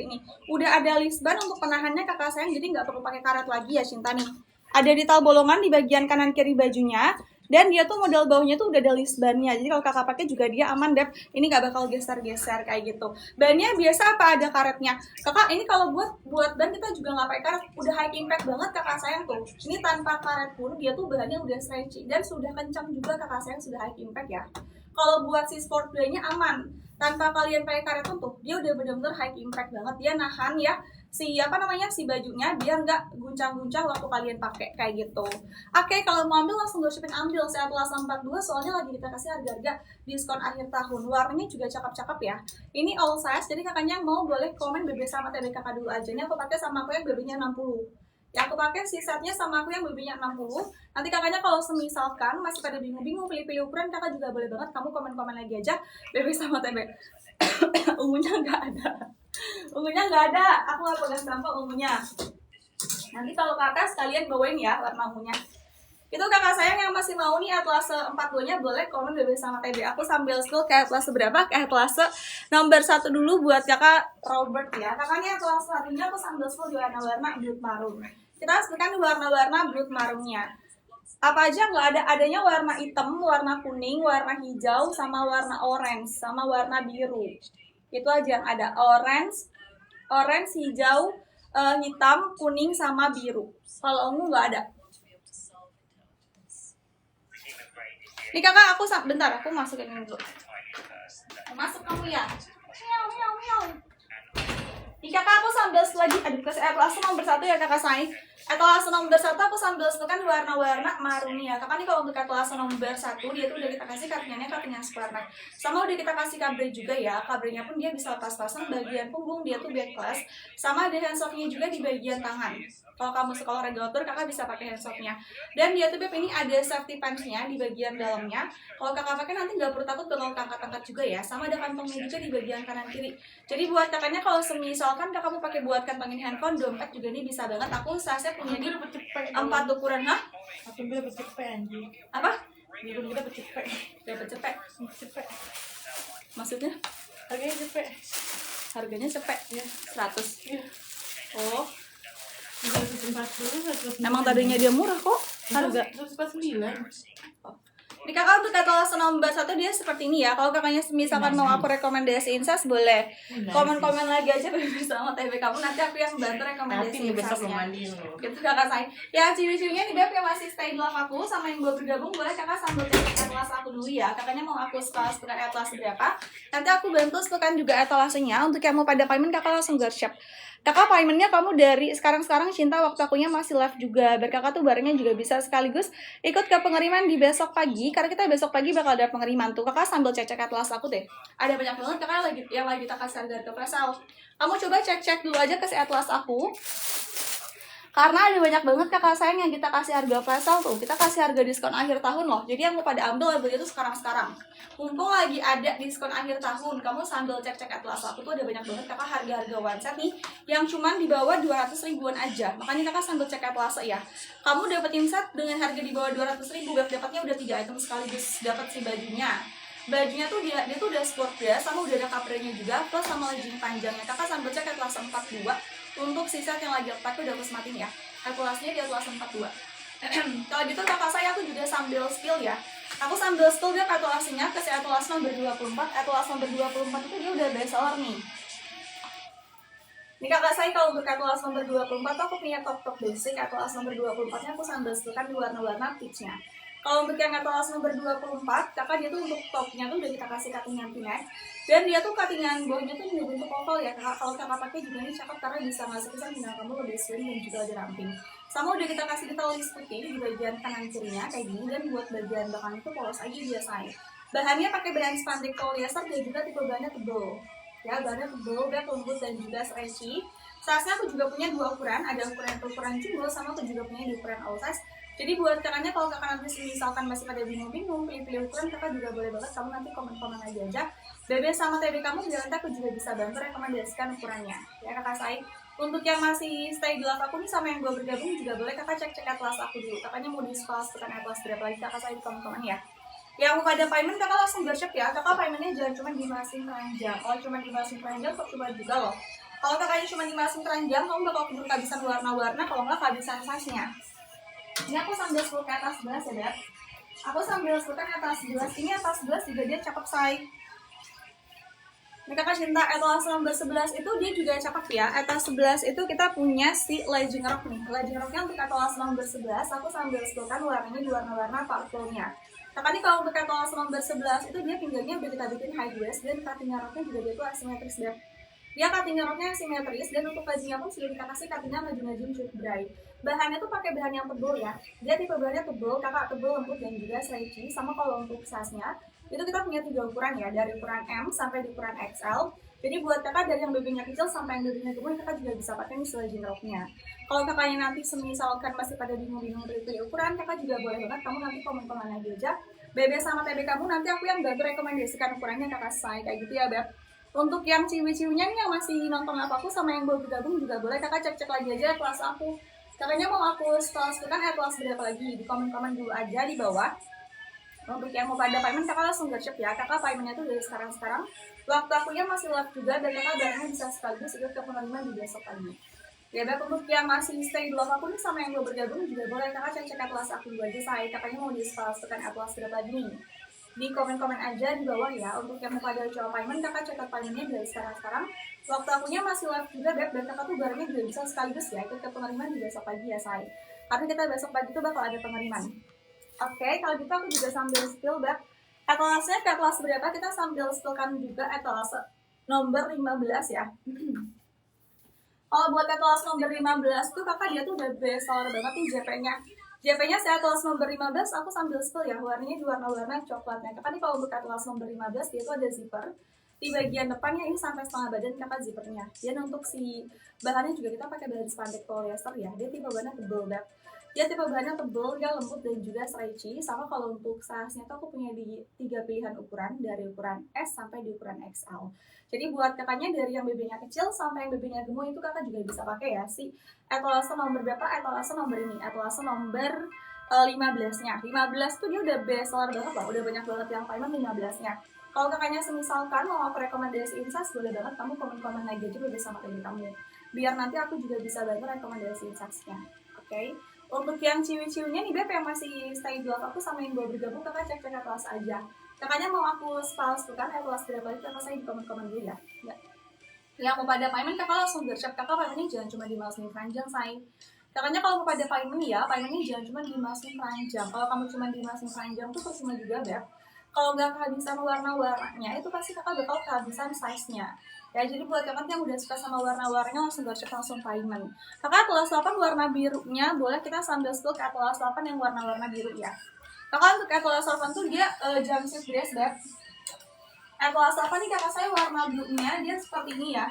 seperti ini. Udah ada lisban untuk penahannya kakak sayang, jadi nggak perlu pakai karet lagi ya Cinta nih. Ada detail bolongan di bagian kanan kiri bajunya. Dan dia tuh model baunya tuh udah ada lisbannya. Jadi kalau kakak pakai juga dia aman deh. Ini nggak bakal geser-geser kayak gitu. Bannya biasa apa ada karetnya? Kakak ini kalau buat ban kita juga nggak pakai karet. Udah high impact banget kakak sayang tuh. Ini tanpa karet pun dia tuh bahannya udah stretchy dan sudah kencang juga kakak sayang, sudah high impact ya. Kalau buat si sport nya aman. Tanpa kalian pakai karet pun tuh dia udah bener-bener high impact banget. Dia nahan ya si bajunya biar nggak guncang-guncang waktu kalian pakai kayak gitu. Oke, kalau mau ambil langsung dropshipping ambil saya Atlas 42 soalnya lagi kita kasih harga-harga diskon akhir tahun. Warnanya juga cakep-cakep ya. Ini all size, jadi kakaknya mau boleh komen BB sama TB kakak dulu aja. Ini aku pakai sama aku yang BB-nya 60. Ya aku pakai si setnya sama aku yang BB-nya 60. Nanti kakaknya kalau semisalkan masih pada bingung-bingung pilih-pilih ukuran, kakak juga boleh banget kamu komen-komen lagi aja BB sama TB. Ungunya nggak ada. Ungunya nggak ada, aku nggak pegang sampah ungunya. Nanti kalau ke atas kalian bawain ya warna ungunya. Itu kakak sayang yang masih mau nih Atlas 42-nya boleh komen BB sama TB. Aku sambil scroll ke Atlas berapa? Ke Atlas nomor 1 dulu buat kakak Robert ya. Kakaknya Atlas satunya aku sambil scroll di warna-warna blood maroon. Kita sebutkan warna-warna blood maroonnya. Apa aja nggak ada, adanya warna hitam, warna kuning, warna hijau, sama warna orange, sama warna biru. Itu aja yang ada, orange, hijau, hitam, kuning, sama biru. Kalau ungu nggak ada. Nih kakak, bentar, aku masukin ini dulu. Masuk kamu ya. Miau. Nih kakak, aku sambil lagi, Atlas nomor 1 ya kakak sayang. Atlas nomor 1 aku sambil sebutkan warna-warna marun ya. Kakak nih kalau untuk Atlas nomor 1 dia tuh udah kita kasih katingannya square neck. Sama udah kita kasih kabre juga ya. Kabrenya pun dia bisa lepas-lepasan, bagian punggung dia tuh backless. Sama ada handsocknya juga di bagian tangan. Kalau kamu sekolah regulator kakak bisa pakai handsocknya. Dan dia tuh ini ada safety pants-nya di bagian dalamnya. Kalau kakak pakai nanti nggak perlu takut bakal angkat-angkat juga ya. Sama ada kantongnya juga di bagian kanan kiri. Jadi buat kakaknya kalau misalkan kakak mau pakai buat kantongin handphone, dompet juga ini bisa banget. Aku saya punya di 4 ukuran. Hah? Aku dapat cepet anjing. Apa? Biru kita dapat cepet. Dapat cepet. Maksudnya? Harganya cepet. Harganya cepet ya, 100. Iya. Oh. 140. Emang tadinya dia murah kok harga 149. Ini kakak untuk Atlas nomor 1 dia seperti ini ya. Kalau kakaknya misalkan mau aku rekomendasiin sas boleh komen-komen lagi aja bersama TB kamu. Nanti aku yang bantu rekomendasiin sasnya. Gitu kakak saya. Ya ciwi-ciwinya nih Beb yang masih stay di live aku sama yang belum bergabung boleh kakak sambil cek Atlas aku dulu ya. Kakaknya mau aku setelah Atlas berapa? Nanti aku bantu setekan juga Atlasnya. Untuk yang mau pada payment kakak langsung gershap. Kakak paymentnya kamu dari sekarang Cinta waktu akunya masih live juga. Biar kakak tuh barengnya juga bisa sekaligus ikut ke pengiriman di besok pagi. Karena kita besok pagi bakal ada pengiriman tuh. Kakak sambil cek Atlas aku deh. Ada banyak banget kakak yang lagi kita kasih harga flash sale. Kamu coba cek dulu aja ke si Atlas aku. Karena ada banyak banget kakak sayang yang kita kasih harga flash sale tuh. Kita kasih harga diskon akhir tahun loh. Jadi yang mau pada ambil itu sekarang. Mumpung lagi ada diskon akhir tahun, kamu sambil cek Atlas aku tuh ada banyak banget kakak harga-harga one set nih yang cuman di bawah 200 ribuan aja. Makanya kakak sambil cek Atlas ya. Kamu dapetin set dengan harga di bawah 200 ribu, dapatnya udah 3 item sekaligus dapat si bajunya. Bajunya tuh dia tuh udah sport dress sama udah ada kaprenya juga plus sama legging panjangnya. Kakak sambil cek Atlas 42 untuk si set yang lagi pakai udah aku sematin ya. Atlasnya di Atlas 42. Kalau gitu kakak saya aku juga sambil spill ya. Aku sambil spill dia Atlasnya ke si Atlas nomor 24. Atlas nomor 24 itu dia udah best seller nih. Ini kakak saya kalau untuk Atlas nomor 24 aku punya top basic. Atlas nomor 24 nya aku sambil spillkan di warna-warna peachnya. Kalau untuk yang Atlas nomor 24, kakak dia tuh untuk topnya tuh udah kita kasih cuttingan V-neck. Dan dia tuh cuttingan bawahnya tuh bentuk oval ya kakak. Kalau kakak pakai juga ini cakep karena bisa ngasih kesan dengan kamu lebih slim dan juga lebih ramping. Sama udah kita kasih detail putih di bagian kanan kirinya kayak gini. Dan buat bagian belakang itu polos aja biasanya. Bahannya pakai bahan spandex polyester dan juga tipe bahannya tebal. Ya bahannya tebal, lembut dan juga stretchy. Size-nya aku juga punya 2 ukuran, ada ukuran jumbo sama aku juga punya di ukuran all size. Jadi buat kakaknya kalau kakak nanti misalkan masih pada bingung-bingung pilih ukuran, kakak juga boleh banget kamu nanti komen-komen aja. BB sama TB kamu biar nanti aku juga bisa bantu rekomendasikan ukurannya. Ya kakak saya. Untuk yang masih stay di live aku nih sama yang belum bergabung juga boleh kakak cek Atlas aku dulu. Kakaknya mau tekan Atlas berapa lagi kakak saya di komen-komen ya. Yang mau pada payment kakak langsung gershap ya. Kakak paymentnya jangan cuma di masing keranjang. Kalau cuma di masing keranjang kok coba juga loh. Kalau kakaknya cuma dimasin keranjang, kamu bakal keburu kehabisan warna-warna, kalau nggak kehabisan size-nya. Ini aku sambil spill ke atas gelas ya, Beb. Aku sambil spill ke atas gelas. Ini atas gelas juga dia cakep, say. Ini kakak cinta etalase nomor 11 itu dia juga cakep ya. Etalase 11 itu kita punya si legging rock nih. Legging rocknya untuk etalase nomor 11, aku sambil spill-kan warnanya di warna-warna purple-nya. Kakak nih kalau untuk etalase nomor 11 itu dia pinggangnya udah kita bikin high waist dan cutting roknya juga dia tuh asimetris, Beb. Dia cutting roknya simetris dan untuk bajunya pun sudah dikasih cuttingnya maju-maju cukup bright. Bahannya tuh pakai bahan yang tebal ya. Dia tipe bahannya tebal, kakak tebal, lembut dan juga stretchy. Sama kalau untuk size-nya itu kita punya 3 ukuran ya, dari ukuran M sampai di ukuran XL. Jadi buat kakak dari yang babynya kecil sampai yang babynya gemuk, kakak juga bisa pakai nih legging roknya. Kalau kakaknya nanti semisalkan masih pada bingung-bingung pilih ukuran, kakak juga boleh banget kamu nanti komen-komen lagi aja. BB sama TB kamu nanti aku yang bantu rekomendasikan ukurannya kakak say kayak gitu ya, Beb. Untuk yang ciwi-ciwinya nih yang masih nonton aku sama yang baru bergabung juga boleh kakak cek-cek lagi aja kelas aku. Kakaknya mau aku setelahkan kelas berapa lagi, di komen-komen dulu aja di bawah. Untuk yang mau pada payment kakak langsung gercep ya, kakak paymentnya tuh dari sekarang. Waktu akunya masih live juga dan kakak barangnya bisa sekaligus ikut ke penerimaan di besok pagi. Ya, Beb, untuk yang masih stay di live aku nih sama yang belum bergabung juga boleh kakak cek-cek atlas aku dulu aja, saya kakaknya mau di-setelahkan atlas berapa lagi nih. Di komen-komen aja di bawah ya. Untuk yang mau pada coba payment, kakak cetak paymentnya dari sekarang. Waktu akunya masih live juga, Beb, dan kakak tuh barangnya juga bisa sekaligus ya ikut ke penerimaan di besok pagi ya, say. Karena kita besok pagi tuh bakal ada penerimaan. Oke, kalau gitu aku juga sambil spill, Beb. Etalasenya ke etalase berapa, kita sambil spillkan juga etalase nomor 15 ya. Kalau buat etalase nomor 15 tuh kakak dia tuh udah best seller banget nih JP-nya. JP-nya saya etalase nomor 15, aku sambil spill ya, warnanya di warna-warna coklatnya. Kakak nih kalau untuk etalase nomor 15, dia tuh ada zipper. Di bagian depannya ini sampai setengah badan kakak zippernya. Dan untuk si bahannya juga kita pakai bahan spandex polyester ya. Dia tipe bahannya tebal, Beb. Dia tipe bahannya tebal, dia lembut dan juga stretchy. Sama kalau untuk size-nya tuh aku punya di 3 pilihan ukuran, dari ukuran S sampai di ukuran XL. Jadi buat kakaknya dari yang babynya kecil sampai yang babynya gemuk itu kakak juga bisa pakai ya si etalase nomor berapa? Etalase nomor ini, etalase nomor 15-nya. 15 tuh dia udah best seller banget loh, udah banyak banget yang payment 15-nya. Kalau kakaknya semisalkan mau aku rekomendasiin size, boleh banget kamu komen-komen lagi aja beda sama baby kamu. Biar nanti aku juga bisa bantu rekomendasiin size-nya. Oke? Untuk yang ciwi-ciwinya nih, Beb, yang masih stay di aku sama yang baru bergabung, kakak cek-cek atlas aja. Kakaknya mau aku spalsukan atlas berapa lagi, kakak saya di komen-komen dulu ya. Yang mau pada payment, kakak langsung gercep. Kakak paymentnya jangan cuma dimasukin keranjang, say. Kakaknya kalau mau pada payment ya, paymentnya jangan cuma dimasukin keranjang. Kalau kamu cuma dimasukin keranjang tuh percuma juga, Beb. Kalau nggak kehabisan warna-warnanya, itu pasti kakak bakal kehabisan size-nya. Ya, jadi buat kakak yang udah suka sama warna-warnanya langsung gercep, langsung payment. Kakak atlas 8 warna birunya, boleh kita sambil spill ke atlas 8 yang warna-warna biru ya. Kakak untuk atlas 8 tuh dia jumpsuit dress, Beb. Atlas 8 nih kakak saya warna birunya dia seperti ini ya.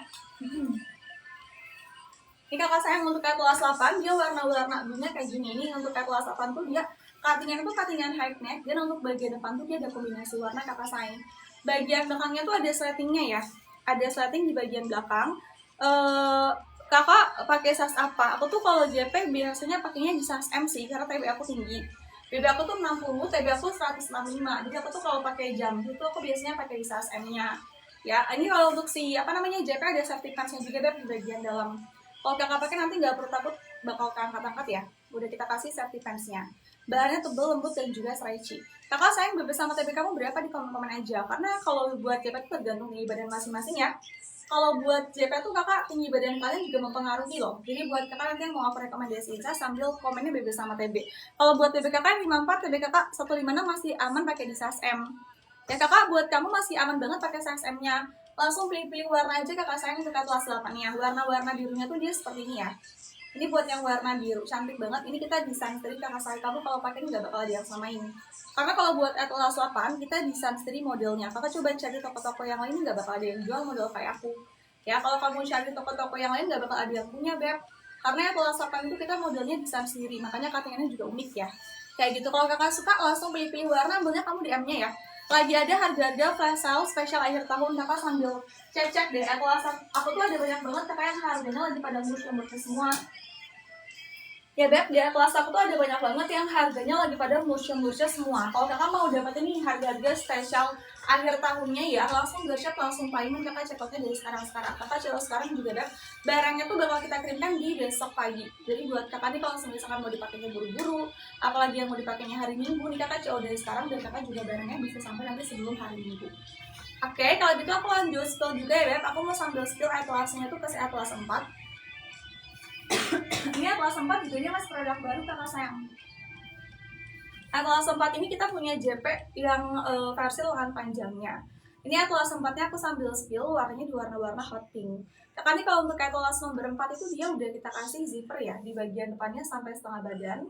Ini kakak saya untuk atlas 8 dia warna-warna birunya kayak gini. Ini untuk atlas 8 tuh dia cuttingan itu cuttingan high neck, dan untuk bagian depan tuh dia ada kombinasi warna kakak saya. Bagian belakangnya tuh ada sletingnya ya. Ada sleting di bagian belakang. Kakak pakai size apa? Aku tuh kalau JP biasanya pakainya di size M sih, karena TB aku tinggi. BB aku tuh 60, TB aku 165. Jadi aku tuh kalau pakai jam itu aku biasanya pakai di size M-nya. Ya, ini kalau untuk si JP ada safety pants-nya juga, Beb, di bagian dalam. Kalau kakak pakai nanti nggak perlu takut bakal keangkat-angkat ya. Udah kita kasih safety pants-nya. Bahannya tebal, lembut, dan juga stretchy. Kakak sayang BB sama TB kamu berapa di komen-komen aja. Karena kalau buat JP itu tergantung tinggi badan masing-masing ya. Kalau buat JP tuh kakak tinggi badan kalian juga mempengaruhi loh. Jadi buat kakak nanti yang mau aku rekomendasiin saya sambil komennya BB sama TB. Kalau buat TB kakak 54, TB kakak 156 masih aman pakai di size M. Ya kakak buat kamu masih aman banget pakai size M-nya. Langsung pilih-pilih warna aja kakak sayang untuk atlas 8 ya. Warna-warna birunya tuh dia seperti ini ya. Ini buat yang warna biru, cantik banget. Ini kita desain sendiri kakak saya. Kamu kalau pakai ini nggak bakal ada yang samain. Karena kalau buat atlas 8 kita desain sendiri modelnya. Kakak coba cari toko-toko yang lain nggak bakal ada yang jual model kayak aku. Ya kalau kamu cari toko-toko yang lain nggak bakal ada yang punya, Beb. Karena atlas 8 itu kita modelnya desain sendiri. Makanya cuttingannya juga unik ya. Kayak gitu. Kalau kakak suka langsung pilih-pilih warna, ambilnya kamu di M-nya ya. Lagi ada harga-harga flash sale spesial akhir tahun, kakak sambil cek-cek deh atlas. Aku tuh ada banyak banget kakak yang harganya lagi pada murah semua. Ya Beb, di Atlas aku tuh ada banyak banget yang harganya lagi pada muncul-muncul semua. Kalau kakak mau dapetin nih harga-harga spesial akhir tahunnya ya, langsung gercep, langsung payment, kakak check outnya dari sekarang-sekarang. Kakak check out sekarang juga Beb, barangnya tuh bakal kita kirimkan di besok pagi. Jadi buat kakak nih kalau misalkan mau dipakainya buru-buru, apalagi yang mau dipakainya hari Minggu nih, kakak check out dari sekarang dan kakak juga barangnya bisa sampai nanti sebelum hari Minggu. Oke, kalau gitu aku lanjut spill juga ya Beb. Aku mau sambil spill Atlasnya tuh ke Atlas 4. Ini Atlas 4 juga masih produk baru kakak sayang. Atlas 4 ini kita punya JP yang versi lengan panjangnya. Ini Atlas 4-nya aku sambil spill, warnanya di warna-warna hot pink. Kakak nih kalau untuk Atlas nomor 4 itu dia udah kita kasih zipper ya di bagian depannya sampai setengah badan.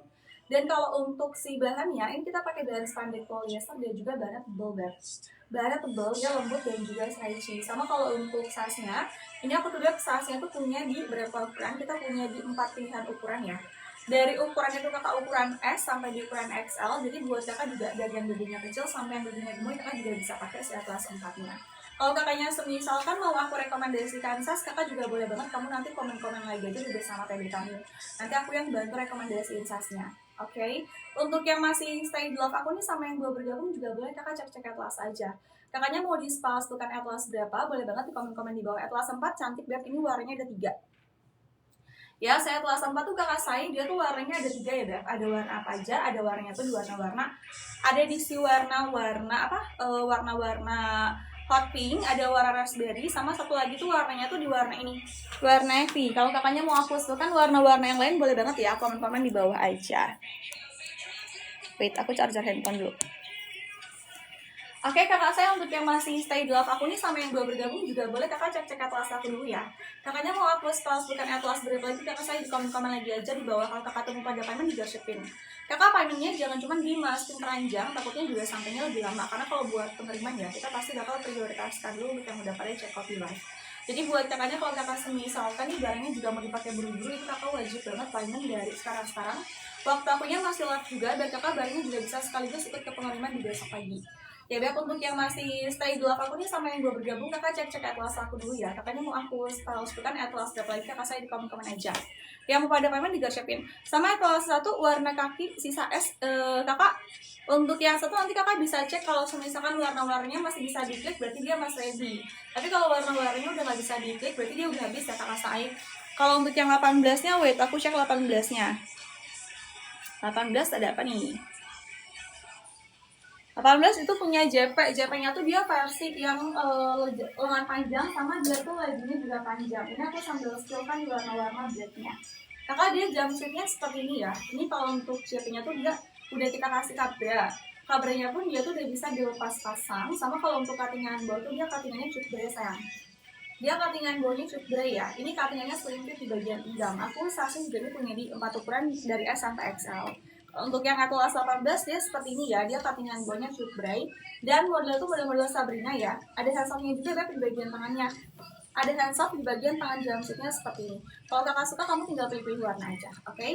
Dan kalau untuk si bahannya, ini kita pakai bahan spandex polyester dan juga bahannya tebal Beb. Bahannya tebal, dia lembut dan juga stretchy. Sama kalau untuk size-nya, ini aku tuh lihat size-nya tuh punya di berapa ukuran? Kita punya di 4 pilihan ukuran ya. Dari ukurannya tuh kakak ukuran S sampai di ukuran XL. Jadi buat kakak juga dari yang badannya kecil sampai yang badannya gemuk, kakak juga bisa pakai si Atlas 4-nya. Kalau kakaknya misalkan mau aku rekomendasikan size, kakak juga boleh banget kamu nanti komen-komen lagi aja juga sama TB kamu. Nanti aku yang bantu rekomendasiin size-nya. Oke, untuk yang masih stay di love aku nih sama yang belum bergabung juga boleh kakak cek-cek Atlas aja. Kakaknya mau dispalsukan Atlas berapa? Boleh banget di komen-komen di bawah. Atlas 4 cantik Beb, ini warnanya ada 3. Ya, saya Atlas 4 tuh kakak saya, dia tuh warnanya ada 3 ya Beb. Ada warna apa aja, ada warnanya tuh di warna-warna. Ada di si warna-warna apa? Warna-warna hot pink, ada warna raspberry, sama satu lagi tuh warnanya tuh di warna ini, warna navy. Kalau kakaknya mau aku usulkan warna-warna yang lain boleh banget ya, komen-komen di bawah aja. Wait, aku charger handphone dulu. Oke, kakak saya untuk yang masih stay di love aku nih sama yang belum bergabung juga boleh kakak cek-cek Atlas aku dulu ya. Kakaknya mau aku bukan Atlas berapa lagi, kakak saya di komen-komen lagi aja di bawah. Kalau kakak tunggu pada payment juga shipping. Kakak paymentnya jangan cuma dimasukin keranjang, takutnya juga sampainya lebih lama. Karena kalau buat pengiriman ya, kita pasti bakal prioritaskan dulu untuk yang udah pada check out di live. Jadi buat kakaknya kalau kakak misalkan nih barangnya juga mau dipakai buru-buru, itu kakak wajib banget payment dari sekarang-sekarang. Waktu akunya masih live juga, dan kakak barangnya juga bisa sekaligus ikut ke pengiriman di besok pagi. Ya Beb, untuk yang masih stay di love aku nih sama yang belum bergabung, kakak cek-cek Atlas aku dulu ya. Kakaknya mau aku sebutkan Atlas berapa lagi, kakak saya di komen-komen aja. Yang mau pada payment juga siapin. Sama Atlas 1 warna kaki sisa S, kakak untuk yang satu nanti kakak bisa cek kalau misalkan warna-warnanya masih bisa diklik, berarti dia masih ready. Tapi kalau warna-warnanya udah nggak bisa diklik, berarti dia udah habis ya kakak saya. Kalau untuk yang 18-nya, wait, aku cek 18-nya. 18 ada apa nih? 18 itu punya JP-nya tuh dia versi yang lengan panjang, sama dia tuh leggingnya juga panjang. Ini aku sambil skillkan di warna-warna blacknya. Kakak dia jumpsuitnya seperti ini ya. Ini kalau untuk JP-nya tuh dia udah kita kasih kabranya pun dia tuh udah bisa dilepas pasang. Sama kalau untuk cuttingan bawah tuh dia cuttingannya cutbray sayang. Dia cuttingan bawahnya cutbray ya. Ini cuttingannya slim fit di bagian pinggang. Aku sasis juga punya di 4 ukuran dari S sampai XL. Untuk yang Atlas 18 dia seperti ini ya, dia cuttingan bawahnya cutbray dan model itu model-model Sabrina ya. Ada handsocknya juga Beb di bagian tangannya. Ada handsock di bagian tangan jumpsuitnya seperti ini. Kalau kakak suka kamu tinggal pilih warna aja, oke?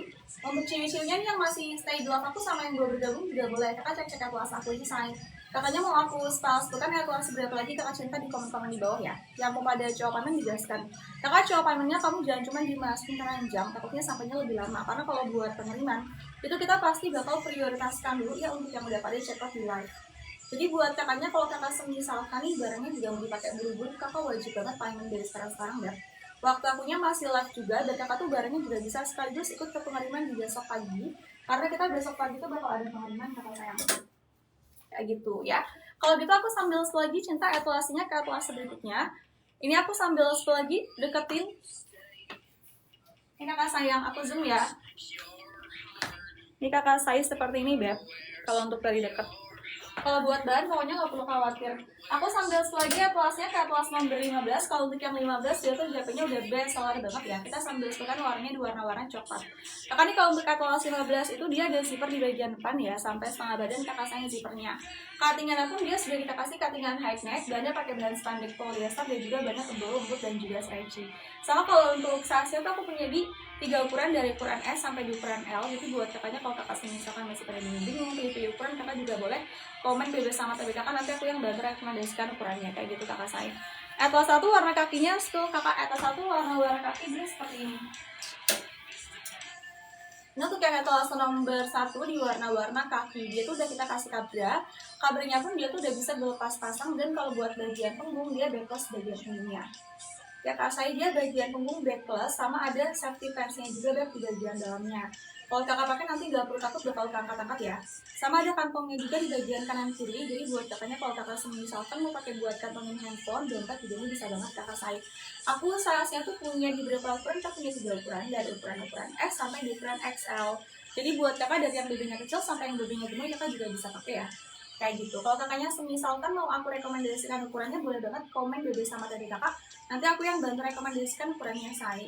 Untuk cewek-ceweknya yang masih stay di love aku sama yang belum bergabung juga boleh kakak cek-cek Atlas aku ini sayang. Kakaknya mau aku spalsukan Atlas berapa lagi, kakak cinta di komen-komen di bawah ya. Yang mau pada jawabannya dijelaskan. Kakak jawabannya kamu jangan cuma dimasukin keranjang, takutnya sampainya lebih lama. Karena kalau buat pengiriman itu kita pasti bakal prioritaskan dulu ya untuk yang udah pada check out di live. Jadi buat kakaknya kalau kakak misalkan nih barangnya juga mau dipakai buru-buru, kakak wajib banget payment dari sekarang ya. Waktu akunya masih live juga, dan kakak tuh barangnya juga bisa sekaligus ikut ke pengiriman di besok pagi. Karena kita besok pagi tuh bakal ada pengiriman kakak sayang. Kayak gitu ya. Kalau gitu aku sambil lagi cinta Atlasnya ke Atlas berikutnya. Ini aku sambil lagi deketin. Ini kakak sayang, aku zoom ya. Ini kakak saya seperti ini Beb. Kalau untuk dari dekat. Kalau buat bahan pokoknya nggak perlu khawatir. Aku sambil lagi Atlasnya ke Atlas nomor 15. Kalau untuk yang 15 dia tuh JP-nya udah best seller banget ya. Kita sambil kan warnanya di warna-warna coklat. Kakak nih kalau untuk Atlas 15 itu dia ada zipper di bagian depan ya, sampai setengah badan kakak saya zippernya. Cuttingannya pun dia sudah kita kasih cuttingan high neck, bahannya pakai bahan spandex polyester dan juga bahannya tebal lembut dan juga stretchy. Sama kalau untuk size-nya tuh aku punya di 3 ukuran dari ukuran S sampai di ukuran L. Jadi buat kakaknya kalau kakak misalkan masih pada bingung pilih ukuran, kakak juga boleh komen bebas sama TB kakak, nanti aku yang bantu rekomendasikan ukurannya kayak gitu kakak saya. Atlas 1 warna kakinya tuh kakak, Atlas 1 warna kaki dia seperti ini. Ini untuk yang etalase nomor 1 di warna-warna kaki, dia tuh udah kita kasih kabranya pun dia tuh udah bisa berlepas pasang, dan kalau buat bagian punggung dia backless bagian punggungnya. Ya kak, saya dia bagian punggung backless sama ada safety pants-nya juga di bagian dalamnya. Kalau kakak pakai nanti nggak perlu takut bakal angkat-angkat ya. Sama ada kantongnya juga di bagian kanan kiri, jadi buat kakaknya kalau kakak misalkan mau pakai buat kantongin handphone, dompet juga ini bisa banget kakak saya. Aku size-nya tuh punya di beberapa ukuran, kita punya 3 ukuran, dari ukuran S sampai di ukuran XL. Jadi buat kakak dari yang babynya kecil sampai yang babynya gemuk kakak juga bisa pakai ya. Kayak gitu. Kalau kakaknya misalkan mau aku rekomendasikan ukurannya, boleh banget komen BB sama dari kakak. Nanti aku yang bantu rekomendasikan ukurannya saya.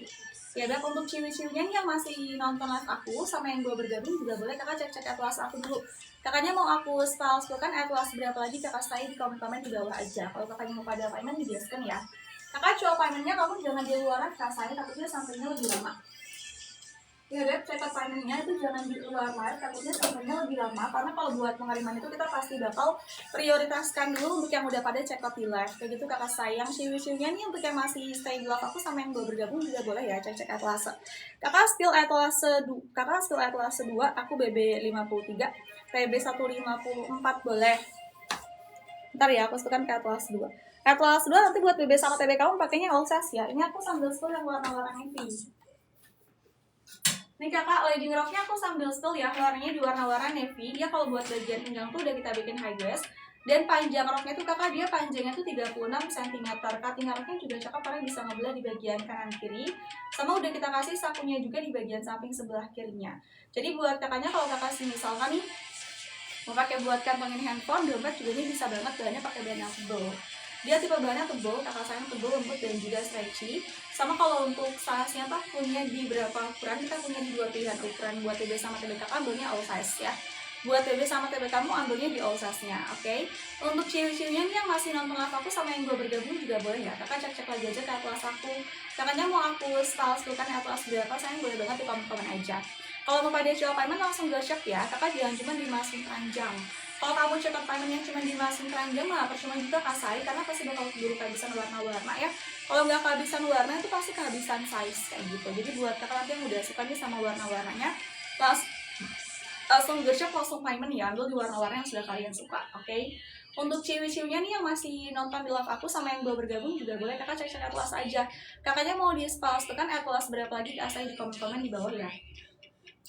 Ya udah, untuk ciwi-ciwinya yang masih nonton live aku sama yang gue bergabung juga boleh kakak cek-cek atlas aku dulu. Kakaknya mau aku spesialkan atlas berapa lagi, kakak saya di komen-komen di bawah aja. Kalau kakaknya mau pada payment dijelaskan ya. Kakak coba paymentnya kamu jangan di luaran, kakak saya takutnya sampainya lebih lama. Ya udah, check out paymentnya itu jangan di luar live, takutnya sampainya lebih lama. Karena kalau buat pengiriman itu kita pasti bakal prioritaskan dulu untuk yang udah pada check out di live. Kayak gitu kakak sayang. Ciwi-ciwinya nih untuk yang masih stay di live aku sama yang belum bergabung juga boleh ya cek etalase. Kakak skill etalase 2, aku BB 53, PB 154 boleh. Ntar ya, aku setelkan ke etalase 2. Etalase 2 nanti buat BB sama TB kamu pakainya all size ya. Ini aku sambil spill yang warna-warna navy. Nih kakak, legging roknya aku sambil spill ya, warnanya di warna-warna navy. Dia kalau buat bagian pinggang tuh udah kita bikin high waist. Dan panjang roknya tuh kakak, dia panjangnya tuh 36 cm. Cutting roknya juga cakep karena bisa ngebelah di bagian kanan kiri. Sama udah kita kasih sakunya juga di bagian samping sebelah kirinya. Jadi buat kakaknya kalau kakak misalkan nih mau pakai buat kantongin handphone, dompet juga ini bisa banget bahannya pakai bahan yang tebel. Dia tipe bahannya tebel, kakak sayang tebel, lembut, dan juga stretchy. Sama kalau untuk size-nya tuh punya di berapa ukuran, kita punya di 2 pilihan ukuran. Buat TB sama TB kakak ambilnya all size ya. Buat TB sama TB kamu ambilnya di all size-nya, oke? Untuk ciwi-ciwinya yang masih nonton live aku sama yang gue bergabung juga boleh ya. Kakak cek-cek lagi aja ke atlas aku. Kakaknya mau aku spesialkan atlas berapa, sayang boleh banget di komen-komen aja. Kalau mau pada coba payment langsung gak shop ya, kakak jangan cuma dimasukin keranjang. Kalau kamu cepat payment yang cuma dimasukin keranjang mah percuma juga kasai, karena pasti bakal keburu kehabisan warna-warna ya. Kalau nggak kehabisan warna itu pasti kehabisan size kayak gitu. Jadi buat kakak nanti yang udah suka nih sama warna-warnanya, langsung gercep, langsung payment ya, ambil di warna-warna yang sudah kalian suka, oke? Untuk ciwi-ciwinya nih yang masih nonton di live aku sama yang belum bergabung juga boleh kakak cek-cek atlas aja. Kakaknya mau di-spesialkan atlas berapa lagi, kasih di komen-komen di bawah ya.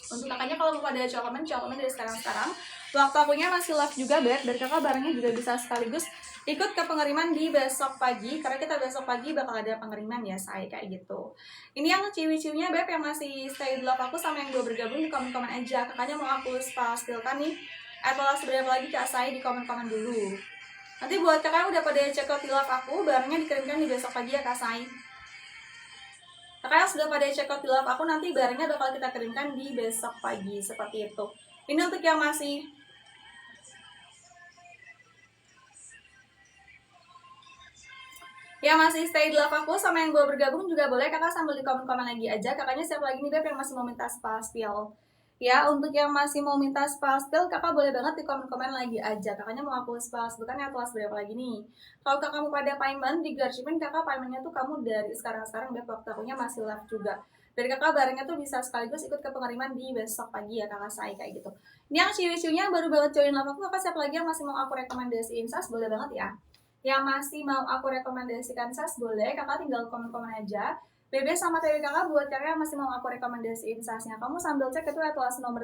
Untuk kakaknya kalau mau pada coba komen dari sekarang. Waktu akunya masih live juga, Beb, dan kakak barangnya juga bisa sekaligus ikut ke pengiriman di besok pagi, karena kita besok pagi bakal ada pengiriman ya, saya kayak gitu. Ini yang ciwi-ciwinya, Beb, yang masih stay di live aku sama yang belum bergabung di komen-komen aja. Kakaknya mau aku spesialkan nih atau seberapa lagi kak saya di komen-komen dulu. Nanti buat kakak udah pada check out di live aku, barangnya dikirimkan di besok pagi ya kak saya. Kakak sudah pada check out di live aku, nanti barangnya bakal kita kirimkan di besok pagi, seperti itu. Ini untuk yang masih stay di live aku sama yang gue bergabung juga boleh kakak sambil di komen-komen lagi aja. Kakaknya siapa lagi nih Beb yang masih mau minta spasial. Ya, untuk yang masih mau minta spasial, kakak boleh banget di komen-komen lagi aja. Kakaknya mau aku spasial kan ya, kelas berapa lagi nih. Kalau kakak mau pada payment di Garchimen, kakak paymentnya tuh kamu dari sekarang Beb, waktu akunya masih live juga. Dari kakak barangnya tuh bisa sekaligus ikut ke pengiriman di besok pagi ya kakak saya kayak gitu. Ini yang ciwi-ciwinya baru banget join live aku, kakak siapa lagi yang masih mau aku rekomendasiin sas, boleh banget ya. Yang masih mau aku rekomendasikan sas boleh, kakak tinggal komen-komen aja. BB sama TW kakak buat kakak yang masih mau aku rekomendasiin sasnya, kamu sambil cek itu atlas nomor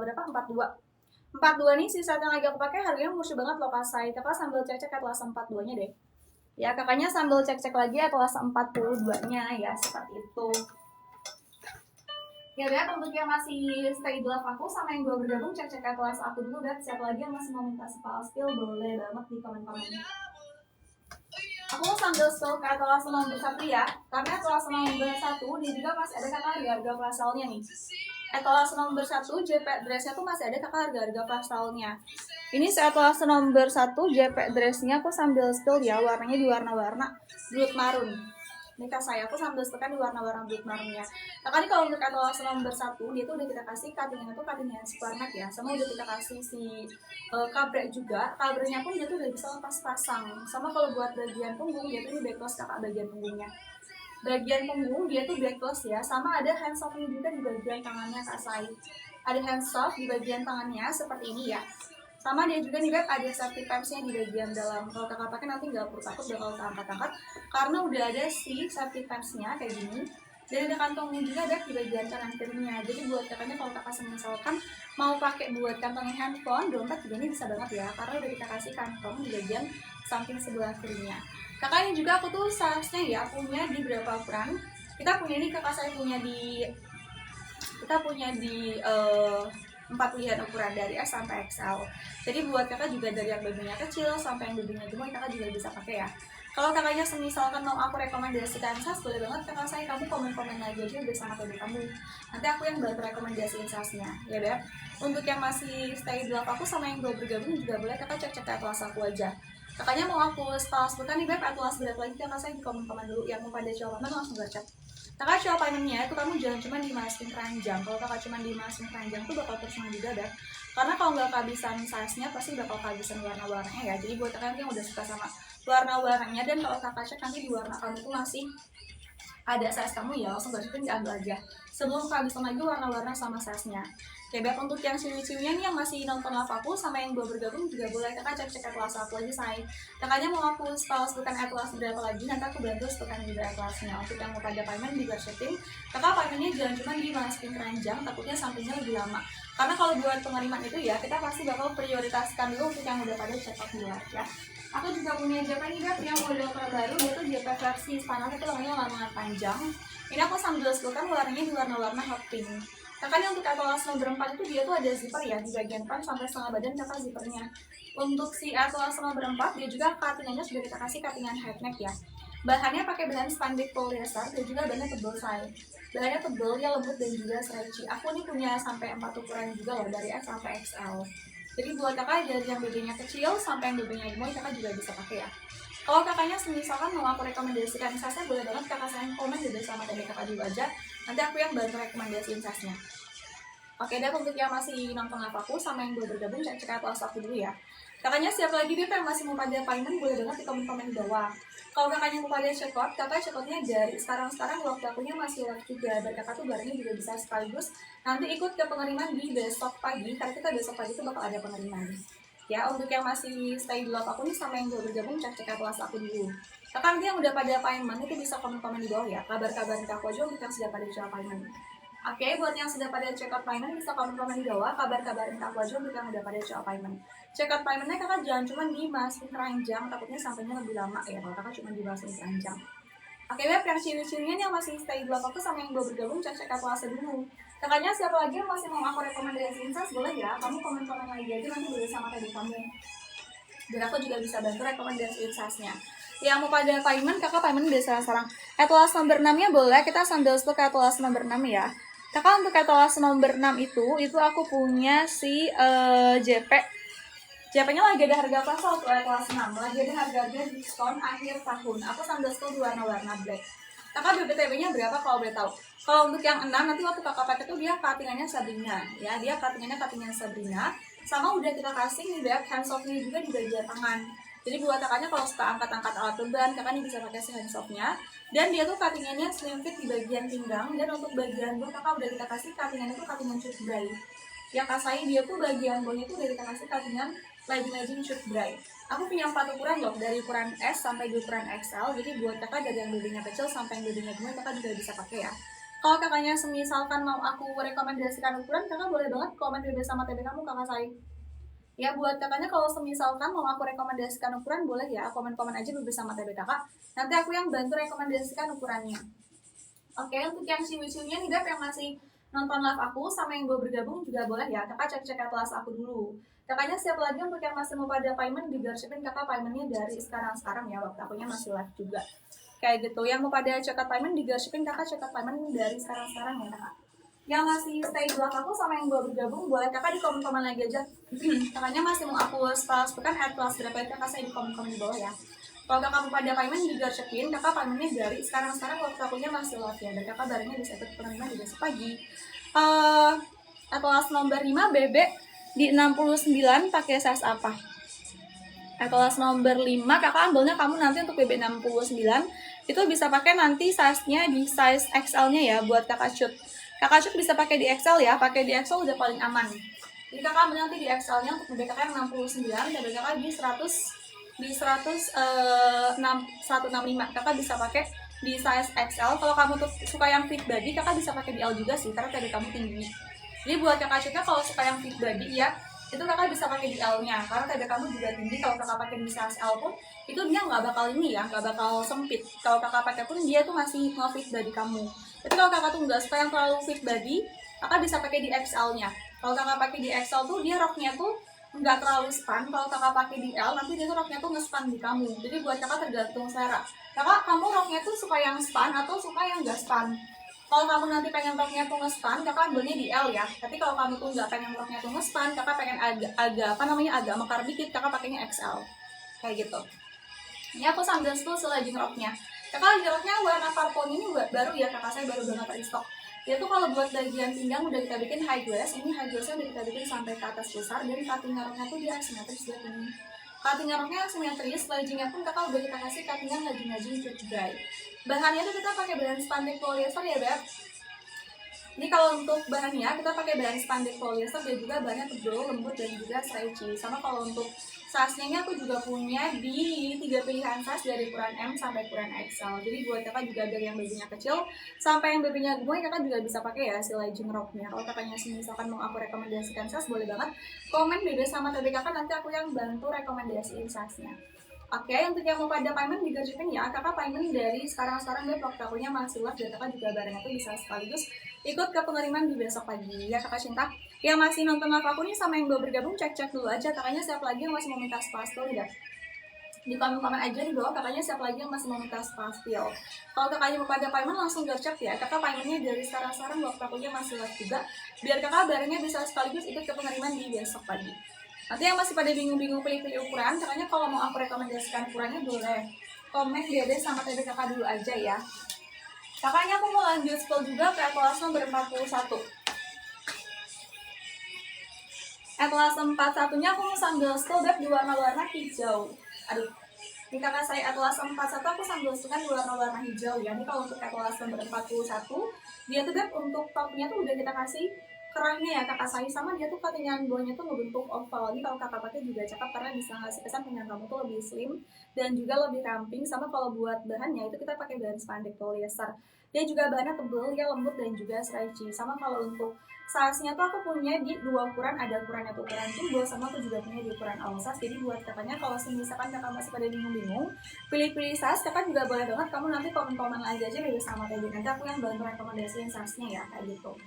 berapa? 42. 42 nih sisa yang lagi aku pakai harganya murah banget loh kak saya. Kakak sambil cek atlas 42 nya deh. Ya kakaknya sambil cek lagi atlas 42 nya ya, seperti itu. Ya udah, untuk yang masih stay di live aku sama yang belum bergabung cek atlas aku dulu. Dan siapa lagi yang masih mau minta spasial boleh banget di komen-komen. Aku sambil scroll ke etalase nomor 1 ya, karena etalase nomor 1 dia juga masih ada kakak harga pasalnya nih. Etalase nomor 1 JP dressnya tuh masih ada kakak harga pasalnya. Ini etalase nomor 1 JP dressnya aku sambil scroll ya, warnanya di warna-warna blood marun. Ini kak saya, aku sambil tekan di warna-warna blood marunnya. Kakak ini kalau untuk etalase nomor 1 dia tuh udah kita kasih cuttingnya tuh cutting yang square neck ya, sama udah kita kasih si kabrek juga. Kabrenya pun dia tuh udah bisa lepas pasang. Sama kalau buat bagian punggung dia tuh ini backless kakak bagian punggungnya. bagian punggung dia tuh backless ya, sama ada hands off-nya juga di bagian tangannya Kak Sai. Ada hands off di bagian tangannya seperti ini ya. Sama dia juga nih Beb, ada safety pants-nya di bagian dalam. Kalau kakak pakai nanti nggak perlu takut bakal keangkat-angkat, karena udah ada si safety pants-nya kayak gini. Dan ada kantongnya juga Beb di bagian kanan kirinya. Jadi buat kakaknya kalau kakak misalkan mau pakai buat kantongin handphone, dompet juga ini bisa banget ya, karena udah kita kasih kantong di bagian samping sebelah kirinya. Kakaknya juga aku tuh size-nya ya punya di berapa ukuran. Kita punya ini, kakak saya punya di 4 pilihan ukuran dari S sampai XL. Jadi buat kakak juga dari yang babynya kecil sampai yang babynya gemuk, kakak juga bisa pakai ya. Kalau kakaknya misalkan mau aku rekomendasikan size, boleh banget kakak saya, kamu komen-komen lagi aja bersama baby kamu. Nanti aku yang bantu rekomendasiin size-nya, ya Beb. Untuk yang masih stay di love aku sama yang belum bergabung juga boleh kakak cek-cek atlas aku aja. Kakaknya mau aku sebutkan nih Beb, atlas berat lagi kakak saya di komen-komen dulu. Yang mau pada jawaban langsung gacet. Kakak show paymentnya itu kamu jangan cuma dimasukin keranjang. Kalau kakak cuma dimasukin keranjang tuh bakal percuma juga Beb. Karena kalau nggak kehabisan size-nya pasti bakal kehabisan warna-warnanya ya. Jadi buat kakak yang udah suka sama warna-warnanya, dan kalau kakak cek nanti di warna kamu tuh masih ada size kamu ya, langsung gak diambil aja sebelum kehabisan lagi warna-warna sama size-nya. Oke Beb, untuk yang ciwi-ciwinya nih yang masih nonton live aku sama yang belum bergabung juga boleh kakak cek-cek atlas aku aja say. Kakaknya mau aku sebutkan atlas berapa lagi, nanti aku bantu sebutkan juga atlasnya. Untuk yang mau pada payment di shipping, kakak paymentnya jangan cuma dimasukin keranjang, takutnya sampingnya lebih lama. Karena kalau buat pengiriman itu ya, kita pasti bakal prioritaskan dulu untuk yang udah pada check-out di luar ya. Aku juga punya JP nih Beb, yang model terbaru, yaitu JP versi standar, itu namanya lengan panjang. Ini aku sambil sebutkan warnanya di warna-warna hot pink. Kakaknya untuk atlas nomor 4 itu dia tuh ada zipper ya di bagian depan sampai setengah badan kakak zippernya. Untuk si atlas nomor 4 dia juga cuttingannya sudah kita kasih cuttingan head neck ya. Bahannya pakai bahan spandex polyester dan juga bahannya tebal say. Bahannya tebal, ya lembut dan juga stretchy. Aku nih punya sampai 4 ukuran juga loh, dari S sampai XL. Jadi buat kakak dari yang babynya kecil sampai yang babynya gemuk kakak juga bisa pakai ya. Kalau kakaknya misalkan mau aku rekomendasikan size-nya, boleh banget kakak sayang komen juga sama tadi kakak juga aja. Nanti aku yang bantu rekomendasiin size-nya. Oke deh, untuk yang masih nonton aku sama yang belum bergabung, cek atlas aku dulu ya. Kakaknya siap lagi deh yang masih mau pada payment, boleh banget di komen-komen di bawah. Kalau kakaknya mau pada checkout, kakak checkoutnya dari sekarang waktu akunya masih live juga. Dan kakak tuh barangnya juga bisa sekaligus nanti ikut ke pengiriman di besok pagi, karena kita besok pagi tuh bakal ada pengiriman. Ya, untuk yang masih stay di love aku nih sama yang belum bergabung, cek atlas aku dulu. Kakak nanti yang udah pada payment itu bisa komen-komen di bawah ya. Kabar-kabarin aku aja untuk yang sudah pada jual payment. Oke, buat yang sudah pada check out payment bisa komen-komen di bawah, kabarin aku aja untuk yang udah pada check out payment. Check out paymentnya kakak jangan cuma dimasukin keranjang, takutnya sampainya lebih lama ya kalau kakak cuma dimasukin keranjang. Oke Beb, yang ciri-cirinya yang masih stay di belakang aku sama yang belum bergabung, cek atlasnya dulu. Kakaknya siapa lagi yang masih mau aku rekomendasiin size, boleh ya, kamu komen-komen lagi aja nanti boleh sama tadi kamu. Dan aku juga bisa bantu rekomendasiin size-nya. Yang mau pada payment, kakak payment biasa sekarang. Atlas nomor 6-nya boleh, kita sambil stok atlas nomor 6 ya. Kakak untuk atlas nomor 6 itu aku punya si JP-nya lagi ada harga pas untuk atlas 6, lagi ada harga diskon akhir tahun. Aku sambil stok di warna-warna black. Kakak BBTW-nya berapa kalau boleh tahu? Kalau untuk yang 6 nanti waktu kakak pakai tuh dia cuttingannya Sabrina, ya dia cuttingan Sabrina. Sama udah kita kasih nih Beb, hands off-nya juga di bagian tangan. Jadi buat kakaknya kalau suka angkat-angkat alat beban, kakaknya bisa pakai si hands off-nya. Dan dia tuh cuttingannya slim fit di bagian pinggang, dan untuk bagian bawah kakak udah kita kasih cuttingannya tuh cuttingan shoot dry. Yang kasih dia tuh bagian bawahnya tuh udah kita kasih cuttingan legging shoot dry. Aku punya 4 ukuran loh, dari ukuran S sampai di ukuran XL. Jadi buat kakak dari yang babynya kecil sampai yang babynya gemuk kakak juga bisa pakai ya. Kalau kakaknya misalkan mau aku rekomendasikan ukuran, kakak boleh banget komen BB sama TB kamu kakak saya. Ya buat kakaknya kalau misalkan mau aku rekomendasikan ukuran, boleh ya komen-komen aja BB sama TB kakak. Nanti aku yang bantu rekomendasikan ukurannya. Oke, untuk yang ciwi-ciwinya nih Beb yang masih nonton live aku sama yang gue bergabung juga boleh ya, kakak cek atlas aku dulu. Kakaknya siap lagi untuk yang masih mau pada payment di dropshipping, kakak paymentnya dari sekarang ya, waktu akunya masih live juga. Kayak gitu, yang mau pada check out payment di dropshipping, kakak check out payment dari sekarang ya kakak. Yang masih stay di belakang aku sama yang gue bergabung, boleh kakak di komen-komen lagi aja. Kakaknya masih mau aku sebutkan atlas berapa itu, kakak saya di komen-komen di bawah ya. Kalau kakak mau pada payment di dropshipping, kakak paymentnya dari sekarang waktu akunya masih live ya, dan kakak barangnya bisa ikut pengiriman di besok pagi. Atlas nomor 5 BB di 69 pakai size apa? Atlas nomor 5 kakak ambilnya kamu nanti untuk BB 69 itu bisa pakai nanti size-nya di size XL-nya ya buat kakak shoot. Kakak shoot bisa pakai di XL ya, pakai di XL udah paling aman. Jadi kakak ambil nanti di XL-nya untuk BB kakak yang 69, dan BB kakak di 165. Kakak bisa pakai di size XL. Kalau kamu tuh suka yang fit body, kakak bisa pakai di L juga sih, karena tadi kamu tinggi. Jadi buat kakak shootnya kalau suka yang fit body ya, itu kakak bisa pakai di L-nya, karena tadi kamu juga tinggi. Kalau kakak pakai di size L pun, itu dia nggak bakal ini ya, nggak bakal sempit. Kalau kakak pakai pun dia tuh masih nge-fit body kamu. Tapi kalau kakak tuh nggak suka yang terlalu fit body, kakak bisa pakai di XL-nya. Kalau kakak pakai di XL tuh dia roknya tuh nggak terlalu span. Kalau kakak pakai di L, nanti dia tuh roknya tuh nge-span di kamu. Jadi buat kakak tergantung selera. Kakak, kamu roknya tuh suka yang span atau suka yang nggak span? Kalau kamu nanti pengen roknya tuh nge-span, kakak ambilnya di L ya. Tapi kalau kamu tuh nggak pengen roknya tuh nge-span, kakak pengen agak mekar dikit, kakak pakainya XL. Kayak gitu. Ini aku sambil spill legging roknya. Kakak legging roknya warna purple ini baru ya, kakak saya baru banget restock. Dia tuh kalau buat bagian pinggang udah kita bikin high waist. Ini high waistnya udah kita bikin sampai ke atas besar, dan cutting roknya tuh dia asimetris buat ini. Cutting roknya asimetris, leggingnya pun kakak udah kita kasih cuttingan legging fit dry. Bahannya tuh kita pakai bahan spandex polyester ya Beb. Ini kalau untuk bahannya kita pakai bahan spandex polyester, dan juga bahannya tebal, lembut, dan juga stretchy. Sama kalau untuk size-nya ini aku juga punya di 3 pilihan size dari ukuran M sampai ukuran XL. Jadi buat kakak juga dari yang babynya kecil sampai yang babynya gemuk, kakak juga bisa pakai ya si legging roknya. Kalau kakaknya misalkan mau aku rekomendasikan size, boleh banget komen BB sama TB kakak, nanti aku yang bantu rekomendasiin size-nya. Oke, untuk yang mau pada payment di Shipping ya, kakak payment dari sekarang dia vlog takunya masih live, dan kakak juga bareng itu bisa sekaligus ikut ke pengiriman di besok pagi ya kakak cinta. Yang masih nonton live aku nih sama yang belum bergabung, cek dulu aja kakaknya siap lagi yang masih mau minta spastil ya. Di komen-komen aja di bawah kakaknya siap lagi yang masih mau minta spastil. Kalau kakaknya mau pada payment langsung gercep ya, kakak paymentnya dari sekarang vlog takunya masih live juga, biar kakak barengnya bisa sekaligus ikut ke pengiriman di besok pagi. Nanti yang masih pada bingung-bingung pilih-pilih ukuran, kakaknya kalau mau aku rekomendasikan ukurannya boleh komen BB sama TB kakak dulu aja ya. Kakaknya aku mau lanjut spill juga ke Atlas nomor 41. Atlas 41-nya aku mau sambil spill Beb di warna-warna hijau. Aduh, di kakak saya Atlas 41 aku sambil spill kan di warna-warna hijau ya. Ini kalau untuk Atlas nomor 41, dia tuh Beb untuk topnya tuh udah kita kasih kerahnya ya kakak saya, sama dia tuh cuttingan bawahnya tuh ngebentuk oval. Ini kalau kakak pakai juga cakep karena bisa ngasih kesan pinggang kamu tuh lebih slim dan juga lebih ramping. Sama kalau buat bahannya itu kita pakai bahan spandex polyester. Dia juga bahannya tebel, ya lembut, dan juga stretchy. Sama kalau untuk size-nya tuh aku punya di 2 ukuran, ada ukurannya tuh ukuran jumbo, sama aku juga punya di ukuran all size. Jadi buat kakaknya kalau misalkan kakak masih pada bingung-bingung pilih-pilih size, kakak juga boleh banget kamu nanti komen-komen aja bebas sama TB, nanti aku yang bantu rekomendasiin size-nya ya, kayak gitu.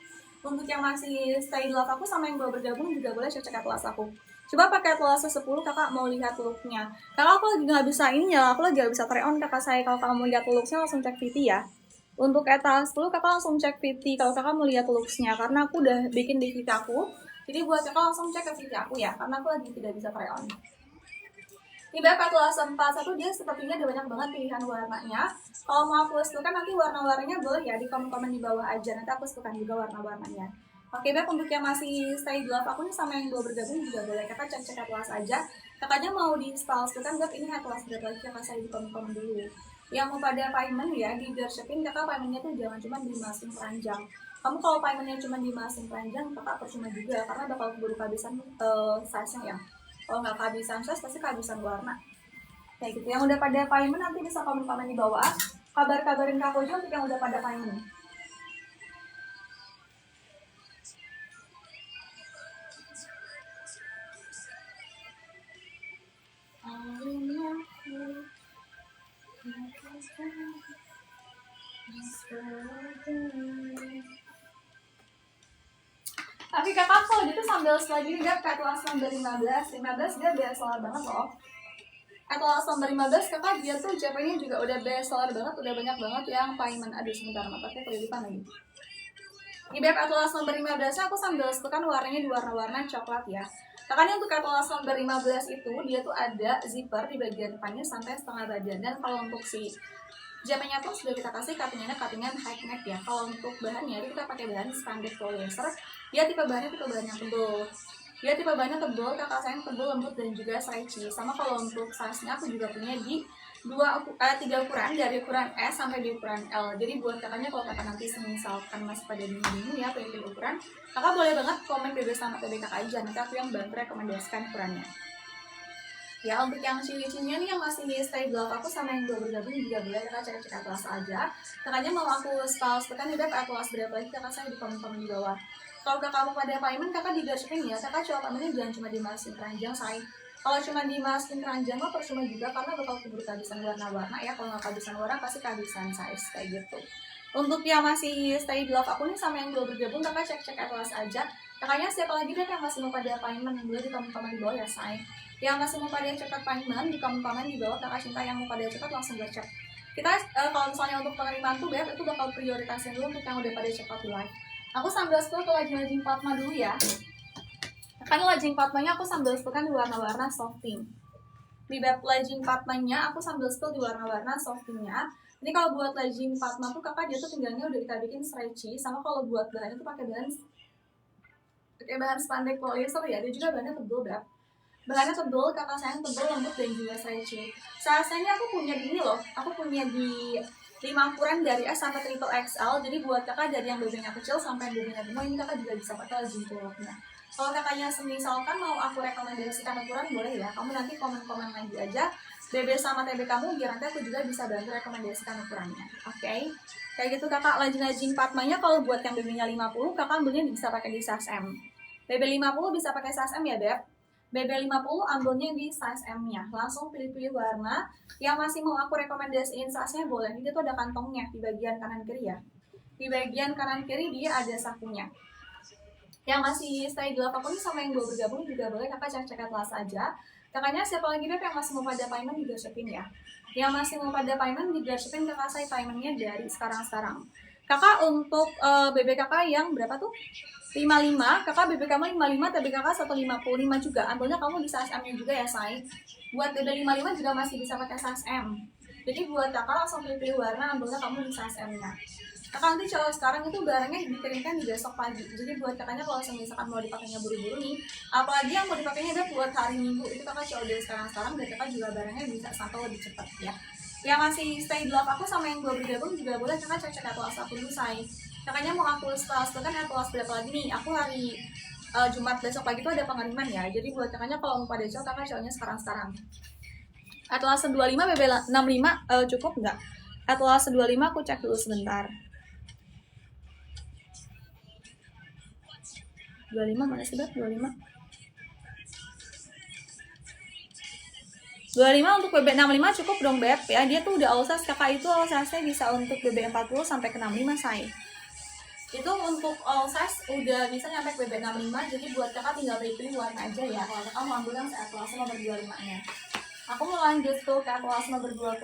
Untuk yang masih stay di live aku sama yang baru bergabung juga boleh cek atlas aku. Coba pakai atlas 10 kakak mau lihat looknya. Kakak aku lagi nggak bisa ini ya, aku lagi nggak bisa try on kakak saya. Kalau kamu mau lihat looknya langsung cek VT ya. Untuk atlas 10 kakak langsung cek VT kalau kakak mau lihat looksnya, karena aku udah bikin di VT aku. Jadi buat kakak langsung cek ke VT aku ya, karena aku lagi tidak bisa try on. Ini Beb Atlas 41 dia sepertinya ada banyak banget pilihan warnanya. Kalau mau aku setelkan nanti warna-warnanya boleh ya di komen-komen di bawah aja. Nanti aku setelkan juga warna-warnanya. Oke Beb, untuk yang masih stay di live aku nih sama yang belum bergabung juga boleh. Kakak cek Atlas aja. Kakaknya mau di setelkan Beb, ini Atlas berapa lagi kakak saya di komen-komen dulu. Yang mau pada payment ya di dropshipping, kakak paymentnya tuh jangan cuma di masing panjang. Kamu kalau paymentnya cuma di masing panjang, kakak percuma juga karena bakal keburu kehabisan size-nya ya. Kalau nggak kehabisan size, pasti kehabisan warna. Kayak gitu. Yang udah pada payment nanti bisa komen-komen di bawah. Kabarin Kak Kojo untuk yang udah pada payment. Tapi kakak kalau gitu sambil lagi lihat ke Atlas nomor 15 dia best seller banget loh. Atlas nomor 15 kakak dia tuh JP-nya juga udah best seller banget, udah banyak banget yang payment. Aduh sebentar, matanya kelilipan lagi. Di Beb Atlas nomor 15 aku sambil sebutkan warnanya di warna-warna coklat ya. Makanya untuk Atlas nomor 15 itu dia tuh ada zipper di bagian depannya sampai setengah badan. Dan kalau untuk si jamnya tuh sudah kita kasih cuttingan high neck ya. Kalau untuk bahannya itu kita pakai bahan spandex polyester. Dia tipe bahannya yang tebal. Dia tipe bahannya tebal, kakak sayang tebal, lembut, dan juga stretchy. Sama kalau untuk size-nya aku juga punya di tiga ukuran, dari ukuran S sampai di ukuran L. Jadi buat kakaknya kalau kakak nanti misalkan masih pada bingung ya pilih ukuran, kakak boleh banget komen BB sama TB kakak aja, nanti aku yang bantu rekomendasikan ukurannya. Ya untuk yang ciwi-ciwinya nih yang masih stay glove aku sama yang belum bergabung juga boleh kakak cek atlas aja. Kakaknya mau aku spesifikkan di atlas berapa lagi kakak saya di komen-komen di bawah. Kalau kakak mau pada payment kakak digariskan ya, kakak coba paymentnya jangan cuma dimasukin keranjang say. Kalau cuma dimasukin keranjang mah percuma juga karena bakal keburu kehabisan warna-warna ya. Kalau nggak kehabisan warna pasti kehabisan size kayak gitu. Untuk yang masih stay glove aku nih sama yang belum bergabung kakak cek atlas aja. Kakaknya siapa lagi deh yang masih mau pada payment boleh di komen-komen di bawah ya say. Yang masih mau pada cepat payment di komen-komen di bawah kakak cinta yang mau pada cepat langsung gacor. Kita kalau misalnya untuk penerimaan tuh Beb itu bakal prioritasin dulu untuk yang udah pada cepat di live. Aku sambil spill ke lajing Fatma dulu ya. Kan lajing Fatmanya aku sambil spill kan di warna-warna soft pink. Di Beb lajing Fatmanya aku sambil spill di warna-warna soft pinknya. Ini kalau buat lajing Fatma tuh kakak dia tuh tinggalnya udah kita bikin stretchy, sama kalau buat bahannya tuh pakai bahan spandek polyester ya, dia juga bahannya tebel Beb. Bahannya tebel, kakak sayang tebel, lembut, dan juga stretchy. Rasanya aku punya di ini loh, aku punya di 5 ukuran dari S sampai triple XL. Jadi buat kakak dari yang BB-nya kecil sampai yang BB-nya gemuk, ini kakak juga bisa pakai lajing glove-nya. Kalau kakaknya misalkan mau aku rekomendasikan ukuran boleh ya, kamu nanti komen-komen lagi aja BB sama TB kamu biar nanti aku juga bisa bantu rekomendasikan ukurannya. Oke? Kayak gitu kakak, lajing-lajing Fatmanya kalau buat yang BB-nya 50, kakak ambilnya bisa pakai di size M. BB 50 bisa pakai size M ya Beb. BB50 ambilnya di size M-nya. Langsung pilih-pilih warna. Yang masih mau aku rekomendasiin size-nya boleh. Ini tuh ada kantongnya di bagian kanan kiri ya. Di bagian kanan kiri dia ada sakunya. Yang masih stay glove aku nih sama yang belum bergabung juga boleh kakak cek atlas aja. Kakaknya siapa lagi Beb yang masih mau pada payment digarsipin ya. Yang masih mau pada payment digarsipin kakak saya paymentnya dari sekarang-sekarang. Kakak untuk BB kakak yang berapa tuh? 55, kakak BB kamu 55, tapi kakak 155 juga. Ambilnya kamu di size M-nya juga ya, say. Buat BB 55 juga masih bisa pakai size M. Jadi buat kakak langsung pilih-pilih warna, ambilnya kamu di size M-nya. Kakak nanti kalau sekarang itu barangnya dikirimkan di besok pagi. Jadi buat kakaknya kalau misalkan mau dipakainya buru-buru nih, apalagi yang mau dipakainya udah buat hari Minggu, itu kakak coba dari sekarang-sekarang dan kakak juga barangnya bisa sampai lebih cepat ya. Yang masih stay glove aku sama yang belum bergabung juga boleh kakak cek atlas aku dulu, say. Kakaknya mau aku kan atlas berapa lagi nih? Aku hari Jumat besok pagi itu ada pengiriman ya. Jadi buat kakaknya kalau mau pada cowok, kakak cowoknya sekarang. Atlas 25 BB 65 cukup nggak? Atlas 25 aku cek dulu sebentar. 25 mana sih Beb? 25 untuk BB 65 cukup dong Beb ya. Dia tuh udah all size, kakak itu all size-nya bisa untuk BB 40 sampai ke 65 say. Itu untuk all size udah bisa nyampe ke BB 65, jadi buat kakak tinggal pilih warna aja ya. Kalau kakak mau ambil yang atlas nomor 25-nya. Aku mau lanjut tuh ke atlas nomor 21.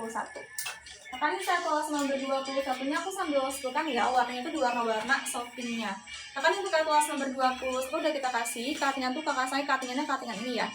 Kakak ini atlas nomor 21-nya aku sambil sebutkan ya, warnanya itu di warna-warna soft pink-nya. Kakak ini untuk atlas nomor 20 itu udah kita kasih cutting-an tuh kakak saya cutting-annya cutting-an ini ya.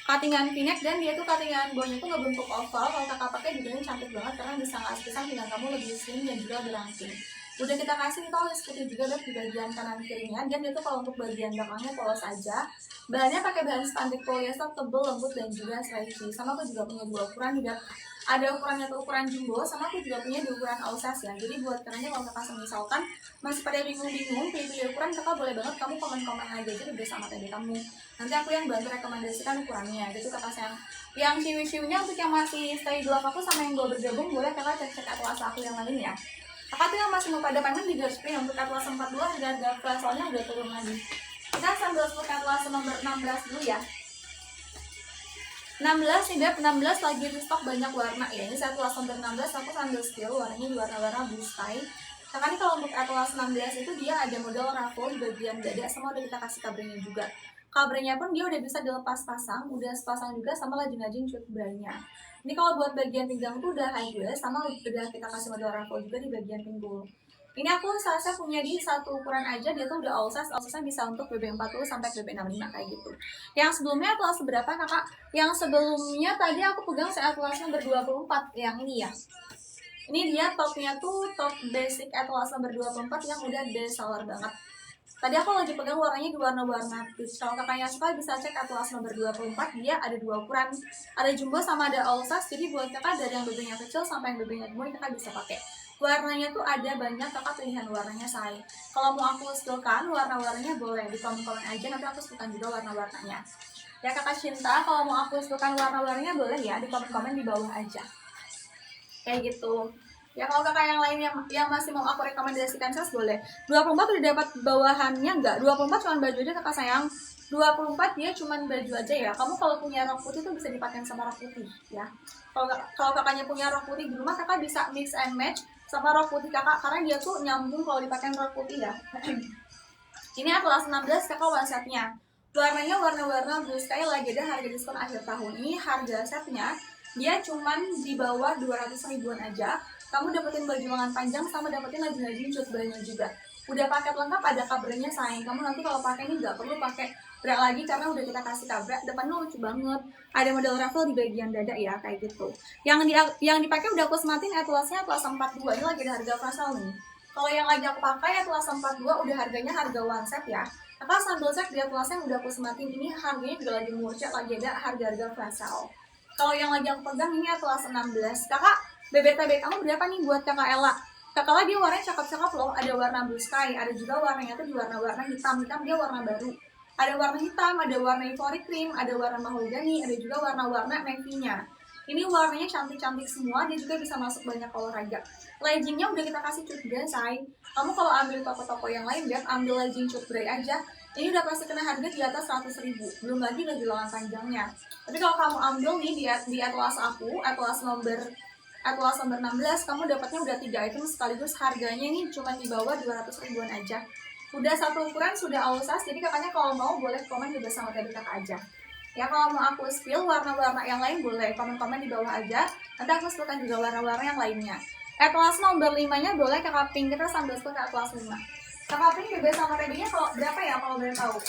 Cutting-an v-neck dan dia tuh cutting-an bawahnya tuh ngebentuk oval. Kalau kakak pakai juga ini cantik banget karena bisa ngasih dengan kamu lebih slim dan juga berangsing. Udah kita kasih tolis putih juga Beb di bagian kanan kirinya, dan itu kalau untuk bagian belakangnya polos aja. Bahannya pakai bahan spandek polyester tebel, lembut, dan juga stretchy. Sama aku juga punya 2 ukuran juga. Ada ukurannya tuh ukuran jumbo, sama aku juga punya di ukuran all size ya. Jadi buat kakaknya kalau kakak misalkan masih pada bingung-bingung pilih ukuran, kakak boleh banget kamu komen-komen aja bersama TB kamu. Nanti aku yang bantu rekomendasikan ukurannya. Gitu kakak sayang. Yang ciwi-ciwinya untuk yang masih stay glove aku sama yang belum bergabung boleh kakak cek atlas aku yang lain ya. Kakak tuh yang masih mau pada payment di garsipin untuk atlas 42 harga flash soalnya udah turun lagi. Kita sambil sebut atlas nomor 16 dulu ya. 16 nih Beb, 16 lagi di stok banyak warna ya. Ini atlas nomor 16 aku sambil spill warnanya di warna-warna blue sky. Kakak nih kalau untuk atlas 16 itu dia ada model ruffle di bagian dada, sama udah kita kasih kabrenya juga. Kabrenya pun dia udah bisa dilepas pasang, udah sepasang juga sama lajing-lajing cut branya. Ini kalau buat bagian pinggang tuh udah high waist, sama udah kita kasih model ruffle juga di bagian pinggul. Ini aku saya punya di satu ukuran aja, dia tuh udah all size bisa untuk BB 40 sampai BB 65 kayak gitu. Yang sebelumnya atlas seberapa kakak? Yang sebelumnya tadi aku pegang atlas nomor 24 yang ini ya. Ini dia topnya tuh top basic atlas nomor 24 yang udah best seller banget. Tadi aku lagi pegang warnanya di warna-warna peach. Kalau kakaknya suka bisa cek atlas nomor 24, dia ada 2 ukuran. Ada jumbo sama ada all size, jadi buat kakak dari yang BB-nya kecil sampai yang BB-nya gemuk kakak bisa pakai. Warnanya tuh ada banyak, kakak pilihan warnanya say. Kalau mau aku spillkan warna-warnanya boleh di komen-komen aja, nanti aku spillkan juga warna-warnanya. Ya kakak cinta, kalau mau aku spillkan warna-warnanya boleh ya di komen-komen di bawah aja. Kayak gitu. Ya kalau kakak yang lain yang masih mau aku rekomendasikan size boleh. 24 udah dapat bawahannya enggak? 24 cuma baju aja kakak sayang. 24 dia cuma baju aja ya. Kamu kalau punya rok putih tuh bisa dipakai sama rok putih ya. Kalau kakaknya punya rok putih di rumah, kakak bisa mix and match sama rok putih kakak karena dia tuh nyambung kalau dipakai rok putih ya. Ini kelas 16 kakak one setnya. Warnanya warna-warna blue sky, lagi ada harga diskon akhir tahun. Ini harga setnya dia cuman di bawah 200 ribuan aja. Kamu dapetin baju lengan panjang sama dapetin lagi cut bra juga. Udah paket lengkap, ada kabranya sayang. Kamu nanti kalau pakai ini nggak perlu pakai bra lagi karena udah kita kasih kabra. Depannya lucu banget. Ada model ruffle di bagian dada ya kayak gitu. Yang dipakai udah aku sematin atlasnya atlas 42. Ini lagi ada harga pasal nih. Kalau yang lagi aku pakai atlas 42 udah harganya harga one set ya. Kakak sambil cek di atlasnya udah aku sematin, ini harganya juga lagi murcak, lagi ada harga-harga flash sale. Kalau yang lagi aku pegang ini atlas 16. Kakak, BBTB kamu berapa nih buat kakak Ella? Kakak lah dia warnanya cakep-cakep loh. Ada warna blue sky, ada juga warnanya tuh di warna-warna hitam dia warna baru. Ada warna hitam, ada warna ivory cream, ada warna mahogany, ada juga warna-warna navy-nya. Ini warnanya cantik-cantik semua, dia juga bisa masuk banyak olahraga. Leggingnya udah kita kasih cut bray, say. Kamu kalau ambil toko-toko yang lain, Beb, ambil legging cut bray aja. Ini udah pasti kena harga di atas 100 ribu. Belum lagi baju lengan panjangnya. Tapi kalau kamu ambil nih di atlas aku, atlas nomor 16, kamu dapatnya udah 3 item sekaligus harganya ini cuma di bawah 200 ribuan aja. Udah satu ukuran, sudah all size, jadi kakaknya kalau mau boleh komen juga sama tadi kakak aja. Ya kalau mau aku spill warna-warna yang lain boleh komen-komen di bawah aja. Nanti aku spillkan juga warna-warna yang lainnya. Atlas nomor 5-nya boleh kakak pink, kita sambil spill ke atlas 5. Kakak pink bebas sama tadinya kalau berapa ya kalau boleh tahu?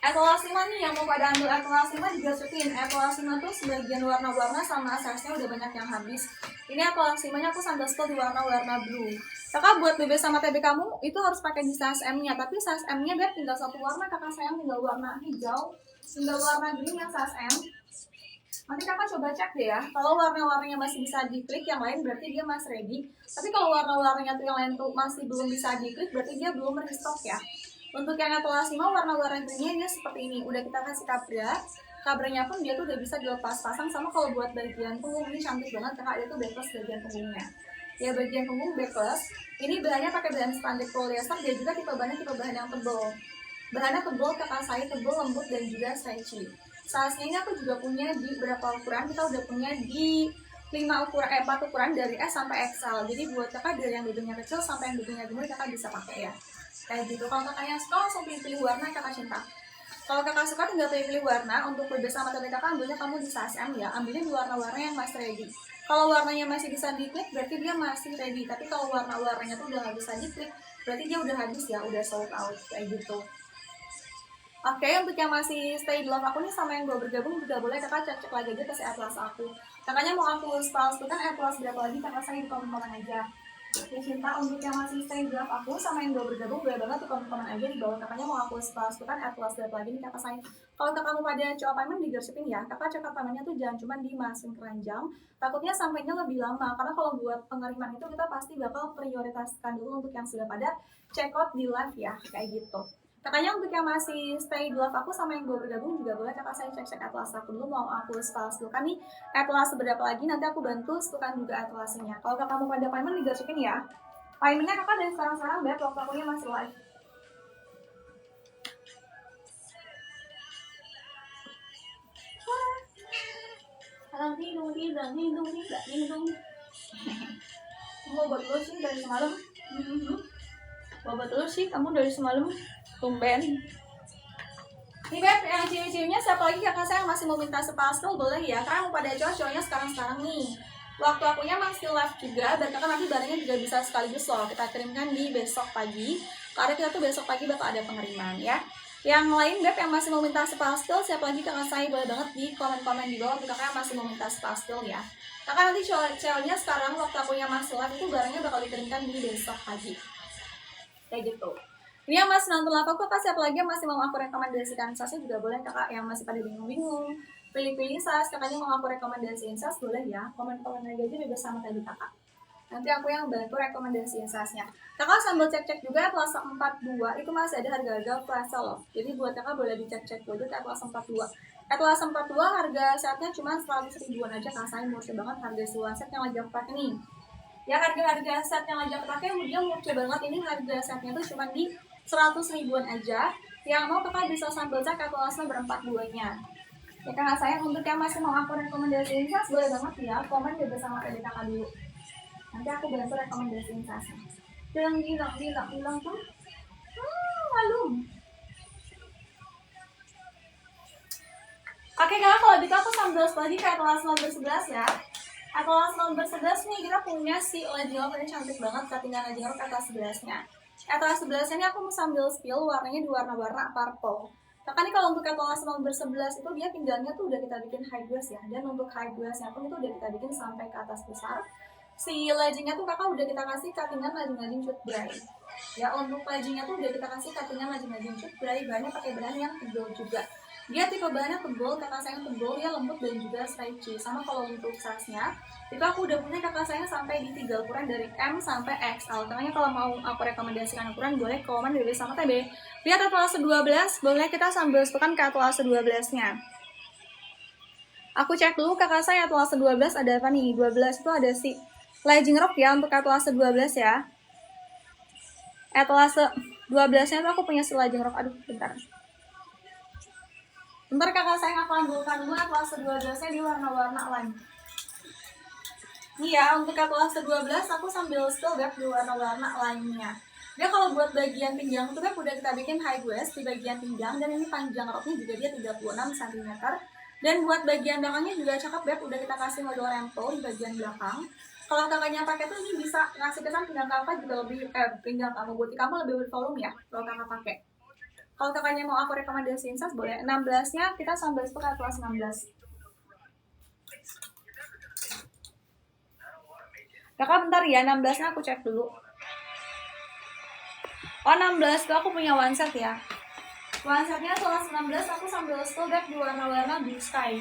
Atlas 5 nih yang mau pada ambil atlas 5 juga spillin. Atlas 5 tuh sebagian warna-warna sama size-nya udah banyak yang habis. Ini atlas 5-nya aku sambil spill di warna-warna blue. Kakak buat BB sama TB kamu itu harus pakai di size M-nya, tapi size M-nya Beb tinggal satu warna kakak sayang, tinggal warna hijau, tinggal warna green yang size M. Nanti kakak coba cek deh ya, kalau warna-warnanya masih bisa diklik yang lain berarti dia masih ready. Tapi kalau warna-warnanya tuh yang lain tuh masih belum bisa diklik berarti dia belum restock ya. Untuk yang atlas 5 warna-warna greennya dia seperti ini, udah kita kasih kabranya pun dia tuh udah bisa dilepas pasang. Sama kalau buat bagian punggung ini cantik banget kakak, dia tuh backless bagian punggungnya. Ya bagian punggung backless, ini bahannya pakai bahan spandex polyester, dia juga tipe bahan yang tebal. Bahannya tebal, kakak saya tebal, lembut dan juga stretchy. Size ini aku juga punya di berapa ukuran, kita udah punya di 4 ukuran dari S sampai XL. Jadi buat kakak dari yang BB-nya kecil sampai yang BB-nya gemuk kakak bisa pakai ya. Kayak gitu. Kalau kakaknya suka langsung pilih warna kakak cinta. Kalau kakak suka tinggal pilih warna. Untuk BB sama TB kakak ambilnya kamu di size M ya, ambilnya di warna-warna yang masih ready. Kalau warnanya masih bisa diklik berarti dia masih ready, tapi kalau warna-warnanya tuh udah nggak bisa diklik berarti dia udah habis ya, udah sold out kayak gitu. Oke, untuk yang masih stay di love aku nih sama yang belum bergabung juga boleh kakak cek lagi aja ke si atlas aku. Kakaknya mau aku kan atlas berapa lagi kakak saya di komen-komen aja. Ya cinta, untuk yang masih stay di love aku sama yang belum bergabung boleh banget tuh komen-komen aja di bawah. Kakaknya mau aku kan atlas berapa lagi nih kakak saya. Kalau kakak mau pada cek appointment di dropshipping ya, kakak cek appointmentnya tuh jangan cuma di mesin keranjang. Takutnya sampainya lebih lama karena kalau buat pengiriman itu kita pasti bakal prioritaskan dulu untuk yang sudah pada check out di live ya, kayak gitu. Kakaknya untuk yang masih stay di love aku sama yang belum bergabung juga boleh kakak saya cek atlas aku dulu, mau aku kan nih atlas seberapa lagi, nanti aku bantu kan juga atlasnya. Kalau kakak mau pada payment digasukin ya, paymentnya kakak dari sekarang Beb, waktu akunya masih live. Mau buat lo sih dari semalam. Bawa telur sih kamu dari semalam, tumben. Nih Beb, yang cium-ciumnya siapa lagi kakak saya masih mau minta sepastel boleh ya, karena mau pada cowok-cowoknya sekarang nih. Waktu akunya masih live juga, dan kakak nanti barangnya juga bisa sekaligus loh kita kirimkan di besok pagi, karena kita tuh besok pagi bakal ada pengiriman ya. Yang lain Beb yang masih mau minta sepastel, siapa lagi kakak saya boleh banget di komen-komen di bawah kakak yang masih mau minta sepastel ya. Kakak nanti cowoknya sekarang waktu akunya masih live itu barangnya bakal dikirimkan di besok pagi. Kayak gitu. Ini yang masih nonton live aku, kakak siapa lagi yang masih mau aku rekomendasikan sasnya juga boleh. Kakak yang masih pada bingung-bingung pilih-pilih sas, kakaknya mau aku rekomendasiin sas, boleh ya, komen-komen aja bebas sama tadi kakak. Nanti aku yang bantu rekomendasiin sasnya. Kakak sambil cek-cek juga Atlas 42 itu masih ada harga-harga flash sale. Jadi buat kakak boleh dicek-cek dulu ke Atlas 42. Atlas 42 harga setnya cuma 100 ribuan aja, kak saya murah banget harga seluruh set yang lagi aku pakai nih. Ya harga-harga set yang lagi aku pakai dia murah banget, ini harga setnya tuh cuma di 100 ribuan aja. Yang mau kakak bisa sambil cek Atlas nomor 42-nya. Ya kakak saya, untuk yang masih mau aku rekomendasiin sas boleh banget ya, komen juga sama tadi kakak dulu. Nanti aku bantu rekomendasiin sasnya. Bilang tuh malu. Oke kakak, kalau gitu aku sambil lagi ke Atlas nomor 11 ya. Atlas nomor 11 nih kita punya si Legend Rock, ini cantik banget cuttingan Legend Rock Atlas 11-nya. Atlas 11 ini aku mau sambil spill, warnanya dua warna purple. Kakak nih kalau untuk Atlas nomor 11 itu dia pinggangnya tuh udah kita bikin high glass ya. Dan untuk high glassnya pun itu udah kita bikin sampai ke atas besar. Si leggingnya tuh kakak udah kita kasih cuttingan legging cut bray. Ya untuk leggingnya tuh udah kita kasih cuttingan legging cut bray, bahannya pakai bahan yang tebal juga. Dia tipe bahannya tebal, kakak sayang tebal, dia lembut dan juga stretchy. Sama kalau untuk size-nya, itu aku udah punya kakak sayang sampai di 3 ukuran dari M sampai XL. Makanya kalau mau aku rekomendasikan ukuran boleh komen dari sama TB. Lihat Atlas 12, boleh kita sambil sebutkan ke Atlas 12-nya. Aku cek dulu kakak saya Atlas 12 ada apa nih? 12 itu ada si Legend Rock ya untuk Atlas 12 ya. Atlas 12-nya tuh aku punya si Legend Rock. Aduh, bentar. Bentar kakak saya akan ambilkan dulu Atlas 12-nya di warna-warna lain. Nih ya, untuk Atlas 12 aku sambil spill beb di warna-warna lainnya. Dia kalau buat bagian pinggang itu beb udah kita bikin high waist di bagian pinggang, dan ini panjang roknya juga dia 36 cm. Dan buat bagian belakangnya juga cakep beb, udah kita kasih model rempel di bagian belakang. Kalau kakaknya pakai tuh ini bisa ngasih kesan pinggang kakak juga lebih pinggang kamu, buat kamu lebih bervolume ya kalau kakak pakai. Kalau kakaknya mau aku rekomendasiin sas boleh. 16-nya kita sambil spill Atlas 16. Kakak bentar ya, 16-nya aku cek dulu. Oh 16 tuh aku punya one set ya. One setnya Atlas 16 aku sambil spill back di warna-warna blue sky.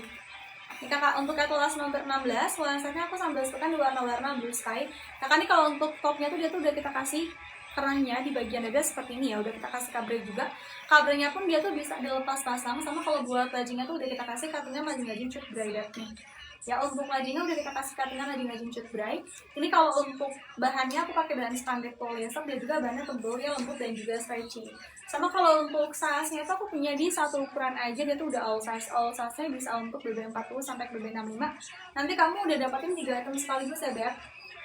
Ini kakak untuk Atlas nomor 16, one setnya aku sambil spill di warna-warna blue sky. Kakak nih kalau untuk topnya tuh dia tuh udah kita kasih kerangnya di bagian dada seperti ini ya, udah kita kasih kabre juga. Kabrenya pun dia tuh bisa dilepas pasang, sama kalau buat leggingnya tuh udah kita kasih cuttingan legging cut bray nih. Ya untuk leggingnya udah kita kasih cuttingan legging cut bray. Ini kalau untuk bahannya aku pakai bahan standar polyester, dia juga bahannya tebal, ya lembut dan juga stretchy. Sama kalau untuk size-nya itu aku punya di satu ukuran aja, dia tuh udah all size. All size-nya bisa untuk BB40 sampai BB65. Nanti kamu udah dapetin 3 item sekaligus ya Beb.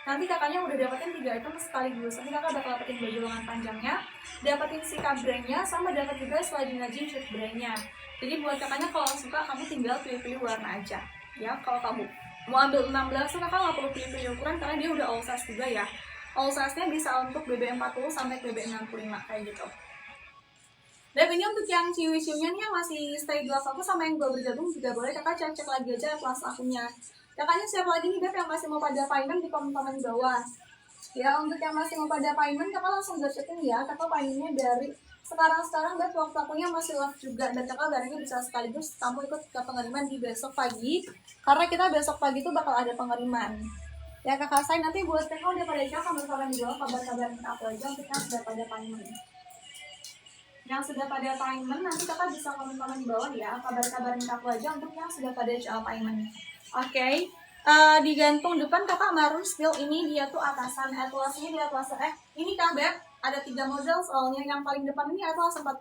Nanti kakaknya udah dapetin 3 item sekaligus. Nanti kakak bakal dapetin baju lengan panjangnya, dapetin si kabrenya, sama dapet juga legging cut bray-nya. Jadi buat kakaknya kalau suka kamu tinggal pilih-pilih warna aja. Ya kalau kamu mau ambil 16 tuh kakak nggak perlu pilih-pilih ukuran karena dia udah all size juga ya. All size-nya bisa untuk BB40 sampai BB65 kayak gitu. Dan ini untuk yang ciwi-ciwinya nih yang masih stay di aku sama yang belum bergabung juga boleh kakak cek lagi aja kelas akunya. Kakaknya siapa lagi nih Beb yang masih mau pada payment di komen-komen di bawah. Ya untuk yang masih mau pada payment kakak langsung gacetin ya, kakak paymentnya dari sekarang Beb, waktu akunya masih live juga, dan kakak barangnya bisa sekaligus kamu ikut ke pengiriman di besok pagi, karena kita besok pagi tuh bakal ada pengiriman. Ya kakak saya nanti buat kakak udah pada cek kabar-kabar di bawah, kabar-kabar aku aja untuk yang sudah pada payment. Yang sudah pada payment nanti kakak bisa komen-komen di bawah ya, kabar-kabar aku aja untuk yang sudah pada payment. Oke. Di gantung depan kakak marun steel ini dia tuh atasan, atlasnya di atlas ini kak Beb ada 3 model soalnya. Yang paling depan ini atlas 41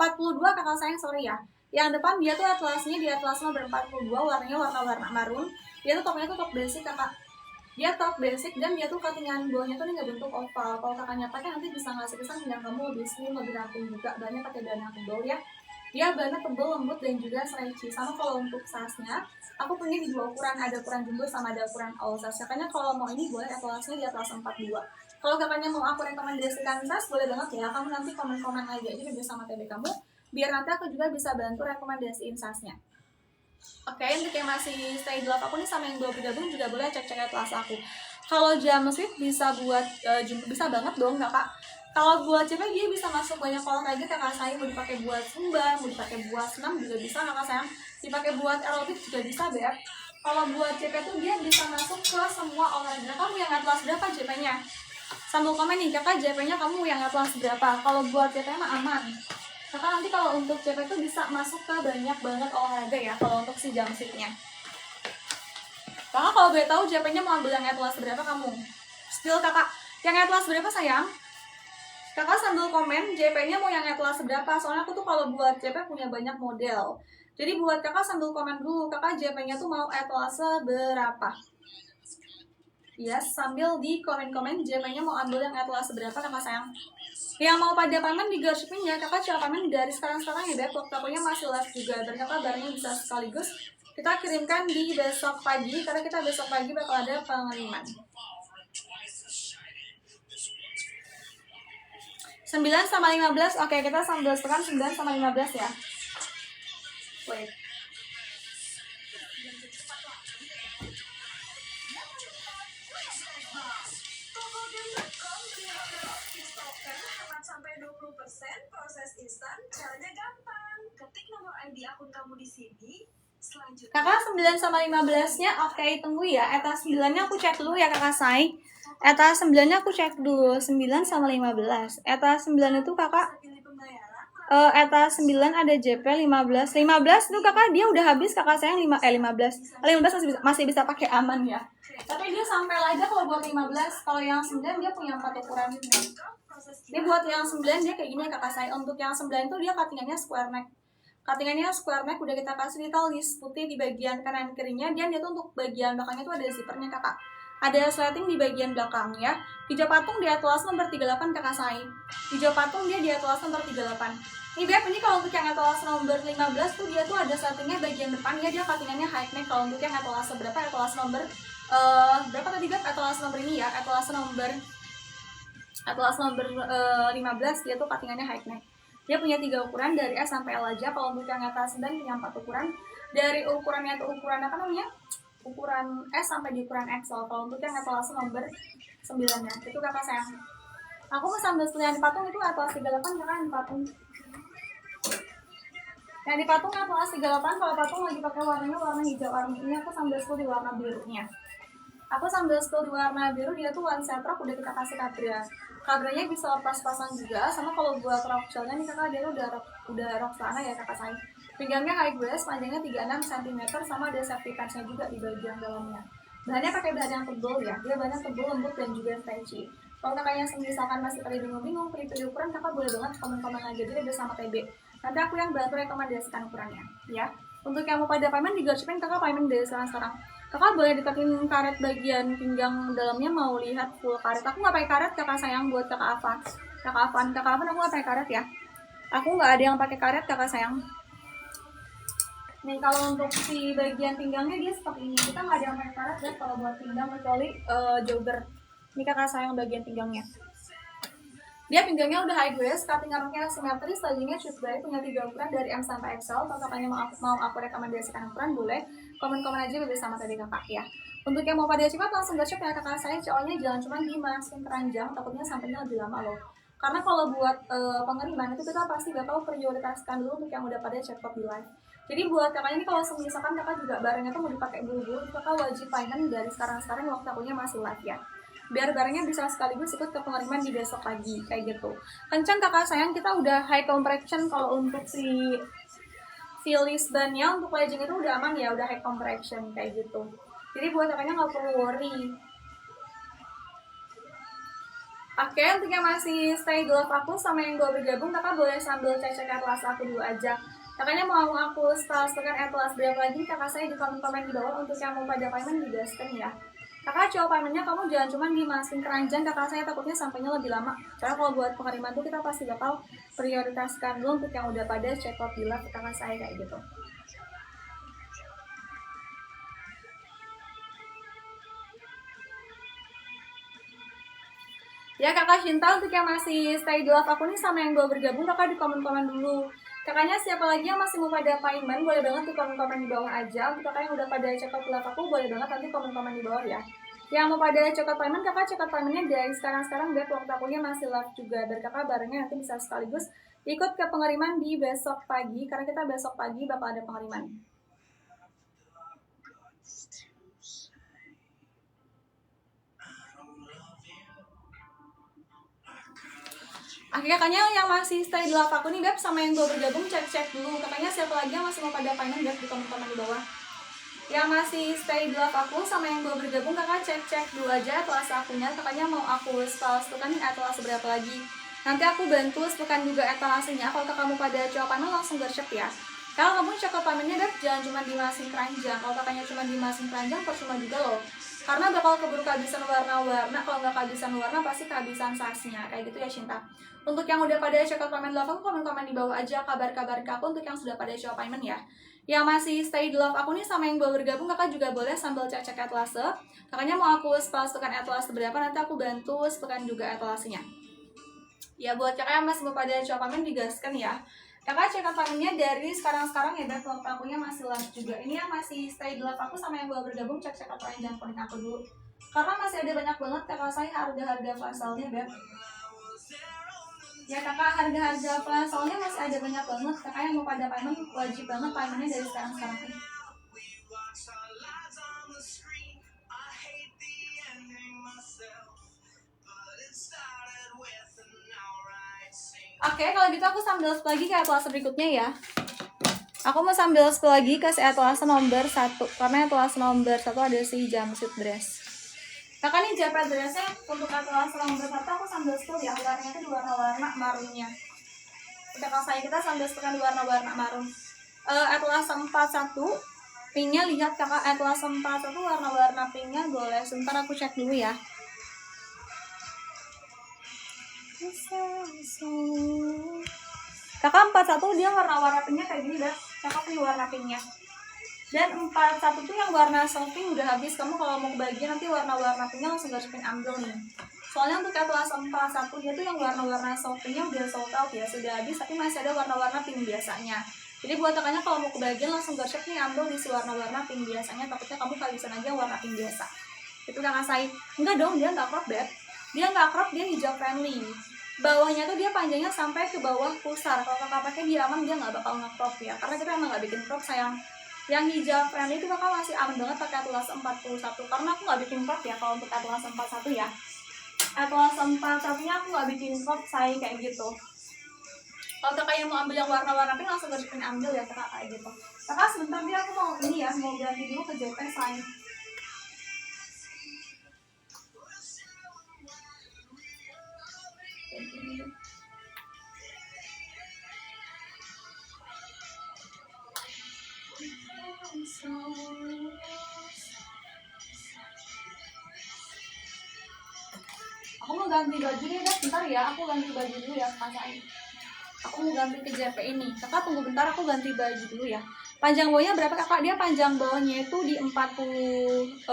42 kakak sayang, sorry ya. Yang depan dia tuh atlasnya di atlas nomor 42, warnanya warna marun. Dia tuh topnya tuh top basic kakak. Dia top basic dan dia tuh cuttingan bawahnya tuh nggak bentuk oval. Kalau kakaknya pakai nanti bisa ngasih kesan yang kamu lebih slim, lebih ramping juga. Banyak pakai bahan yang tebal ya. Dia bahannya tebal, lembut dan juga stretchy. Sama kalau untuk size-nya, aku punya di 2 ukuran, ada ukuran jumbo sama ada ukuran all size. Kakaknya kalau mau ini boleh atlasnya di atlas 42. Kalau kakaknya mau aku rekomendasikan size, boleh banget ya. Kamu nanti komen-komen aja juga sama TB kamu, biar nanti aku juga bisa bantu rekomendasiin size-nya. Oke, untuk yang masih stay di live aku nih sama yang belum bergabung juga boleh cek-cek atlas aku. Kalau Jamsit bisa buat bisa banget dong kakak. Kalau buat CP dia bisa masuk banyak olahraga kakak sayang, mau dipakai buat zumba, mau dipakai buat senam juga bisa kakak sayang, dipakai buat aerobik juga bisa beb. Kalau buat CP tuh dia bisa masuk ke semua olahraga. Kamu yang atlas berapa CP-nya? Sambil komen nih kakak JP-nya kamu yang atlas berapa. Kalau buat CP mah aman. Kakak nanti kalau untuk CP tuh bisa masuk ke banyak banget olahraga ya kalau untuk si Jamsitnya. Kakak kalau boleh tahu JP-nya mau ambil yang atlas berapa kamu? Still kakak, yang atlas berapa sayang? Kakak sambil komen JP-nya mau yang atlas berapa, soalnya aku tuh kalau buat JP punya banyak model. Jadi buat kakak sambil komen dulu, kakak JP-nya tuh mau atlas berapa? Yes, sambil di komen-komen JP-nya mau ambil yang atlas berapa kakak sayang. Yang mau pada pamen di dropshipping ya, kakak coba pamen dari sekarang ya beb, waktunya masih live juga, dan kakak barangnya bisa sekaligus kita kirimkan di besok pagi, karena kita besok pagi bakal ada pengiriman. 9 sama 15, oke kita sambil tekan 9 sama 15 ya. Wait. Sampai 20% proses instan, caranya gampang. Ketik nomor ID akun kamu di sini. Selanjutnya Kakak 9 sama 15-nya oke, tunggu ya. Eta 9-nya aku cek dulu ya kakak say. Eta 9-nya aku cek dulu, 9 sama 15. Eta 9 itu kakak pilih pembayaran. Eta 9 ada JP 15. 15 tuh kakak dia udah habis kakak sayang 15 masih bisa pakai aman ya. Tapi dia sampai aja kalau buat 15. Kalau yang 9 dia punya 4 ukuran ini. Dia buat yang 9 dia kayak gini ya kakak saya. Untuk yang 9 itu dia cuttingannya square neck. Cuttingannya square neck udah kita kasih detail list putih di bagian kanan kirinya. Dan dia tuh untuk bagian belakangnya tuh ada zippernya kakak. Ada sleting di bagian belakang ya. Hijau patung di atlas nomor 38 kakak saya. Hijau patung dia di atlas nomor 38. Ini beb, ini kalau untuk yang atlas nomor 15 tuh dia tuh ada sletingnya bagian depan ya, dia cuttingannya high neck. Kalau untuk yang atlas berapa? Atlas nomor berapa tadi beb? Atlas nomor ini ya, atlas nomor 15 dia tuh cuttingannya high neck. Dia punya 3 ukuran dari S sampai L aja. Kalau untuk yang atas 9 punya 4 ukuran. Dari ukurannya tuh ukuran apa namanya? Ukuran S sampai di ukuran XL. Kalau untuk yang atlas nomor 9-nya itu kakak sayang. Aku mau sambil yang di patung itu atlas 38 kakak yang di patung. Yang di patung atlas 38, kalau patung lagi pakai warnanya warna hijau warna ini, aku sambil di warna birunya. Aku sambil di warna biru, dia tuh one set rok udah kita kasih kabra. Kabranya bisa lepas-pasan juga, sama kalau buat rok shellnya nih kakak dia udah rok celana ya kakak saya. Pinggangnya high waist, panjangnya 36 cm, sama ada safety pants-nya juga di bagian dalamnya. Bahannya pakai bahan yang tebal ya, dia bahannya tebal, lembut, dan juga stretchy. Kalau kakaknya misalkan masih pada bingung-bingung, pilih ukuran, kakak boleh banget komen-komen aja, dia udah sama TB. Nanti aku yang bantu rekomendasikan ukurannya, ya. Untuk yang mau pada payment di dropshipping, kakak payment dari sekarang. Kakak boleh deketin karet bagian pinggang dalamnya, mau lihat full karet. Aku nggak pakai karet kakak sayang, buat kakak Avan. Kakak Avan aku nggak pakai karet ya. Aku nggak ada yang pakai karet kakak sayang. Nih kalau untuk si bagian pinggangnya dia seperti ini. Kita nggak ada yang pakai karet ya kalau buat pinggang kecuali jogger. Ini kakak sayang bagian pinggangnya. Dia pinggangnya udah high waist, cutting roknya simetris, bajunya shoot body, punya 3 ukuran dari M sampai XL. Kalau kakaknya mau aku rekomendasikan ukuran, boleh komen-komen aja bersama tadi kakak ya. Untuk yang mau pada cepat langsung ke shop ya kakak saya, CO-nya jangan cuma dimasukin keranjang, takutnya sampainya lebih lama loh. Karena kalau buat pengiriman itu kita pasti bakal prioritaskan dulu untuk yang udah pada cekcok di live. Jadi buat kakaknya ini kalau misalkan kakak juga barangnya tuh mau dipakai buru-buru, kakak wajib payment dari sekarang waktu akunya masih live ya. Biar barangnya bisa sekaligus ikut ke pengiriman di besok pagi kayak gitu. Kencang kakak sayang, kita udah high compression kalau untuk si listbannya, untuk legging itu udah aman ya, udah high compression kayak gitu. Jadi buat kakaknya nggak perlu worry. Oke, untuk yang masih stay di live aku sama yang gue bergabung, kakak boleh sambil cek atlas aku dulu aja. Kakaknya mau aku setelkan atlas berapa lagi, kakak saya di komen-komen di bawah. Untuk yang mau pada payment digaskan ya. Kakak coba paymentnya kamu jangan cuma dimasukin keranjang, kakak saya takutnya sampainya lebih lama. Karena kalau buat pengiriman tuh kita pasti bakal prioritaskan dulu untuk yang udah pada check out di live kakak saya kayak gitu. Ya kakak Cinta, untuk yang masih stay di live aku nih sama yang gue bergabung, kakak di komen-komen dulu. Kakaknya siapa lagi yang masih mau pada payment, boleh banget di komen-komen di bawah aja. Untuk kakak yang udah pada check out live aku, boleh banget nanti komen-komen di bawah ya. Yang mau pada coklat payment, kakak coklat paymentnya dari sekarang Beb, waktu akunnya masih live juga. Dan kakak barengnya nanti bisa sekaligus ikut ke pengiriman di besok pagi, karena kita besok pagi bakal ada pengiriman. Akhirnya kakaknya yang masih stay di live aku nih Beb, sama yang belum bergabung cek dulu. Kakaknya siapa lagi yang masih mau pada payment Beb, di komen-komen di bawah. Yang masih stay di live aku sama yang belum bergabung, kakak cek dulu aja atlas akunnya. Kakaknya mau aku setelkan atlas seberapa lagi. Nanti aku bantu setelkan juga etalasenya. Kalau kamu pada coba payment langsung gercep ya. Kalau kamu cek paymentnya Beb, jangan cuma di masing keranjang. Kalau kakaknya cuma di masing keranjang, percuma juga loh. Karena bakal keburu kehabisan warna-warna. Kalau nggak kehabisan warna, pasti kehabisan size-nya. Kayak gitu ya Cinta. Untuk yang udah pada cek payment love aku, komen-komen di bawah aja kabar-kabar ke aku untuk yang sudah pada coba payment ya. Yang masih stay di love aku nih sama yang baru bergabung, kakak juga boleh sambil cek etalase. Kakaknya mau aku setelkan etalase berapa, nanti aku bantu setelkan juga etalasenya. Ya buat kakak yang masih pada coba payment digaskan ya. Kakak cek paymentnya dari sekarang ya, dan waktu akunya masih live juga. Ini yang masih stay di love aku sama yang baru bergabung, cek payment dan konek aku dulu. Karena masih ada banyak banget kakak saya harga-harga flash sale-nya Beb. Ya kakak, harga-harga flash sale-nya masih ada banyak banget. Kakak yang mau pada payment, wajib banget paymentnya dari sekarang nih. Oke, kalau gitu aku sambil lagi ke etalase berikutnya ya. Aku mau sambil lagi ke etalase nomor 1, karena etalase nomor 1 ada si jumpsuit dress. Kakak nih jepret dressnya untuk etalase nomor 1 aku sambil ya, warnanya itu warna-warna marunnya. Kita sambil di warna-warna marun. Etalase 41 pinknya, lihat kakak, etalase 41 warna-warna pinknya boleh. Sebentar aku cek dulu ya. Kakak 41 dia warna-warna pinknya kayak gini Beb. Kakak pilih warna pinknya. Dan 41 tuh yang warna soft pink udah habis. Kamu kalau mau kebagian nanti warna-warna pinknya langsung gaspin ambil nih. Soalnya untuk etalase 41 dia tuh yang warna-warna soft pinknya udah sold out ya, sudah habis, tapi masih ada warna-warna pink biasanya. Jadi buat kakaknya kalau mau kebagian langsung gaspin nih ambil di warna-warna pink biasanya, takutnya kamu kehabisan aja warna pink biasa. Itu kakak saya. Enggak dong, dia nggak crop Beb. Dia nggak crop, dia hijab friendly. Bawahnya tuh dia panjangnya sampai ke bawah pusar. Kalau kakak pakai dia aman, dia nggak bakal nge-crop ya, karena kita emang nggak bikin crop sayang. Yang hijab friendly itu kakak masih aman banget pakai etalase 41, karena aku nggak bikin crop ya kalau untuk etalase 41 ya. Etalase 41 nya aku nggak bikin crop saya kayak gitu. Kalau kakak yang mau ambil yang warna-warna pink langsung gaspin ambil ya kakak, kayak gitu. Kakak sebentar dia aku mau ini ya, mau ganti dulu ke JP sign. Aku mau ganti baju nih, bentar ya, aku ganti baju dulu ya kakak. Aku mau ganti ke JP ini. Kakak tunggu bentar, aku ganti baju dulu ya. Panjang bawahnya berapa kakak? Dia panjang bawahnya itu di 48.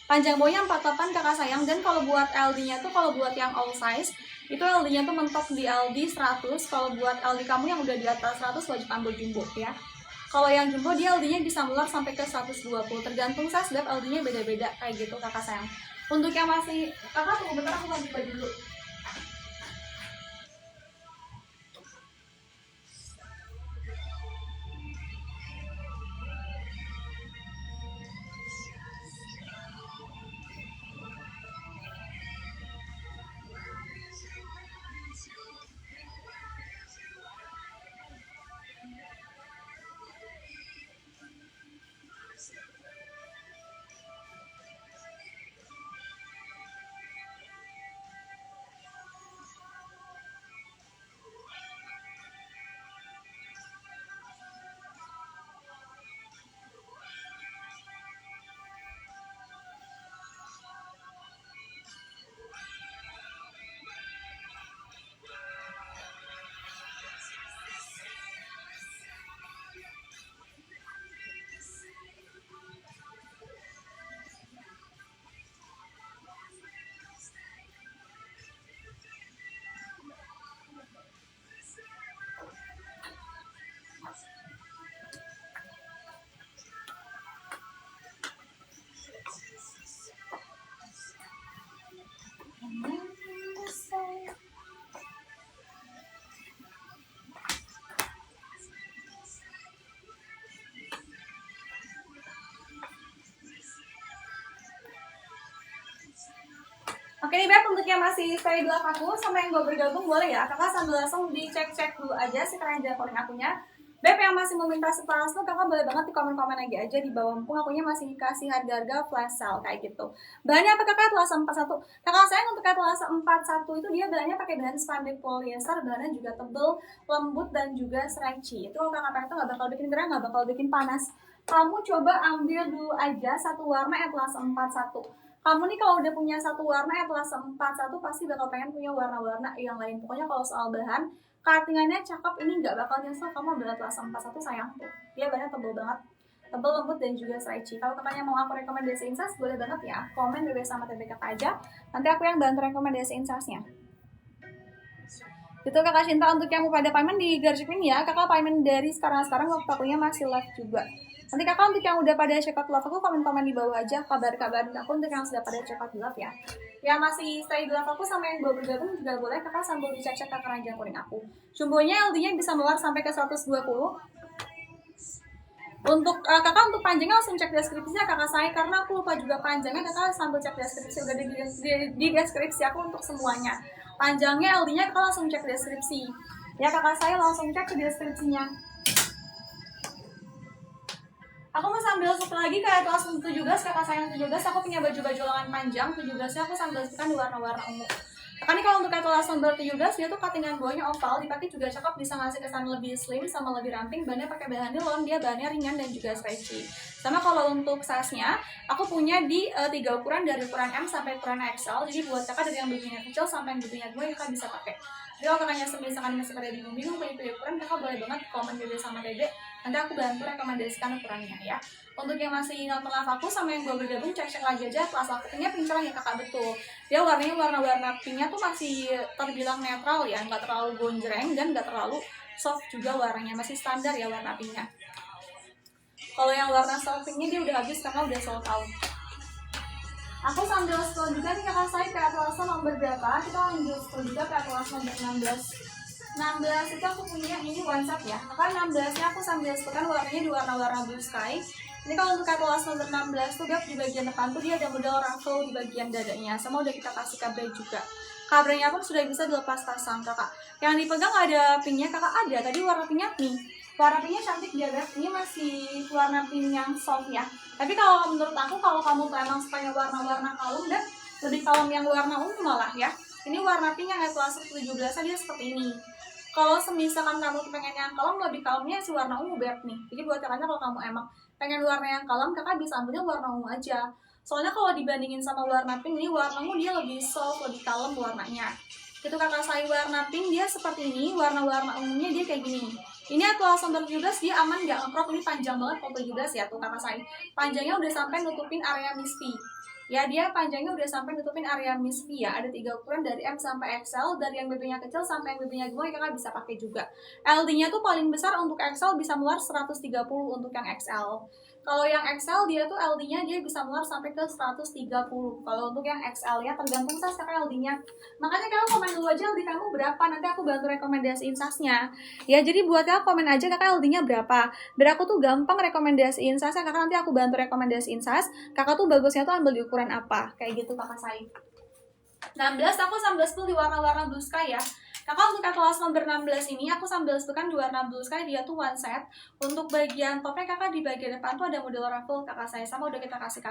Panjang bawahnya 48 kakak sayang. Dan kalau buat LD-nya tuh, kalau buat yang all size itu LD-nya tuh mentok di LD 100. Kalau buat LD kamu yang udah di atas 100 wajib ambil jumbo ya. Kalau yang jumbo dia LD-nya bisa mular sampai ke 120. Tergantung size, dan LD-nya beda-beda kayak gitu kakak sayang. Untuk yang masih, kakak tunggu bentar, aku ganti baju dulu. Oke nih Beb, untuk yang masih stay di live aku sama yang baru bergabung boleh ya kakak sambil langsung dicek-cek dulu aja si keranjang calling akunya. Beb yang masih meminta setelah itu kakak boleh banget di komen-komen lagi aja di bawah, mumpung akunya masih dikasih harga-harga flash sale kayak gitu. Bahannya apa kakak? Atlasa 41. Kakak sayang untuk Atlasa 41 itu dia bahannya pakai bahan spandex polyester, bahannya juga tebel, lembut dan juga stretchy. Itu kalau kakak pakai itu nggak bakal bikin gerah, nggak bakal bikin panas. Kamu coba ambil dulu aja satu warna Atlasa 41. Kamu nih kalau udah punya satu warna Atlasa 41 pasti bakal pengen punya warna-warna yang lain. Pokoknya kalau soal bahan, cuttingannya cakep, ini nggak bakal nyesel kamu ambil Atlasa 41 sayang tuh. Dia bahannya tebel banget, tebel lembut dan juga stretchy. Kalau kakaknya mau aku rekomendasiin sas, boleh banget ya. Komen BB sama TB kakak aja. Nanti aku yang bantu rekomendasiin sasnya. Itu kakak cinta untuk yang mau pada payment di Garjipin ya. Kakak payment dari sekarang waktu akunya masih live juga. Nanti kakak untuk yang udah pada check out love aku komen-komen di bawah aja kabar-kabarin aku untuk yang sudah pada check out love ya. Yang masih stay di love aku sama yang baru bergabung juga boleh kakak sambil dicek-cek ke keranjang kuning aku. Jumbonya LD-nya bisa meluar sampai ke 120. Untuk kakak untuk panjangnya langsung cek deskripsinya kakak saya karena aku lupa juga panjangnya, kakak sambil cek deskripsi udah di deskripsi aku untuk semuanya. Panjangnya LD-nya kakak langsung cek deskripsi. Ya kakak saya langsung cek ke deskripsinya. Aku mau sambil satu lagi kayak kelas 17, kakak sayang 17, aku punya baju-baju lengan panjang 17-nya aku sambil sekan di warna-warna ungu. Kakak nih kalau untuk kelas nomor 17 dia tuh cuttingan bawahnya oval, dipakai juga cakep, bisa ngasih kesan lebih slim sama lebih ramping. Bahannya pakai bahan nilon, dia bahannya ringan dan juga stretchy. Sama kalau untuk size-nya, aku punya di 3 ukuran dari ukuran M sampai ukuran XL. Jadi buat kakak dari yang babynya kecil sampai yang babynya gue kakak bisa pakai. Jadi kalau kakaknya misalkan masih pada bingung-bingung pilih ukuran, kakak boleh banget komen BB sama TB. Nanti aku bantu rekomendasikan ukurannya ya. Untuk yang masih nonton live aku sama yang baru bergabung, cek-cek lagi aja kelas pinknya pink cerah ya kakak, betul. Dia warnanya warna-warna pinknya tuh masih terbilang netral ya, nggak terlalu gonjreng dan nggak terlalu soft juga warnanya, masih standar ya warna pinknya. Kalau yang warna soft pinknya dia udah habis karena udah sold out. Aku sambil scroll juga nih kakak saya ke Atlasa nomor berapa, kita lanjut scroll juga ke Atlasa nomor 16 itu aku punya ini one shot ya. Maka 16 nya aku sambil sepekan warnanya di warna-warna blue sky. Ini kalau untuk Atlas nomor 16 tuh di bagian depan tuh dia ada model ruffle di bagian dadanya. Sama udah kita kasih kabel juga. Kabranya pun sudah bisa dilepas pasang kakak. Yang dipegang ada pinknya kakak, ada tadi warna pinknya pink. Warna pinknya cantik dia Beb. Ini masih warna pink yang soft ya. Tapi kalau menurut aku kalau kamu tuh emang sukanya warna-warna kalem dan lebih kalem yang warna ungu malah ya. Ini warna pink yang Atlas 17 dia seperti ini. Kalau misalkan kamu pengen yang kalem, lebih kalemnya si warna ungu Beb nih. Jadi buat kakaknya kalau kamu emang pengen warna yang kalem, kakak bisa ambilnya warna ungu aja. Soalnya kalau dibandingin sama warna pink, ini warna ungu dia lebih soft, lebih kalem warnanya. Itu kakak saya warna pink dia seperti ini, warna-warna ungunya dia kayak gini. Ini Atlas nomor 17 dia aman nggak ngekrop, ini panjang banget kalau 17 ya tuh kakak saya. Panjangnya udah sampai nutupin area misty. Ya dia panjangnya udah sampai nutupin area misty ya. Ada 3 ukuran dari M sampai XL, dari yang BB-nya kecil sampai yang BB-nya gede kakak bisa pakai juga. LD-nya tuh paling besar untuk XL bisa muat 130 untuk yang XL. Kalau yang XL dia tuh LD-nya dia bisa muat sampai ke 130. Kalau untuk yang XL ya tergantung size kakak LD-nya. Makanya kamu komen dulu aja LD kamu berapa, nanti aku bantu rekomendasiin size-nya. Ya jadi buat kakak komen aja kakak LD-nya berapa. Biar aku tuh gampang rekomendasiin size-nya, kakak nanti aku bantu rekomendasiin size. Kakak tuh bagusnya tuh ambil di ukuran apa, kayak gitu kakak saya. 16 aku sambil spill di warna-warna blue sky ya. Kakak untuk Atlas nomor 16 ini aku sambil spillkan di warna blue sky, dia tuh one set. Untuk bagian topnya kakak di bagian depan tuh ada model ruffle kakak saya, sama udah kita kasih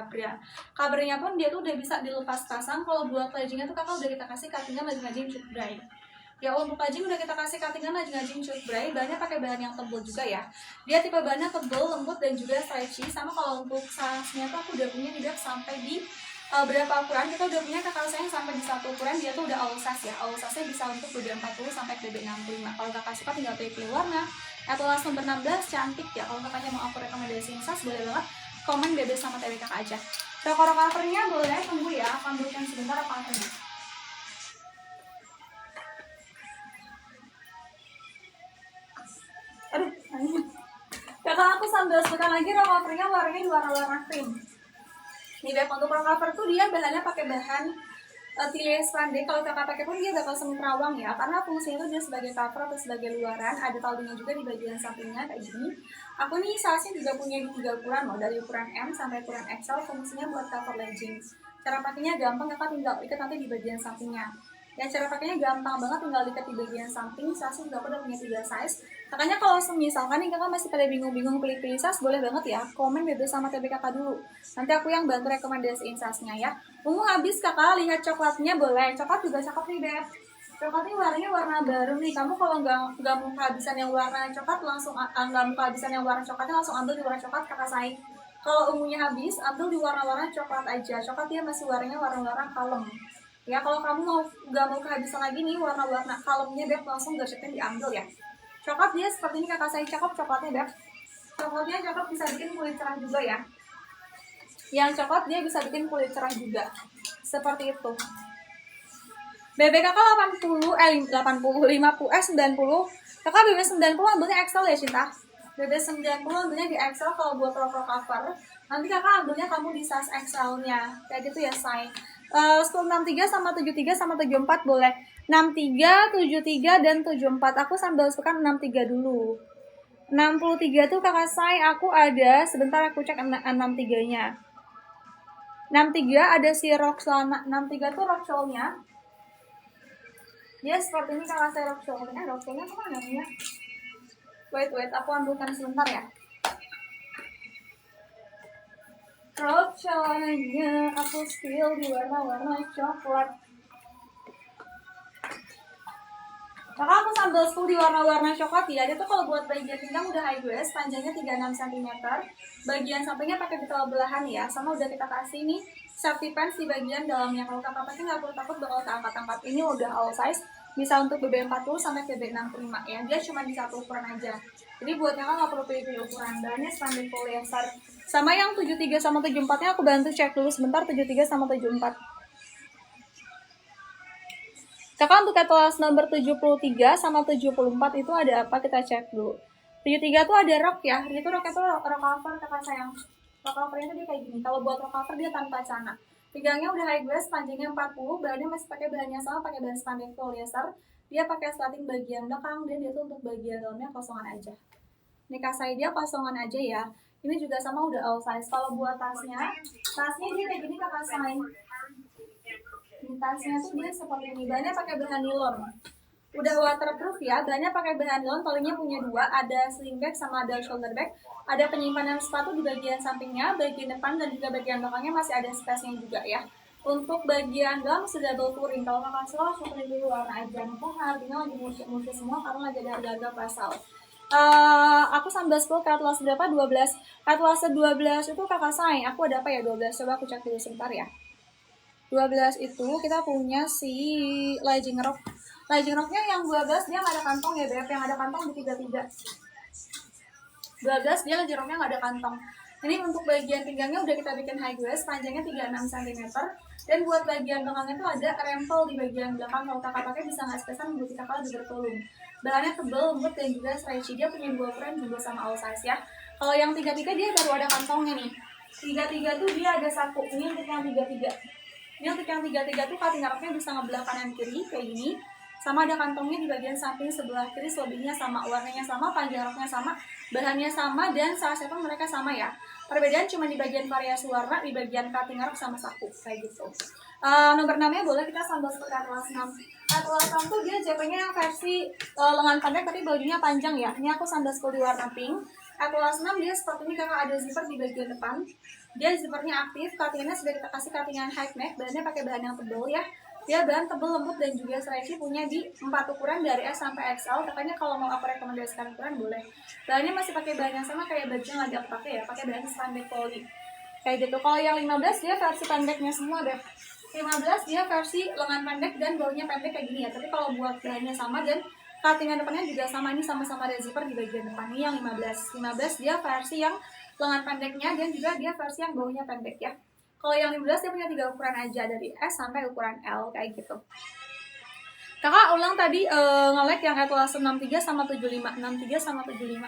kabarnya pun dia tuh udah bisa dilepas pasang. Kalau buat packagingnya tuh kakak udah kita kasih cuttingan lajing-lajing cut bray. Ya untuk packaging udah kita kasih cuttingan lajing-lajing cut bray, bahannya pakai bahan yang tebal juga ya. Dia tipe bahannya tebal, lembut dan juga stretchy. Sama kalau untuk size-nya tuh aku udah punya tidak sampai di berapa ukuran, kita udah punya kakak saya yang sampai di 1 ukuran, dia tuh udah all size ya. All size-nya bisa untuk BB40 sampai BB65. Kalau kakak suka tinggal pilih warna. Atlas nomor 16 cantik ya. Kalau kakaknya mau aku rekomendasiin size, boleh banget komen BB sama TB kakak aja. Cover-covernya boleh tunggu ya, akan berikan sebentar covernya. Aduh, kakak aku sambil sebutkan lagi covernya warnanya di warna-warna cream. Nih Beb, untuk cover tuh dia bahannya pakai bahan Tiles spandex. Kalau kakak pakai pun dia bakal semi terawang ya, karena fungsinya itu dia sebagai cover atau sebagai luaran. Ada talinya juga di bagian sampingnya kayak gini. Aku nih size-nya juga punya di 3 ukuran loh, dari ukuran M sampai ukuran XL. Fungsinya buat cover leggings. Cara pakainya gampang, kakak tinggal ikat nanti di bagian sampingnya. Ya, cara pakainya gampang banget, tinggal ikat di bagian samping. Size juga aku udah punya 3 size. Makanya kalau misalkan nih kakak masih pada bingung-bingung pilih-pilih size, boleh banget ya komen bebas sama TB kakak dulu. Nanti aku yang bantu rekomendasiin size-nya ya. Ungu habis kakak, lihat coklatnya boleh. Coklat juga cakep nih Beb. Coklat ini warnanya warna baru nih. Kamu kalau nggak mau kehabisan yang warna coklat langsung nggak mau kehabisan yang warna coklatnya langsung ambil di warna coklat kakak sayang. Kalau ungunya habis, ambil di warna-warna coklat aja. Coklat dia masih warnanya warna-warna kalem. Ya, kalau kamu nggak mau kehabisan lagi nih warna-warna kalemnya Beb, langsung gosipnya diambil ya. Coklat dia seperti ini kakak saya, cakep coklatnya Beb. Coklatnya coklat bisa bikin kulit cerah juga ya. Yang coklat dia bisa bikin kulit cerah juga. Seperti itu. BB kakak 80, 50, 90. Kakak BB 90 ambilnya XL ya Cinta. BB 90 ambilnya di XL kalau buat rok cover. Nanti kakak ambilnya kamu di size XL-nya. Kayak gitu ya say. 63 sama 73 sama 74 boleh. 63, 73 dan 74. Aku sambil suka 63 dulu. 63 tuh kakak say aku ada, sebentar aku cek 63-nya. 63 ada si rok celana. 63 tuh rok shawl-nya. Dia seperti ini kakak saya rok shawl-nya. Rok shawl-nya kemana ya? Wait, aku ambilkan sebentar ya. Rok shawl-nya aku spill di warna-warna coklat. Kakak aku sambil spill di warna-warna coklat ya. Dia tuh kalau buat bagian pinggang udah high waist, panjangnya 36 cm. Bagian sampingnya pakai detail belahan ya. Sama udah kita kasih nih safety pants di bagian dalamnya. Kalau kakak pakai nggak perlu takut bakal keangkat-angkat. Ini udah all size. Bisa untuk BB40 sampai BB65 ya. Dia cuma di satu ukuran aja. Jadi buat kakak nggak perlu pilih-pilih ukuran. Bahannya spandex polyester. Sama yang 73 sama 74-nya aku bantu cek dulu sebentar 73 sama 74. Kakak untuk kelas nomor 73 sama 74 itu ada apa? Kita cek dulu. 73 tuh ada rok ya. Itu roknya tuh rok cover kakak sayang. Rok covernya tuh dia kayak gini. Kalau buat rok cover dia tanpa celana. Pinggangnya udah high waist, panjangnya 40, bahannya masih pakai bahan yang sama, pakai bahan spandex polyester. Dia pakai slating bagian belakang dan dia tuh untuk bagian dalamnya kosongan aja. Ini kasai dia kosongan aja ya. Ini juga sama udah all size. Kalau buat tasnya dia kayak gini kakak sayang. Tasnya tuh dia seperti ini, bahannya pakai bahan nilon. Udah waterproof ya, bahannya pakai bahan nilon, talinya punya dua, ada sling bag sama ada shoulder bag. Ada penyimpanan sepatu di bagian sampingnya, bagian depan dan juga bagian belakangnya masih ada space-nya juga ya. Untuk bagian dalam sudah double touring, kalau kakak suka langsung pilih warna aja. Mumpung harganya lagi musik semua karena lagi ada harga-harga pasal. Aku sambil scroll ke atlas berapa? 12. Atlas 12 itu kakak sayang, aku ada apa ya 12? Coba aku cek dulu sebentar ya. 12 itu kita punya si legging rock. Legging rocknya yang 12 dia nggak ada kantong ya Beb, yang ada kantong di 33. 12 dia legging rocknya nggak ada kantong. Ini untuk bagian pinggangnya udah kita bikin high waist, panjangnya 36 cm. Dan buat bagian belakangnya tuh ada rempel di bagian belakang. Kalau kakak pakai bisa nggak spacean, buat kakak lebih bertolong. Bahannya tebal, lembut dan juga stretchy. Dia punya dua ukuran juga sama all size ya. Kalau yang 33 dia baru ada kantongnya nih. 33 tuh dia ada satu. Ini untuk yang 33. Ini untuk yang 33 tuh cutting rapnya bisa ngebelah kanan kiri kayak gini. Sama ada kantongnya di bagian samping sebelah kiri, selebihnya sama, warnanya sama, panjang roknya sama, bahannya sama, dan salah satu mereka sama ya. Perbedaan cuma di bagian variasi warna, di bagian cutting rok sama saku kayak gitu. Nomor 6-nya boleh kita sambal seperti atlas 6. Atlas 6 tuh dia JP-nya yang versi lengan pendek tapi bajunya panjang ya. Ini aku sambal di warna pink. Atlas 6 dia seperti ini kakak, ada zipper di bagian depan. Dia zippernya aktif, cuttingannya sudah kita kasih cuttingan high neck, bahannya pakai bahan yang tebal ya. Dia bahan tebal, lembut dan juga stretchy, punya di 4 ukuran dari S sampai XL. Katanya kalau mau aku rekomendasikan ukuran boleh. Bahannya masih pakai bahan yang sama kayak baju yang lagi aku pakai ya, pakai bahan spandex poly. Kayak gitu. Kalau yang 15 dia versi pendeknya semua deh. 15 dia versi lengan pendek dan baunya pendek kayak gini ya. Tapi kalau buat bahannya sama dan cuttingan depannya juga sama, ini sama-sama ada zipper di bagian depan. Ini yang 15. 15 dia versi yang lengan pendeknya dan juga dia versi yang baunya pendek ya. Kalau yang 15 dia punya 3 ukuran aja, dari S sampai ukuran L kayak gitu. Kakak ulang tadi nge-like yang atlas 63 sama 75. 63 sama 75.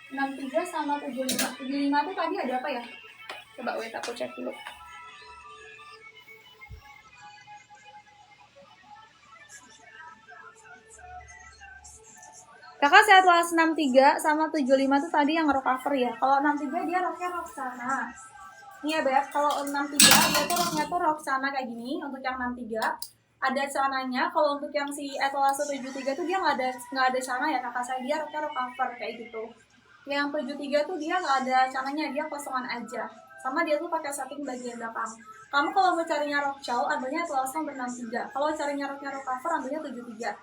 63 sama 75. 75 itu tadi ada apa ya? Coba wait aku cek dulu. Kakak saya atlas 63 sama 75 itu tadi yang rok cover ya. Kalau 63 dia roknya rok sana. Nih ya Beb, kalau 63 dia tuh roknya tuh rok celana kayak gini untuk yang 63 ada celananya. Kalau untuk yang si etalase 73 tuh dia nggak ada celana ya kakak saya, dia roknya rok cover kayak gitu. Yang 73 tuh dia nggak ada celananya, dia kosongan aja. Sama dia tuh pakai setting bagian belakang. Kamu kalau mau carinya rok cow, ambilnya etalase nomor 63. Kalau carinya roknya rok cover, ambilnya 73.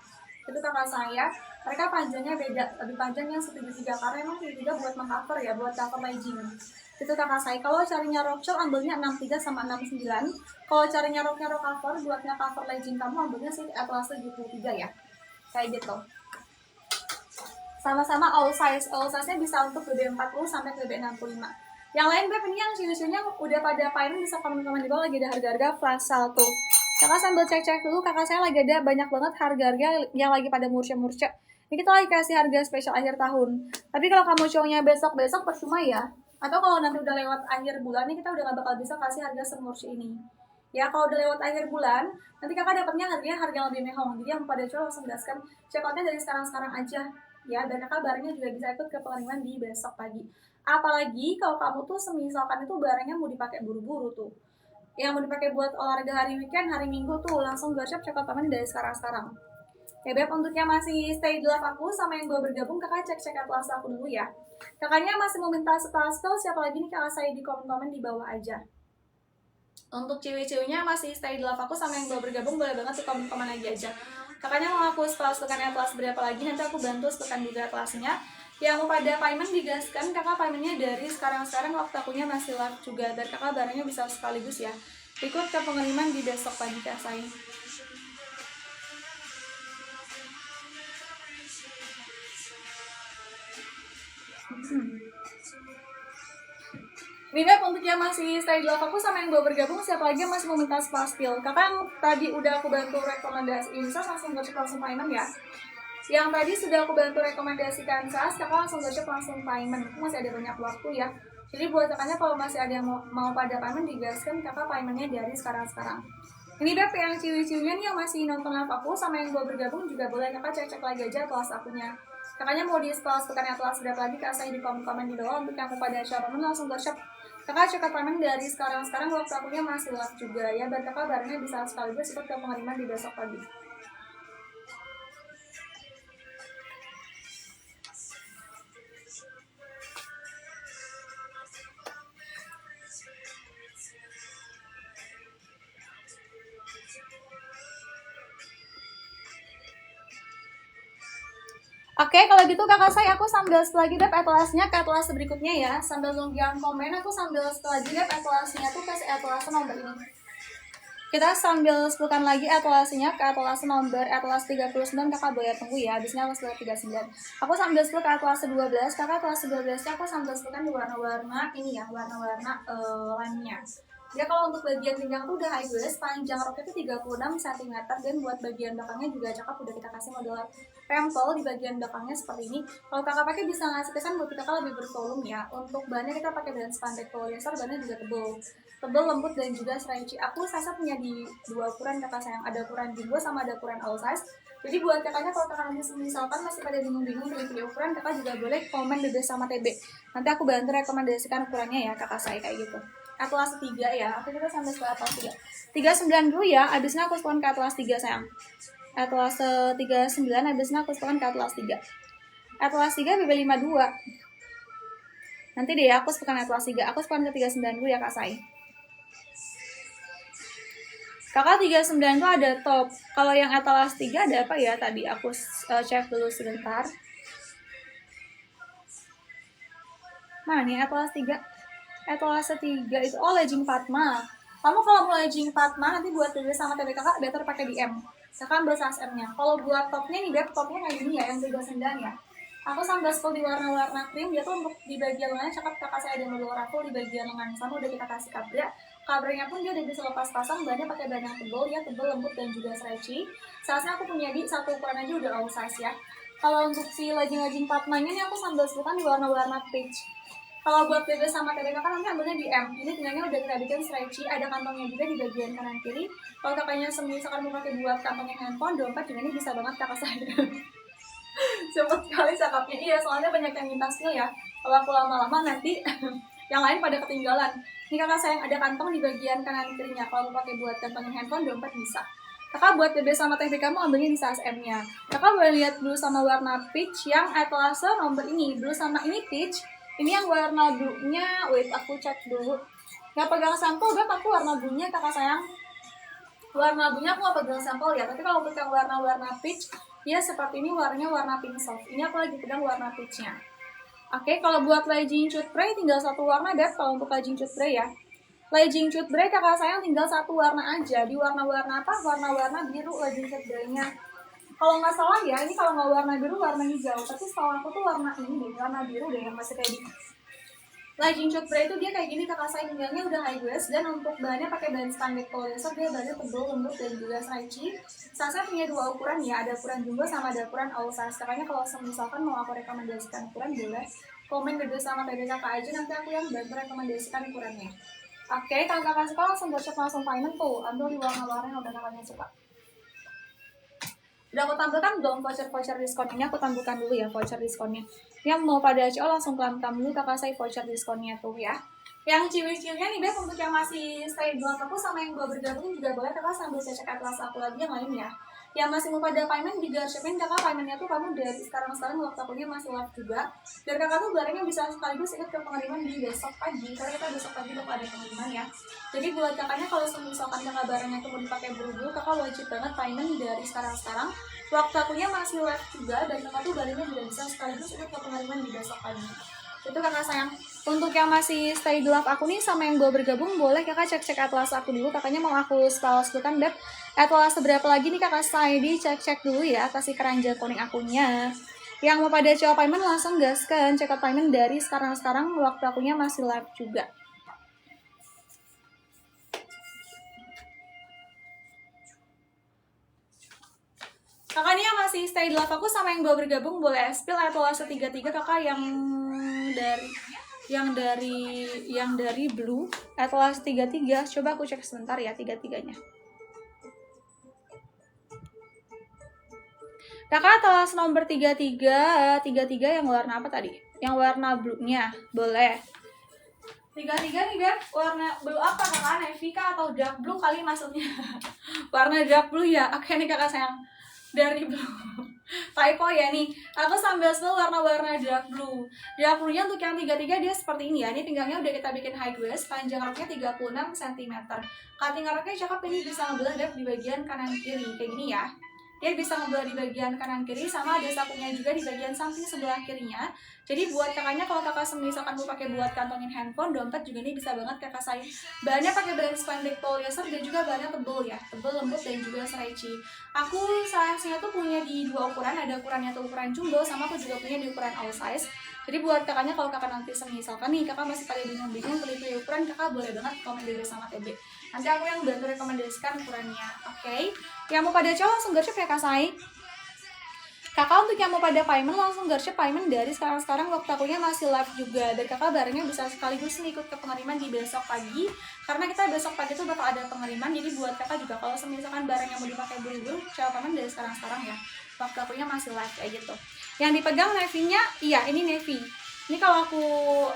Itu kakak saya. Mereka panjangnya beda, lebih panjang yang 73 karena emang 73 buat mengcover ya, buat cover legging. Itu kakak saya. Kalau carinya rok cow, ambilnya 63 sama 69. Kalau carinya roknya rok cover, buatnya cover legging kamu ambilnya sih etalase 73 ya. Kayak gitu. Sama-sama all size-nya bisa untuk BB40 sampai BB65. Yang lain Beb, ini yang cincin-cincinnya udah pada payment, bisa komen-komen di bawah, lagi ada harga-harga flash sale tuh. Kakak sambil cek-cek dulu, kakak saya lagi ada banyak banget harga-harga yang lagi pada murce-murce. Ini kita lagi kasih harga spesial akhir tahun. Tapi kalau kamu shownya besok-besok percuma ya. Atau kalau nanti udah lewat akhir bulan nih, kita udah gak bakal bisa kasih harga semurce ini. Ya kalau udah lewat akhir bulan, nanti kakak dapatnya harga yang lebih mehong. Jadi yang pada cowok langsung gaskan, check outnya dari sekarang-sekarang aja. Ya, dan kakak barangnya juga bisa ikut ke pengiriman di besok pagi. Apalagi kalau kamu tuh semisalkan itu barangnya mau dipakai buru-buru tuh, yang mau dipakai buat olahraga hari weekend, hari minggu tuh langsung gacap check out pamen dari sekarang-sekarang. Ya Beb, untuk yang masih stay di live aku sama yang belum bergabung, kakak cek atlas aku dulu ya. Kakaknya masih mau minta spasial, siapa lagi nih kakak saya di komen-komen di bawah aja. Untuk cewek-ceweknya masih stay di live aku sama yang belum bergabung, boleh banget di komen-komen lagi aja. Kakaknya mau aku setekan atlas berapa lagi, nanti aku bantu setekan juga atlasnya. Yang mau pada payment digaskan, kakak paymentnya dari sekarang-sekarang, waktu akunya masih live juga, dan kakak barangnya bisa sekaligus ya ikut ke pengiriman di besok pagi kak saya. Beb, untuk yang masih stay di live aku sama yang baru bergabung, siapa lagi yang masih mau minta spasial? Kakak yang tadi udah aku bantu rekomendasiin SAS, langsung gocek langsung payment ya. Yang tadi sudah aku bantu rekomendasikan SAS, kakak langsung gocek langsung payment. Itu masih ada banyak waktu ya. Jadi buat kakaknya kalau masih ada yang mau pada payment digaskan, kakak paymentnya dari sekarang-sekarang. Ini Beb, yang ciwi-ciwinya nih yang masih nonton live aku sama yang baru bergabung juga boleh kakak cek lagi aja kelas akunya. Kakaknya mau di kelas tekannya kelas berapa lagi, kak saya di komen-komen di bawah. Untuk yang pada shop langsung gocek. Kakak cekat payment dari sekarang waktu akunya masih live juga ya, dan kakak barangnya bisa sekaligus ikut ke pengiriman di besok pagi. Oke, kalau gitu kakak saya, aku sambil lagi Beb atlasnya ke atlas berikutnya ya. Sambil nunggu yang komen, aku sambil lagi Beb atlasnya tuh ke atlas nomor ini. Kita sambil sebutkan lagi atlasnya ke atlas nomor atlas 39, kakak boleh tunggu ya, habisnya atlas 39. Aku sambil sebut ke atlas 12, kakak atlas 12-nya aku sambil sebutkan di warna-warna ini ya, warna-warna lainnya. Dia kalau untuk bagian pinggang tuh udah high waist, panjang roknya tuh 36 cm, dan buat bagian belakangnya juga cakep, udah kita kasih model rempel di bagian belakangnya seperti ini. Kalau kakak pakai bisa ngasih kesan buat kakak lebih bervolume ya. Untuk bahannya kita pakai bahan spandex polyester, bahannya juga tebal, lembut dan juga stretchy. Aku saya punya di dua ukuran kakak sayang, ada ukuran jumbo sama ada ukuran all size. Jadi buat kakaknya kalau kakak misalkan masih pada bingung-bingung pilih ukuran, kakak juga boleh komen BB sama TB. Nanti aku bantu rekomendasikan ukurannya ya kakak saya kayak gitu. Atlas 3 ya, aku juga sampai ke atlas 3. 39 dulu ya, abisnya aku spawn ke atlas 3 sayang. Atlas 39, abisnya aku spawn ke atlas 3. Atlas 3 BB52. Nanti deh aku spawn atlas 3, aku spawn ke 39 dulu ya kak saya. Kakak 39 tuh ada top. Kalau yang atlas 3 ada apa ya tadi? Aku cek dulu sebentar. Mana nih atlas 3? Etalase 3 itu legging Fatma. Kamu kalau mau legging Fatma nanti buat TB sama TB kakak better pakai di M. Sekarang ambil size M-nya. Kalau buat topnya nih, Beb, topnya kayak gini ya, yang 39 ya. Aku sambil spool di warna-warna krim, dia tuh untuk di bagian lengan cakep, kakak saya ada model raffle di bagian lengan sana udah kita kasih kabra. Kabranya pun dia udah bisa lepas pasang, bahannya pakai bahan yang tebal ya, tebal, lembut dan juga stretchy. Size-nya aku punya di satu ukuran aja udah all size ya. Kalau untuk si legging Fatma-nya nih aku sambil spoolkan di warna-warna peach. Kalau buat BB sama TB kakak nanti ambilnya di M. Ini tinggalnya udah kita bikin stretchy, ada kantongnya juga di bagian kanan kiri. Kalau kakaknya misalkan mau pakai buat kantongnya handphone, dompet juga ini bisa banget kakak saya. Cepet sekali cakapnya, iya soalnya banyak yang minta skill ya. Kalau aku lama-lama nanti yang lain pada ketinggalan. Ini kakak sayang ada kantong di bagian kanan kirinya. Kalau mau pakai buat kantongin handphone, dompet bisa. Kakak buat BB sama TB kamu ambilnya di size M-nya. Kakak boleh lihat blue sama warna peach yang etalase nomor ini. Blue sama ini peach. Ini yang warna blue-nya. Wait, aku cek dulu. Nggak pegang sampel, Beb, aku warna blue-nya kakak sayang. Warna blue-nya aku nggak pegang sampel ya. Tapi kalau pegang warna-warna peach, dia seperti ini warnanya warna pink soft. Ini aku lagi pegang warna peach-nya. Oke, kalau buat legging cutbray tinggal satu warna, Beb, kalau untuk legging cutbray ya. Legging cutbray kakak sayang tinggal satu warna aja. Di warna-warna apa? Warna-warna biru legging cutbray-nya. Kalau nggak salah ya, ini kalau nggak warna biru, warna hijau. Tapi setahu aku tuh warna ini deh, warna biru deh yang masih kayak di legging cutbray itu dia kayak gini kakak sayang, tinggalnya udah high waist. Dan untuk bahannya pakai bahan spandex polyester, dia bahannya tebal, lembut, dan juga stretchy. Saya punya dua ukuran ya, ada ukuran jumbo sama ada ukuran oversize. Makanya kalau misalkan mau aku rekomendasikan ukuran, boleh komen BB sama TB kakak aja, nanti aku yang bantu rekomendasikan ukurannya. Oke, kalau kakak suka langsung gocek langsung payment tuh. Ambil di warna-warna yang udah kakaknya suka. Udah aku tampilkan belum voucher diskon ini? Aku tampilkan dulu ya voucher diskonnya. Yang mau pada HO langsung pelan-pelan dulu kakak saya voucher diskonnya tuh ya. Yang ciwi-ciwinya nih Beb, untuk yang masih stay di aku sama yang belum bergabung juga boleh kakak sambil cek atlas aku lagi yang lain ya. Yang masih mau pada payment juga siapin kakak paymentnya tuh kamu dari sekarang waktu akunya masih live juga. Dan kakak tuh barangnya bisa sekaligus ikut ke pengiriman di besok pagi, karena kita besok pagi bakal ada pengiriman ya. Jadi buat kakaknya kalau misalkan kakak barangnya tuh mau dipakai buru-buru, kakak wajib banget payment dari sekarang. Waktu akunya masih live juga, dan kakak tuh barangnya juga bisa sekaligus ikut ke pengiriman di besok pagi. Itu kakak sayang. Untuk yang masih stay di live aku nih sama yang baru bergabung, boleh kakak cek-cek atlas aku dulu. Kakaknya mau aku kan Beb, atlas seberapa lagi nih kakak saya cek-cek dulu ya, kasih keranjang koning akunnya. Yang mau pada coba payment langsung gaskan, check out payment dari sekarang waktu akunya masih live juga. Kakak nih yang masih stay di live aku sama yang baru bergabung, boleh spill atlas 33 kakak yang dari blue atlas 33. Coba aku cek sebentar ya 33-nya. Kakak atlas nomor 33 yang warna apa tadi? Yang warna blue-nya, boleh. 33 nih Beb, warna blue apa kakak? Navy kah atau dark blue kali maksudnya? Warna dark blue ya? Oke nih kakak sayang, dari blue. Typo ya nih, aku sambil spill warna-warna dark blue. Dark blue-nya untuk yang 33 dia seperti ini ya. Ini pinggangnya udah kita bikin high waist, panjang roknya 36 cm. Cutting roknya cakep, ini bisa ngebelah Beb di bagian kanan kiri kayak gini ya. Dia bisa ngebelah di bagian kanan kiri, sama ada sakunya juga di bagian samping sebelah kirinya. Jadi buat kakaknya kalau kakak misalkan mau pakai buat kantongin handphone, dompet juga ini bisa banget kakak saya. Bahannya pakai bahan spandex polyester dan juga bahannya tebal ya, tebal, lembut, dan juga stretchy. Aku sayangnya tuh punya di dua ukuran, ada ukurannya tuh ukuran jumbo, sama aku juga punya di ukuran oversize. Jadi buat kakaknya kalau kakak nanti misalkan nih kakak masih pada bingung pilih ukuran, kakak boleh banget komen BB sama TB. Nanti aku yang bantu rekomendasikan ukurannya. Oke. Yang mau pada cowok langsung gercep ya kak Sai. Kakak untuk yang mau pada payment langsung gercep payment dari sekarang waktu akunya masih live juga. Dan kakak barangnya bisa sekaligus nih ikut ke pengiriman di besok pagi. Karena kita besok pagi tuh bakal ada pengiriman. Jadi buat kakak juga kalau misalkan barangnya mau dipakai buru-buru, coba payment dari sekarang ya. Waktu akunya masih live kayak gitu. Yang dipegang navy-nya, iya ini navy. Ini kalau aku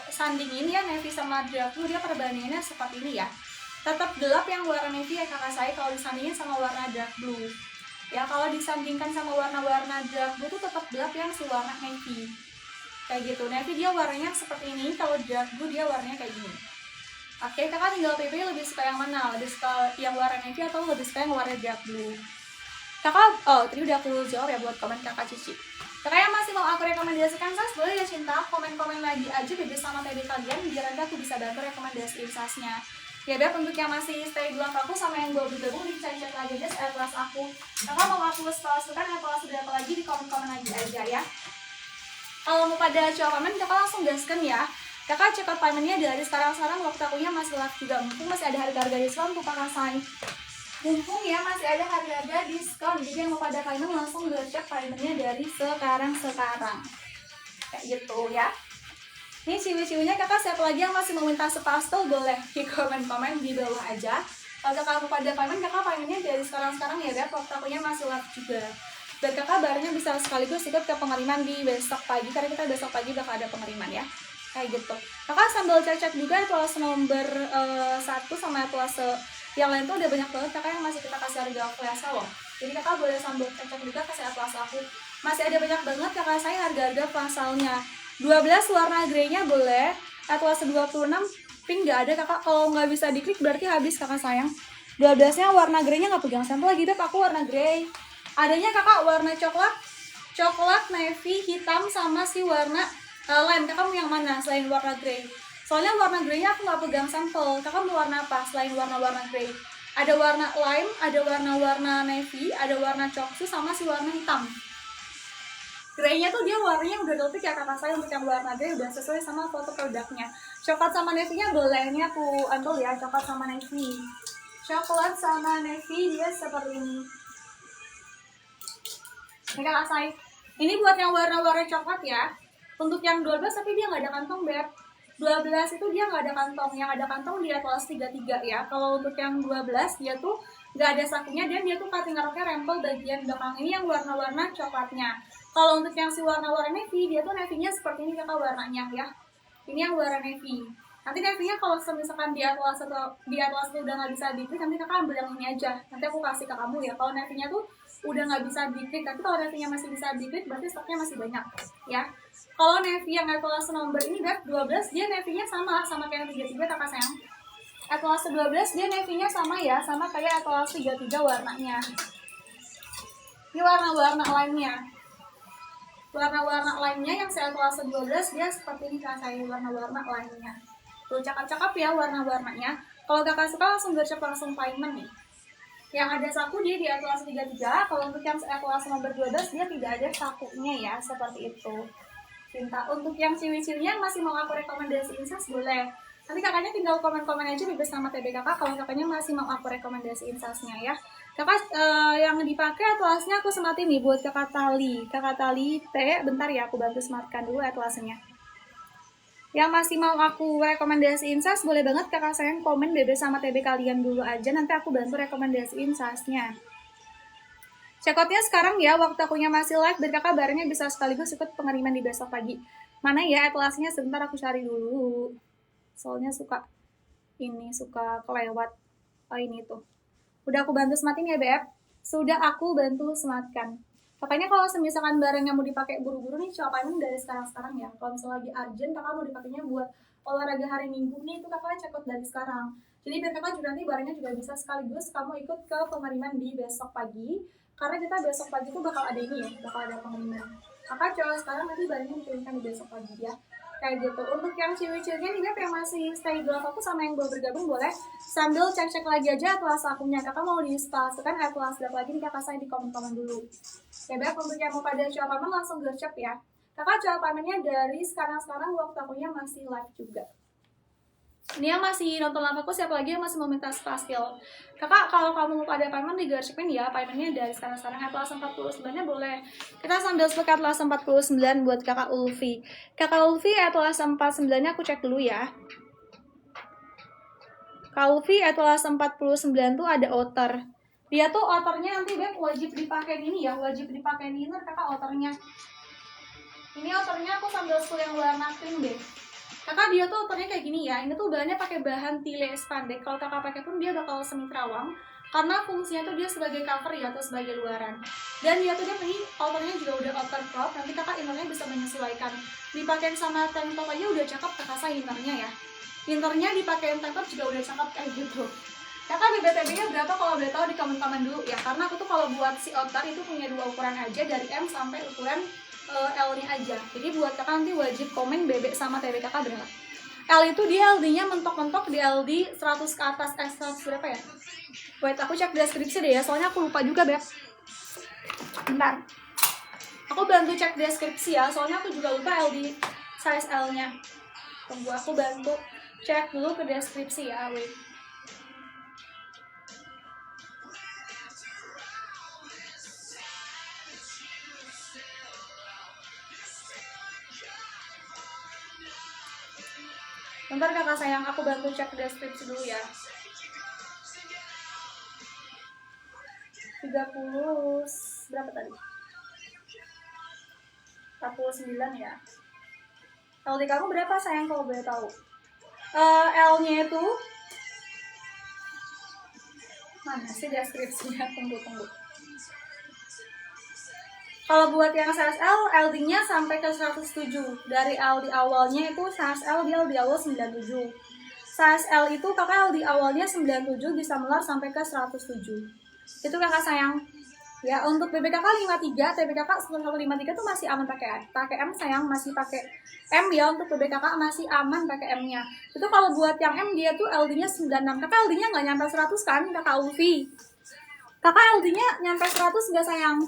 sandingin ya navy sama dark blue, dia perbandingannya seperti ini ya. Tetap gelap yang warna navy ya kakak saya kalau disandingin sama warna dark blue. Ya kalau disandingkan sama warna-warna dark blue tuh tetap gelap yang si warna navy. Kayak gitu. Navy dia warnanya seperti ini, kalau dark blue dia warnanya kayak gini. Oke, kakak tinggal pilih lebih suka yang mana? Lebih suka yang warna navy atau lebih suka yang warna dark blue? Kakak, tadi udah aku jawab ya buat komen kakak Cici. Kakak yang masih mau aku rekomendasikan sas, boleh ya cinta, komen-komen lagi aja BB sama TB kalian, biar nanti aku bisa bantu rekomendasi sasnya. Ya Beb, untuk yang masih stay di live aku sama yang baru bergabung, dicek lagi guys atlas aku. Kakak mau aku setelahkan atlas sudah apa lagi di komen-komen lagi aja ya. Kalau mau pada coba payment, kakak langsung gaskan ya. Kakak check out paymentnya dari sekarang waktu akunya masih live juga. Mumpung masih ada harga-harga diskon untuk kakak saya. Mumpung ya masih ada harga-harga diskon, jadi yang mau pada payment langsung cek paymentnya dari sekarang. Kayak gitu ya. Ini ciwi-ciwinya kakak siapa lagi yang masih mau minta sepastel, boleh di komen-komen di bawah aja. Kalau kakak mau pada payment, kakak paymentnya dari sekarang ya Beb, waktu akunya masih live juga. Dan kakak barangnya bisa sekaligus ikut ke pengiriman di besok pagi, karena kita besok pagi bakal ada pengiriman ya. kayak gitu. Kakak sambil cek-cek juga etalase nomor 1 sama etalase yang lain tuh udah banyak banget kakak yang masih kita kasih harga flash sale loh. Jadi kakak boleh sambil cek-cek juga kasih etalase aku. Masih ada banyak banget kakak saya harga-harga flash sale-nya. 12 warna grey-nya boleh, etalase 26 pink nggak ada kakak. Kalau nggak bisa diklik berarti habis kakak sayang. 12-nya warna grey-nya nggak pegang sampel lagi, Beb. Aku warna grey. Adanya kakak warna coklat, navy, hitam, sama si warna lime. Kakak mau yang mana selain warna grey? Soalnya warna grey-nya aku nggak pegang sampel. Kakak mau warna apa selain warna-warna grey? Ada warna lime, ada warna-warna navy, ada warna coksu, sama si warna hitam. Grey-nya tuh dia warnanya udah detik ya kakak saya. Untuk yang warna grey udah sesuai sama foto produknya. Coklat sama navy-nya boleh. Ini aku ambil ya, coklat sama navy. Coklat sama navy dia seperti ini. Ini kakak saya. Ini buat yang warna-warna coklat ya. Untuk yang 12 tapi dia nggak ada kantong, Beb. 12 itu dia nggak ada kantong. Yang ada kantong di atas 33 ya. Kalau untuk yang 12 dia tuh nggak ada sakunya dan dia tuh cutting roknya rempel bagian belakang. Ini yang warna-warna coklatnya. Kalau untuk yang si warna-warna navy, dia tuh navy-nya seperti ini kakak warnanya ya. Ini yang warna navy. Nanti navy-nya kalau misalkan di atlas itu udah nggak bisa diklik, nanti kakak ambil yang ini aja. Nanti aku kasih ke kamu ya. Kalau navy-nya tuh udah nggak bisa diklik, tapi kalau navy-nya masih bisa diklik, berarti stoknya masih banyak ya. Kalau navy yang etalase nomor ini Beb, 12 dia navy-nya sama kayak 33 kakak sayang. Etalase 12 dia navy-nya sama ya, sama kayak etalase 33 warnanya. Ini warna-warna lainnya. Warna-warna lainnya yang saya etalase 12 dia seperti ini kakak saya, warna-warna lainnya. Tuh cakep-cakep ya warna-warnanya. Kalau kakak suka langsung gercep langsung payment nih. Yang ada saku dia di etalase 33. Kalau untuk yang etalase nomor 12 dia tidak ada sakunya ya, seperti itu. Cinta. Untuk yang ciwi-ciwinya masih mau aku rekomendasiin sas boleh. Nanti kakaknya tinggal komen-komen aja bebas sama TB kakak kalau kakaknya masih mau aku rekomendasiin sasnya ya. Kakak yang dipakai atlasnya aku sematin nih buat kakak Tali T. Bentar ya aku bantu sematkan dulu atlasnya. Yang masih mau aku rekomendasiin sas boleh banget kakak sayang komen bebas sama TB kalian dulu aja, nanti aku bantu rekomendasiin sasnya. Cekotnya sekarang ya, waktu akunya masih live, biar kakak barengnya bisa sekaligus ikut pengiriman di besok pagi. Mana ya atlasnya, sebentar aku cari dulu. Soalnya suka kelewat. Oh ini tuh. Udah aku bantu sematin ya Beb. Sudah aku bantu sematkan. Pokoknya kalau misalkan barangnya mau dipakai buru-buru nih, coba dari sekarang ya. Kalau misalnya lagi urgent, kakak mau dipakainya buat olahraga hari Minggu nih, itu kakak cekot dari sekarang. Jadi biar kakak juga nanti barangnya juga bisa sekaligus kamu ikut ke pengiriman di besok pagi. Karena kita besok pagi tuh bakal ada ini ya, bakal ada pengiriman. Kakak coba sekarang nanti barangnya dikirimkan di besok pagi ya. Kayak gitu. Untuk yang ciwi-ciwinya nih Beb, yang masih stay di aku sama yang belum bergabung boleh sambil cek-cek lagi aja atlas akunnya. Kakak mau diinstalkan atlas berapa lagi nih kakak saya di komen-komen dulu. Ya Beb, untuk yang mau pada coba pamen langsung gercep ya. Kakak coba pamennya dari sekarang waktu akunya masih live juga. Ini yang masih nonton live aku, siapa lagi yang masih mau minta spasial? Kakak, kalau kamu mau pada payment di gercepin ya, paymentnya dari sekarang atlas 49-nya boleh. Kita sambil sepakat atlas 49 buat kakak Ulfi. Kakak Ulfi atlas 49-nya aku cek dulu ya. Kak Ulfi atlas 49 tuh ada outer. Dia tuh outernya nanti Beb wajib dipakai ini ya, wajib dipakai inner kakak outernya. Ini outernya aku sambil spool yang warna cream deh. Kakak dia tuh outernya kayak gini ya. Ini tuh bahannya pakai bahan tile spandek. Kalau kakak pakai pun dia bakal semi terawang karena fungsinya tuh dia sebagai cover ya atau sebagai luaran. Dan dia tuh ini outernya juga udah outer crop. Nanti kakak innernya bisa menyesuaikan. Dipakai sama tank top aja udah cakep kakak saya innernya ya. Innernya dipakai tank top juga udah cakep kayak gitu. Kakak BBTB-nya berapa kalau boleh tahu di komen-komen dulu ya. Karena aku tuh kalau buat si outer itu punya 2 ukuran aja, dari M sampai ukuran L-nya aja. Jadi buat kakak nanti wajib komen BB sama TB kakak berapa. L itu dia LD-nya mentok-mentok di LD 100 ke atas, 100 berapa ya? Wait, aku cek deskripsi deh ya, soalnya aku lupa juga Beb. Bentar. Aku bantu cek deskripsi ya, soalnya aku juga lupa LD size L-nya. Tunggu, aku bantu cek dulu ke deskripsi ya, wait. Bentar kakak sayang, aku bantu cek deskripsi dulu ya. 30 berapa tadi? 49 ya. LD kamu berapa sayang kalau boleh tahu? L-nya itu mana sih deskripsinya? Tunggu. Kalau buat yang size L, LD-nya sampai ke 107. Dari LD awalnya itu size L, dia LD awal 97. Size L itu kakak LD awalnya 97 bisa melar sampai ke 107. Itu kakak sayang. Ya, untuk BBKK 53, TBKK 1153 tuh masih aman pakai M sayang, masih pakai M ya. Untuk BBKK masih aman pakai M-nya. Itu kalau buat yang M dia tuh LD-nya 96. Kakak LD-nya nggak nyampe 100 kan, kakak Ulfi? Kakak LD-nya nyampe 100 nggak sayang?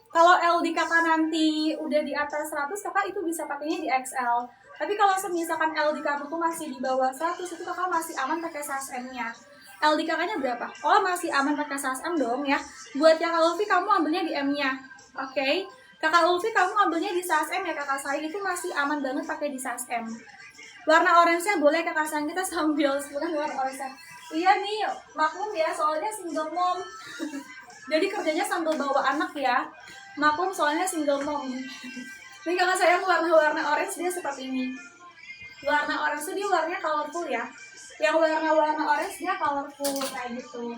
Kalau LD kakak nanti udah di atas 100, kakak itu bisa pakainya di XL. Tapi kalau misalkan LD kamu tuh masih di bawah 100, itu kakak masih aman pakai size M-nya. LD kakaknya berapa? Oh, masih aman pakai size M dong ya. Buat yang Ulfi kamu ambilnya di M-nya. Oke. Kakak Ulfi kamu ambilnya di size M ya kakak saya, itu masih aman banget pakai di size M. Warna orange-nya boleh kakak sayang, kita sambil bukan warna orange-nya. Iya nih, maklum ya, soalnya single mom. Jadi kerjanya sambil bawa anak ya. Maklum soalnya single mom. Ini kakak sayang warna-warna orange dia seperti ini. Warna orange itu dia warnanya colorful ya. Yang warna-warna orange dia colorful kayak gitu.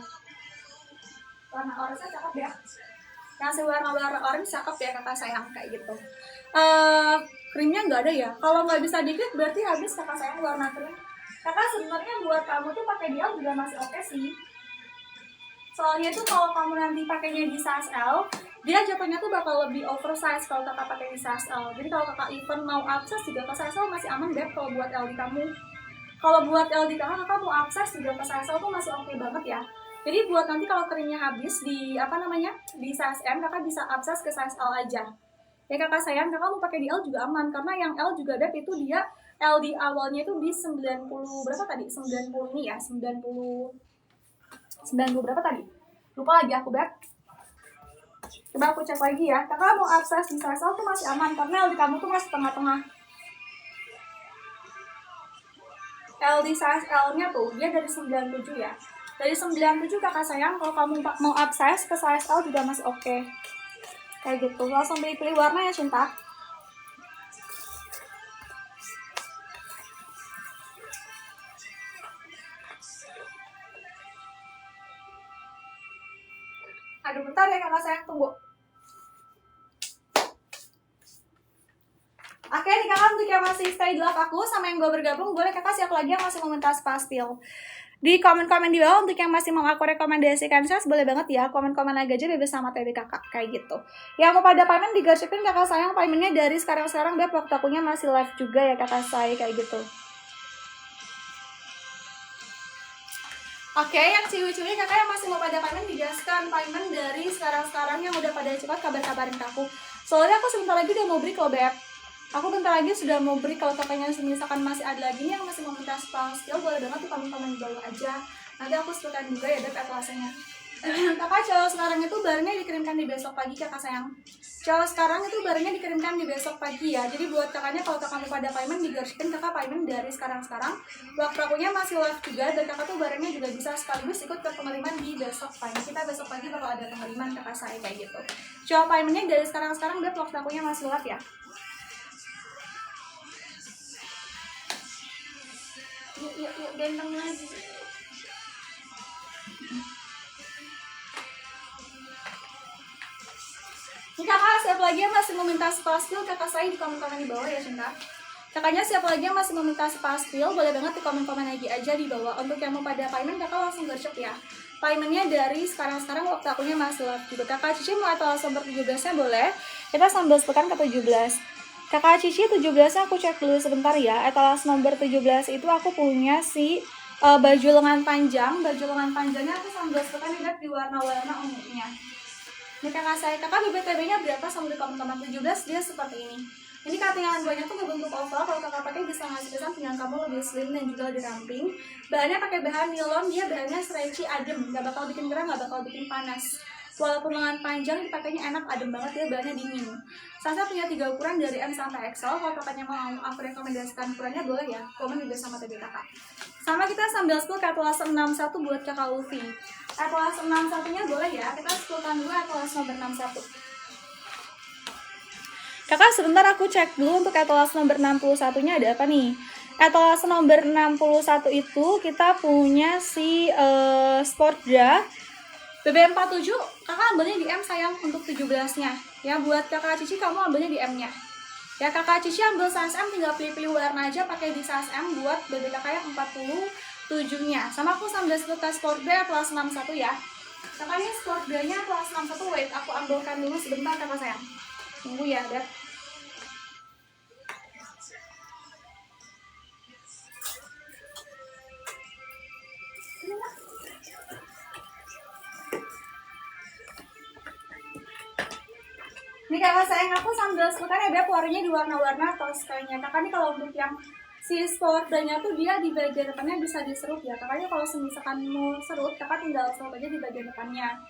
Warna orange-nya cakep ya. Yang si warna-warna orange cakep ya kakak sayang kayak gitu. Krimnya nggak ada ya. Kalau nggak bisa dikit berarti habis kakak sayang warna krim. Kakak sebenarnya buat kamu tuh pakai dia juga masih oke sih. Soalnya tuh kalau kamu nanti pakainya di size L, dia jatuhnya tuh bakal lebih oversize kalau kakak pakai di size L. Jadi kalau kakak even mau upsize juga ke size L masih aman deh kalau buat LD kamu. Kalau buat LD kakak mau upsize juga ke size L tuh masih oke banget ya. Jadi buat nanti kalau keringnya habis di di size M, kakak bisa upsize ke size L aja. Ya kakak sayang, kakak mau pakai di L juga aman karena yang L juga deh itu dia LD awalnya itu di 90 berapa tadi? 90 ini ya, 90 berapa tadi? Lupa lagi aku, Beb. Coba aku cek lagi ya. Kakak mau akses di size L tuh masih aman karena LD kamu tuh masih tengah-tengah. LD size L-nya tuh dia dari 97 ya. Dari 97 kakak sayang, kalau kamu mau upsize ke size L juga masih oke. Kayak gitu. Langsung pilih warna ya, Cinta. Aduh, bentar ya kakak sayang, tunggu. Oke nih kakak, untuk yang masih stay di live aku sama yang gue bergabung, boleh kakak siap lagi yang masih mau minta pastil. Di komen-komen di bawah untuk yang masih mau aku rekomendasikan size, boleh banget ya, komen-komen lagi aja bebas sama TB kakak, kayak gitu. Yang mau pada payment digarsipin kakak sayang, paymentnya dari sekarang-sekarang, biar waktu akunya masih live juga ya kakak saya, kayak gitu. Oke, yang ciwi-ciwi kakak yang masih mau pada payment digaskan payment dari sekarang-sekarang, yang udah pada cepat kabar-kabarin ke aku. Soalnya aku sebentar lagi udah mau break loh, Beb. Aku bentar lagi sudah mau break. Kalau kakaknya misalkan masih ada lagi nih yang masih mau minta skill, boleh banget tuh komen-komen di bawah aja. Nanti aku sebutkan juga ya Beb etalase-nya. Kakak cowok sekarang itu barangnya dikirimkan di besok pagi kakak sayang. Cowok sekarang itu barangnya dikirimkan di besok pagi ya. Jadi buat kakaknya kalau kakak pada payment digariskan kakak payment dari sekarang-sekarang. Waktu akunya masih live juga dan kakak tuh barangnya juga bisa sekaligus ikut ke pengiriman di besok pagi. Kita besok pagi bakal ada pengiriman kakak saya kayak gitu. Cowok paymentnya dari sekarang-sekarang Beb, waktu akunya masih live ya. Yuk, gendong lagi. Ini kakak siapa lagi yang masih meminta pastil, kakak saya di komen-komen di bawah ya Cinta. Kakaknya siapa lagi yang masih meminta pastil, boleh banget di komen-komen lagi aja di bawah. Untuk yang mau pada payment kakak langsung gercep ya. Paymentnya dari sekarang-sekarang waktu akunya masih live juga. Kakak Cici mau atau sumber 17-nya boleh. Kita sambil sepekan ke 17. Kakak Cici 17-nya aku cek dulu sebentar ya. Etalas nomor 17 itu aku punya si baju lengan panjang. Baju lengan panjangnya aku sambil sepekan lihat di warna-warna ungunya. Ini kakak saya, kakak BBTB-nya berapa sama di komen-komen 17, dia seperti ini. Ini katingan banyak tuh berbentuk oval, kalau kakak pakai bisa ngasih kesan pinggang kamu lebih slim dan juga lebih ramping. Bahannya pakai bahan nilon, dia bahannya stretchy, adem, gak bakal bikin gerah, gak bakal bikin panas. Walaupun lengan panjang dipakainya enak, adem banget ya, bahannya dingin. Sasa punya 3 ukuran dari M sampai XL. Kalau kakaknya mau aku rekomendasikan ukurannya boleh ya, komen juga sama TB kakak. Sama kita sambil spill ke etalase 61 buat kakak Ulfi. Etalase 61 nya boleh ya, kita spillkan dulu etalase nomor 61. Kakak sebentar aku cek dulu untuk etalase nomor 61-nya ada apa nih. Etalase nomor 61 itu kita punya si Sportbra BB47. Kakak ambilnya di M sayang untuk 17-nya. Ya buat kakak Cici kamu ambilnya di M-nya. Ya kakak Cici ambil size M, tinggal pilih-pilih warna aja pakai di size M buat BB kakak yang 47-nya. Sama aku sambil tes Sportbra kelas 61 ya. Kakaknya Sportbra-nya kelas 61, wait aku ambilkan dulu sebentar kakak sayang. Tunggu ya, Beb. Ini kakak sayang aku sambil sebutkan ya Beb, warnanya di warna-warna tos kayaknya. Kakak nih kalau untuk yang si Sportbra-nya tuh dia di bagian depannya bisa diserut ya. Kakaknya kalau misalkan mau serut, kakak tinggal serut aja di bagian depannya.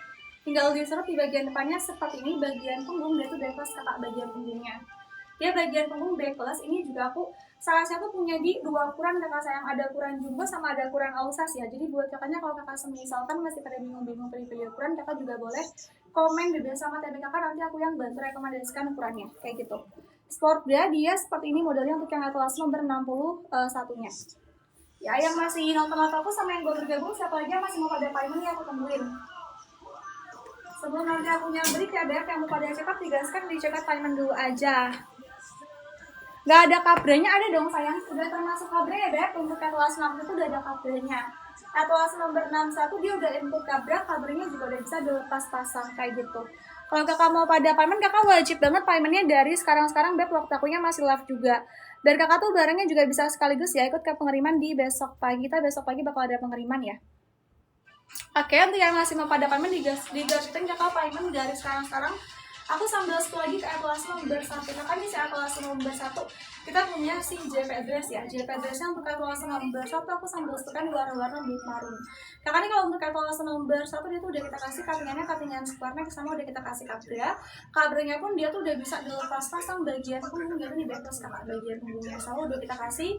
Tinggal diserut di bagian depannya seperti ini, bagian punggung dia tuh backless kakak bagian punggungnya. Dia bagian punggung backless ini juga aku salah satu punya di dua ukuran kakak sayang, ada ukuran jumbo sama ada ukuran all-size ya. Jadi buat kakaknya kalau kakak misalkan masih pada bingung-bingung pilih-pilih ukuran, kakak juga boleh komen BB sama TB kakak, nanti aku yang bantu rekomendasikan ukurannya kayak gitu. Sportbra dia seperti ini modelnya untuk yang etalase nomor 61-nya. Ya yang masih nonton aku sama yang baru bergabung, siapa lagi yang masih mau pada payment ya aku tungguin. Sebelum nanti aku nyambrik ya Beb, yang mau pada cekat digaskan di cekat payment dulu aja. Gak ada kabranya, ada dong sayang, udah termasuk kabra ya Beb, untuk etalase 6 itu udah ada kabranya. Etalase nomor 61 dia udah input kabra, kabranya juga udah bisa dilepas pasang kayak gitu. Kalau kakak mau pada payment, kakak wajib banget paymentnya dari sekarang Beb, waktu akunya masih live juga. Dan kakak tuh barangnya juga bisa sekaligus ya ikut ke pengiriman di besok pagi, kita besok pagi bakal ada pengiriman ya. Oke, untuk yang masih mau pada payment digariskan kakak payment dari sekarang. Aku sambil scroll lagi ke etalase nomor 1. Kakak nih si etalase nomor 1 kita punya si JP address ya. JP addressnya untuk etalase nomor 1 aku sambil tekan di warna-warna blue marun. Kakak nih kalau untuk etalase nomor 1 dia tuh udah kita kasih cuttingan square sama udah kita kasih kabra. Kabranya pun dia tuh udah bisa dilepas pasang bagian punggung dia tuh di backless kakak bagian punggungnya. Sama udah kita kasih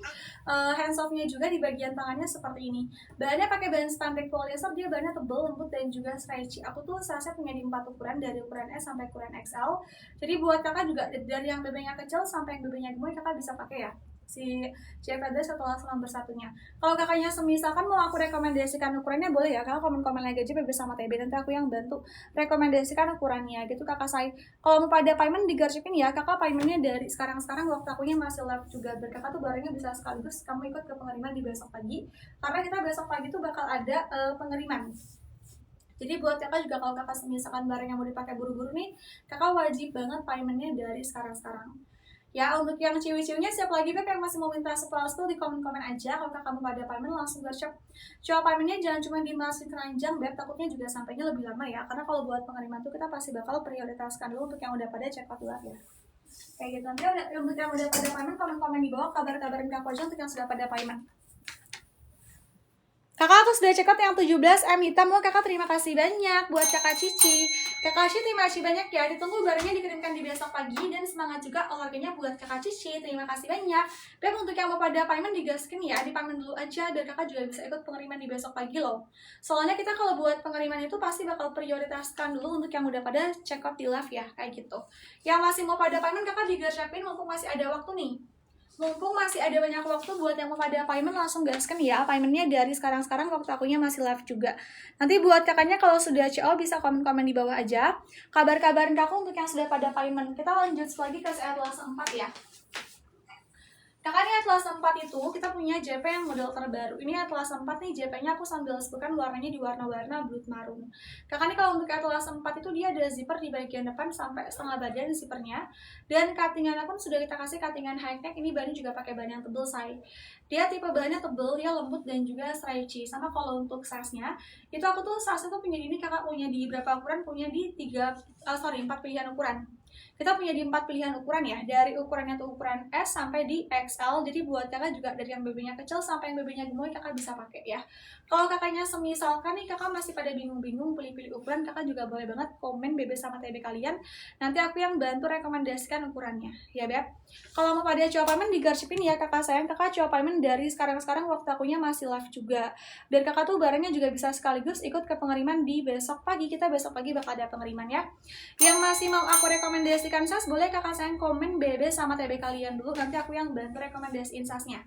hands off-nya juga di bagian tangannya seperti ini. Bahannya pakai bahan spandex polyester, dia bahannya tebal, lembut dan juga stretchy. Aku tuh saya punya di 4 ukuran dari ukuran S sampai ukuran XL. Jadi buat kakak juga dari yang BB-nya kecil sampai yang BB-nya gemoy kakak bisa pakai ya si JPD setelah nomor 1-nya. Kalau kakaknya semisalkan mau aku rekomendasikan ukurannya boleh ya, kakak komen lagi aja BB sama TB, nanti aku yang bantu rekomendasikan ukurannya gitu kakak saya. Kalau mau pada payment digarisipin ya, kakak paymentnya dari sekarang waktu akunya masih live juga, biar kakak tuh barangnya bisa sekaligus kamu ikut ke pengiriman di besok pagi, karena kita besok pagi tuh bakal ada pengiriman. Jadi buat kakak juga kalau kakak misalkan barang yang mau dipakai buru-buru nih, kakak wajib banget paymentnya dari sekarang. Ya untuk yang ciwi-ciwinya siap lagi Beb yang masih mau minta setelah itu di komen-komen aja. Kalau kakak mau pada payment langsung gercep. Coba paymentnya jangan cuma dimasukin keranjang Beb, takutnya juga sampainya lebih lama ya. Karena kalau buat pengiriman tuh kita pasti bakal prioritaskan dulu untuk yang udah pada check out luar ya. Kayak gitu. Nanti untuk yang udah pada payment komen-komen di bawah, kabar-kabarin aku aja untuk yang sudah pada payment. Kakak aku sudah check out yang 17M hitam loh kakak, terima kasih banyak buat kakak Cici. Kakak Cici terima kasih banyak ya, ditunggu barangnya dikirimkan di besok pagi, dan semangat juga olahraganya buat kakak Cici, terima kasih banyak. Dan untuk yang mau pada payment digaskin ya, di payment dulu aja biar kakak juga bisa ikut pengiriman di besok pagi loh. Soalnya kita kalau buat pengiriman itu pasti bakal prioritaskan dulu untuk yang udah pada check out di live ya, kayak gitu. Yang masih mau pada payment kakak digaskin mumpung masih ada waktu nih. Mumpung masih ada banyak waktu buat yang mau pada payment langsung gaskan ya, paymentnya dari sekarang waktu akunya masih live juga. Nanti buat kakaknya kalau sudah CO bisa komen-komen di bawah aja, kabar-kabarin aku untuk yang sudah pada payment. Kita lanjut lagi ke etalase 4 ya. Kakak ini etalase 4 itu kita punya JP yang model terbaru. Ini etalase 4 nih, JP-nya aku sambil sebutkan warnanya di warna-warna blue marun. Kakak ini kalau untuk etalase 4 itu dia ada zipper di bagian depan sampai setengah badan zippernya. Dan cuttingannya pun sudah kita kasih cuttingan high neck. Ini bahannya juga pakai bahan yang tebal say. Dia tipe bahannya tebal, dia lembut dan juga stretchy. Sama kalau untuk size-nya, itu aku tuh size-nya tuh punya di ini, kakak punya di berapa ukuran? Punya di 4 pilihan ukuran. Kita punya di 4 pilihan ukuran ya, dari ukurannya tuh ukuran S sampai di XL. Jadi buat kakak juga dari yang BB-nya kecil sampai yang BB-nya gemoy kakak bisa pakai ya. Kalau kakaknya semisalkan nih kakak masih pada bingung-bingung pilih-pilih ukuran, kakak juga boleh banget komen BB sama TB kalian. Nanti aku yang bantu rekomendasikan ukurannya ya Beb. Kalau mau pada coba payment digarisipin ya kakak sayang, kakak coba payment dari sekarang waktu akunya masih live juga. Biar kakak tuh barangnya juga bisa sekaligus ikut ke pengiriman di besok pagi. Kita besok pagi bakal ada pengiriman ya. Yang masih mau aku rekomendasikan merekomendasikan SAS, boleh kakak sayang komen BB sama TB kalian dulu, nanti aku yang bantu rekomendasiin SAS-nya.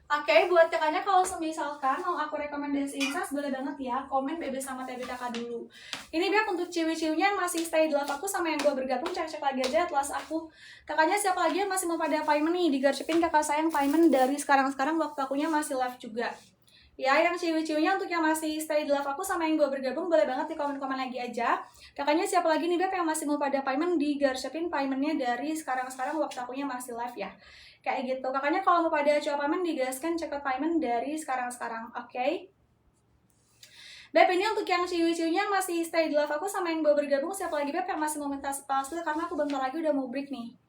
Oke, buat kakaknya kalau misalkan mau aku rekomendasiin SAS, boleh banget ya komen BB sama TB kakak dulu. Ini biar untuk ciwi-ciwinya yang masih stay di live aku sama yang gue bergabung, cek-cek lagi aja atlas aku. Kakaknya siapa lagi yang masih mau pada payment nih, digarcepin kakak sayang payment dari sekarang-sekarang, waktu akunya masih live juga. Ya, yang ciwi-ciwinya untuk yang masih stay di live aku sama yang gue bergabung, boleh banget di komen-komen lagi aja. Kakaknya siapa lagi nih Beb yang masih mau pada payment, digarcepin paymentnya dari sekarang-sekarang, waktu akunya masih live ya. Kayak gitu. Kakaknya kalau mau pada coba payment, digaskan check out payment dari sekarang-sekarang. Oke? Beb, ini untuk yang ciwi-ciwinya masih stay di live aku sama yang baru bergabung, siapa lagi Beb yang masih mau minta spasi, karena aku bentar lagi udah mau break nih.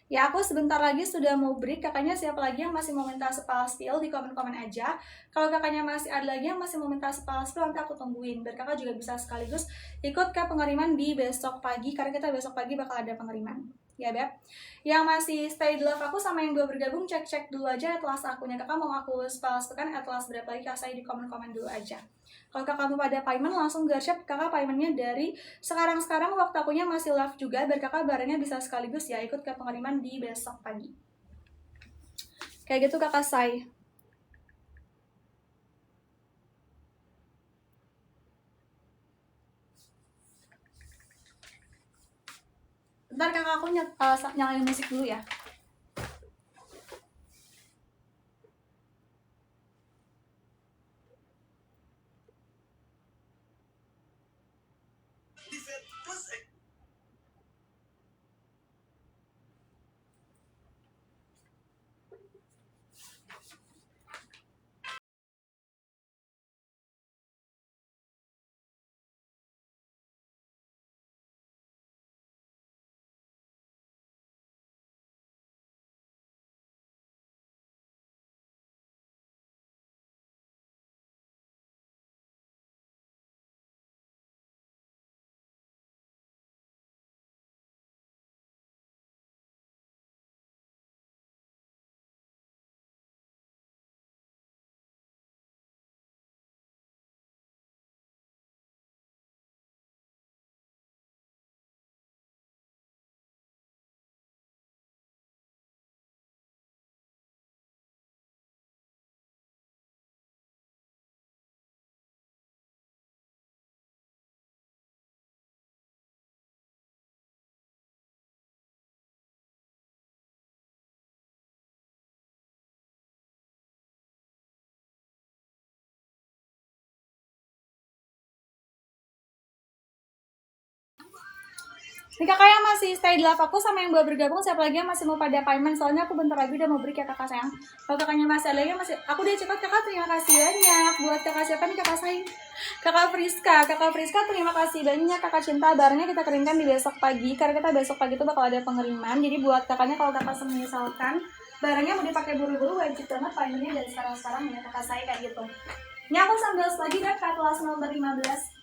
Ya, aku sebentar lagi sudah mau break. Kakaknya siapa lagi yang masih mau minta spill, di komen-komen aja. Kalau kakaknya masih ada lagi yang masih mau minta spill, nanti aku tungguin biar kakak juga bisa sekaligus ikut ke pengiriman di besok pagi, karena kita besok pagi bakal ada pengiriman. Ya Beb, yang masih stay di live aku sama yang belum bergabung, cek-cek dulu aja atlas akunya. Kakak mau aku spellkan atlas berapa lagi, kasih di komen-komen dulu aja. Kalau kakak mau pada payment, langsung garcep kakak paymentnya dari sekarang-sekarang, waktu akunya masih live juga, biar kakak barangnya bisa sekaligus ya ikut ke pengiriman di besok pagi. Kayak gitu kakak say. Bentar kakak aku nyalain musik dulu ya. Ini kakak yang masih stay di live aku sama yang baru bergabung, siapa lagi yang masih mau pada payment, soalnya aku bentar lagi udah mau break ya kakak sayang. Kalau kakaknya masih ada lagi, aku udah cepat kakak, terima kasih banyak. Buat kakak siapa nih kakak sayang? Kakak Friska terima kasih banyak kakak cinta. Barangnya kita keringkan di besok pagi, karena kita besok pagi itu bakal ada pengiriman. Jadi buat kakaknya kalau kakak misalkan barangnya mau dipakai buru-buru, wajib banget paymentnya dari sekarang-sekarang ya kakak saya kayak gitu. Ini aku sambil lagi deh kelas nomor 15.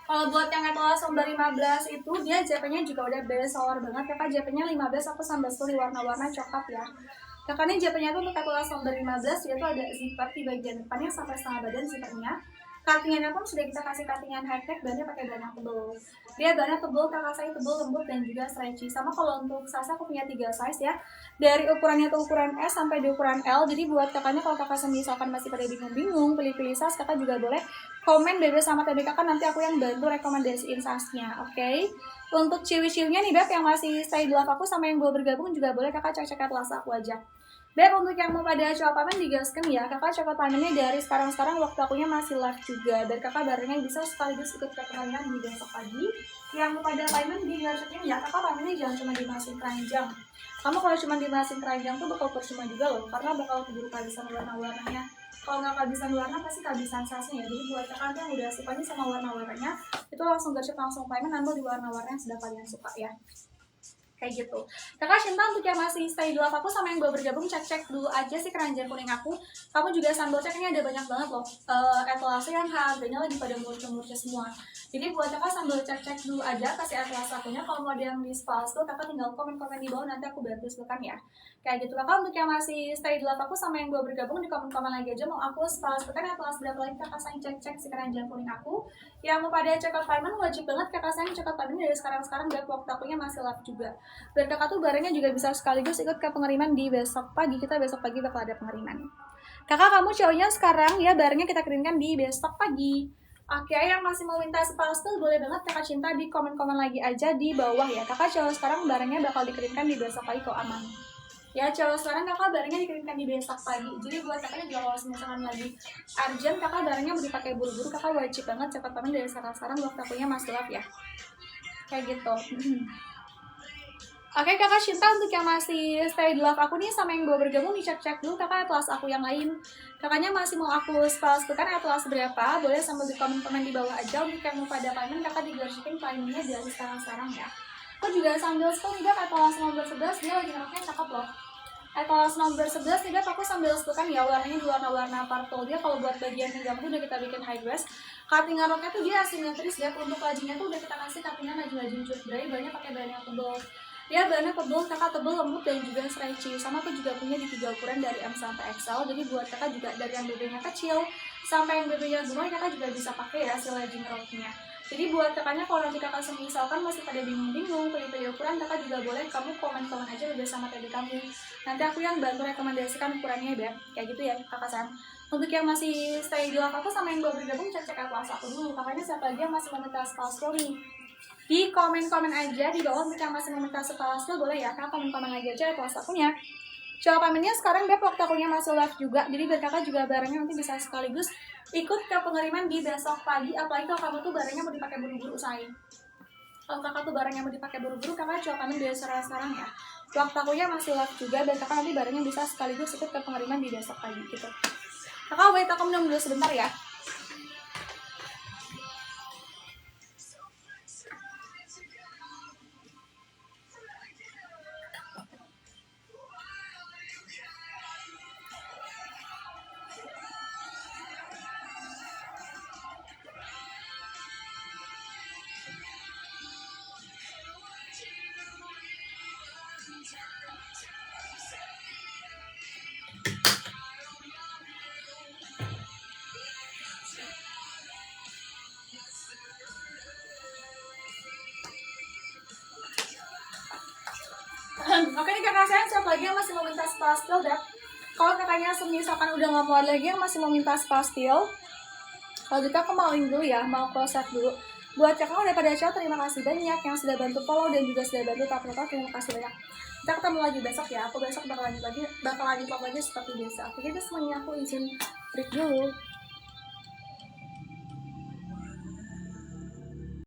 Kalau buat yang kelas nomor 15 itu dia JP-nya juga udah best seller banget. Kakak JP-nya 15, aku sambil di warna-warna coklat ya. Kakak ini JP-nya tuh untuk kelas nomor 15, dia tuh ada zipper di bagian depannya sampai setengah badan zippernya. Cuttingannya pun sudah kita kasih cuttingan high-tech, bahannya pakai bahan yang tebel. Dia bahannya tebel, kakak saya tebel, lembut, dan juga stretchy. Sama kalau untuk size aku punya 3 size ya. Dari ukurannya tuh ukuran S sampai di ukuran L. Jadi buat kakaknya kalau kakak misalkan masih pada bingung-bingung, pilih-pilih size, kakak juga boleh komen BB sama TB kakak, nanti aku yang bantu rekomendasiin size-nya, oke? Untuk ciwi-ciwinya nih Beb, yang masih stay di live aku sama yang belum bergabung juga boleh kakak cek-cek atlas aku aja. Beb, untuk yang mau pada coba payment digaskan ya, kakak coba paymentnya dari sekarang-sekarang, waktu akunya masih live juga, dan kakak barangnya bisa sekaligus ikut ke pengiriman di besok pagi. Yang mau pada payment digaskan ya, kakak paymentnya jangan cuma dimasukin keranjang. Kamu kalau cuma dimasukin keranjang tuh bakal percuma juga loh, karena bakal keburu kehabisan warna-warnanya. Kalau nggak kehabisan warna pasti kehabisan size-nya ya. Jadi buat kakak yang udah suka nih sama warna-warnanya, itu langsung garcep langsung payment, ambil di warna-warna yang sudah kalian suka ya. kayak gitu. Kakak Cinta, untuk yang masih stay di love aku sama yang baru bergabung, cek dulu aja sih keranjang kuning aku. Kamu juga sambil cek, ini ada banyak banget loh etalase yang harganya lagi pada murca-murca semua. Jadi buat kakak sambil cek dulu aja kasih etalase akunya. Kalau mau ada yang miss palsu, kakak tinggal komen-komen di bawah, nanti aku bantu sebutkan ya. Kayak gitu. Kakak untuk yang masih stay di love aku sama yang baru bergabung, di komen-komen lagi aja mau aku palsukan etalase berapa lagi kakak sayang, cek si keranjang kuning aku. Yang mau pada check out payment, wajib banget kakak sayang check out payment dari sekarang biar waktu akunya masih live juga. Dan kakak tuh barangnya juga bisa sekaligus ikut ke pengiriman di besok pagi. Kita besok pagi bakal ada pengiriman. Kakak, kamu cowoknya sekarang ya barangnya kita kirimkan di besok pagi. Oke, yang masih mau minta sepastel boleh banget kakak Cinta di komen-komen lagi aja di bawah ya. Kakak cowok sekarang barangnya bakal dikirimkan di besok pagi kok, aman. Ya cowok sekarang kakak barangnya dikirimkan di besok pagi. Jadi buat kakaknya juga kalau misalkan lagi urgent, kakak barangnya mau dipakai buru-buru, kakak wajib banget cepat pamen dari sekarang waktu akunya masih live ya. Kayak gitu. Oke kakak Cinta, untuk yang masih stay di love aku nih sama yang baru bergabung, dicek dulu kakak etalase aku yang lain. Kakaknya masih mau aku spesifikkan etalase berapa, boleh sambil di komen-komen di bawah aja. Untuk yang mau pada payment, kakak digarsikin paymentnya dari sekarang ya. Aku juga sambil spill nih etalase nomor 11, dia lagi ngeroknya cakep loh. Etalase nomor 11 nih aku sambil spillkan ya, warnanya di warna-warna purple. Dia kalau buat bagian pinggang tuh udah kita bikin high dress. Cuttingan roknya tuh dia asimetris ya. Untuk lajinya tuh udah kita kasih cuttingan laju-laju cut-dry, banyak pakai bahan yang tebal. Dia bahannya tebal, kakak tebal, lembut, dan juga stretchy. Sama aku juga punya di 3 ukuran dari M sampai XL. Jadi buat kakak juga dari yang BB-nya kecil sampai yang BB-nya gemoy, kakak juga bisa pakai ya si legging roknya. Jadi buat kakaknya kalau nanti kakak misalkan masih pada bingung-bingung pilih ukuran, kakak juga boleh kamu komen-komen aja bersama tadi kamu. Nanti aku yang bantu rekomendasikan ukurannya ya, kayak gitu ya kakak Sam. Untuk yang masih stay di love aku sama yang baru bergabung, cek etalase aku dulu. Kakaknya siapa lagi yang masih meminta spasial nih? Di komen-komen aja di bawah. Untuk yang masih meminta spasial boleh ya kakak komen-komen aja etalase akunya. Coba pamennya sekarang Beb, waktu akunya masih live juga. Jadi biar kakak juga barangnya nanti bisa sekaligus ikut ke pengiriman di besok pagi. Apalagi kalau kamu tuh barangnya mau dipakai buru-buru, usahain. Kalau kakak tuh barangnya mau dipakai buru-buru, kakak coba pamen dari sekarang ya. Waktu akunya masih live juga, dan kakak nanti barangnya bisa sekaligus ikut ke pengiriman di besok pagi gitu. Kakak wait, aku minum dulu sebentar ya. Oke nih kakak saya, siapa lagi yang masih mau minta spasial dah? Kalau kakaknya misalkan udah nggak mau lagi yang masih mau minta spasial, kalau gitu aku mau dulu ya, mau close up dulu. Buat kakak udah pada cowok, terima kasih banyak yang sudah bantu follow dan juga sudah bantu tap-tap, terima kasih banyak. Kita ketemu lagi besok ya, aku besok bakal lanjut lagi seperti biasa. Oke, jadi semuanya aku izin break dulu.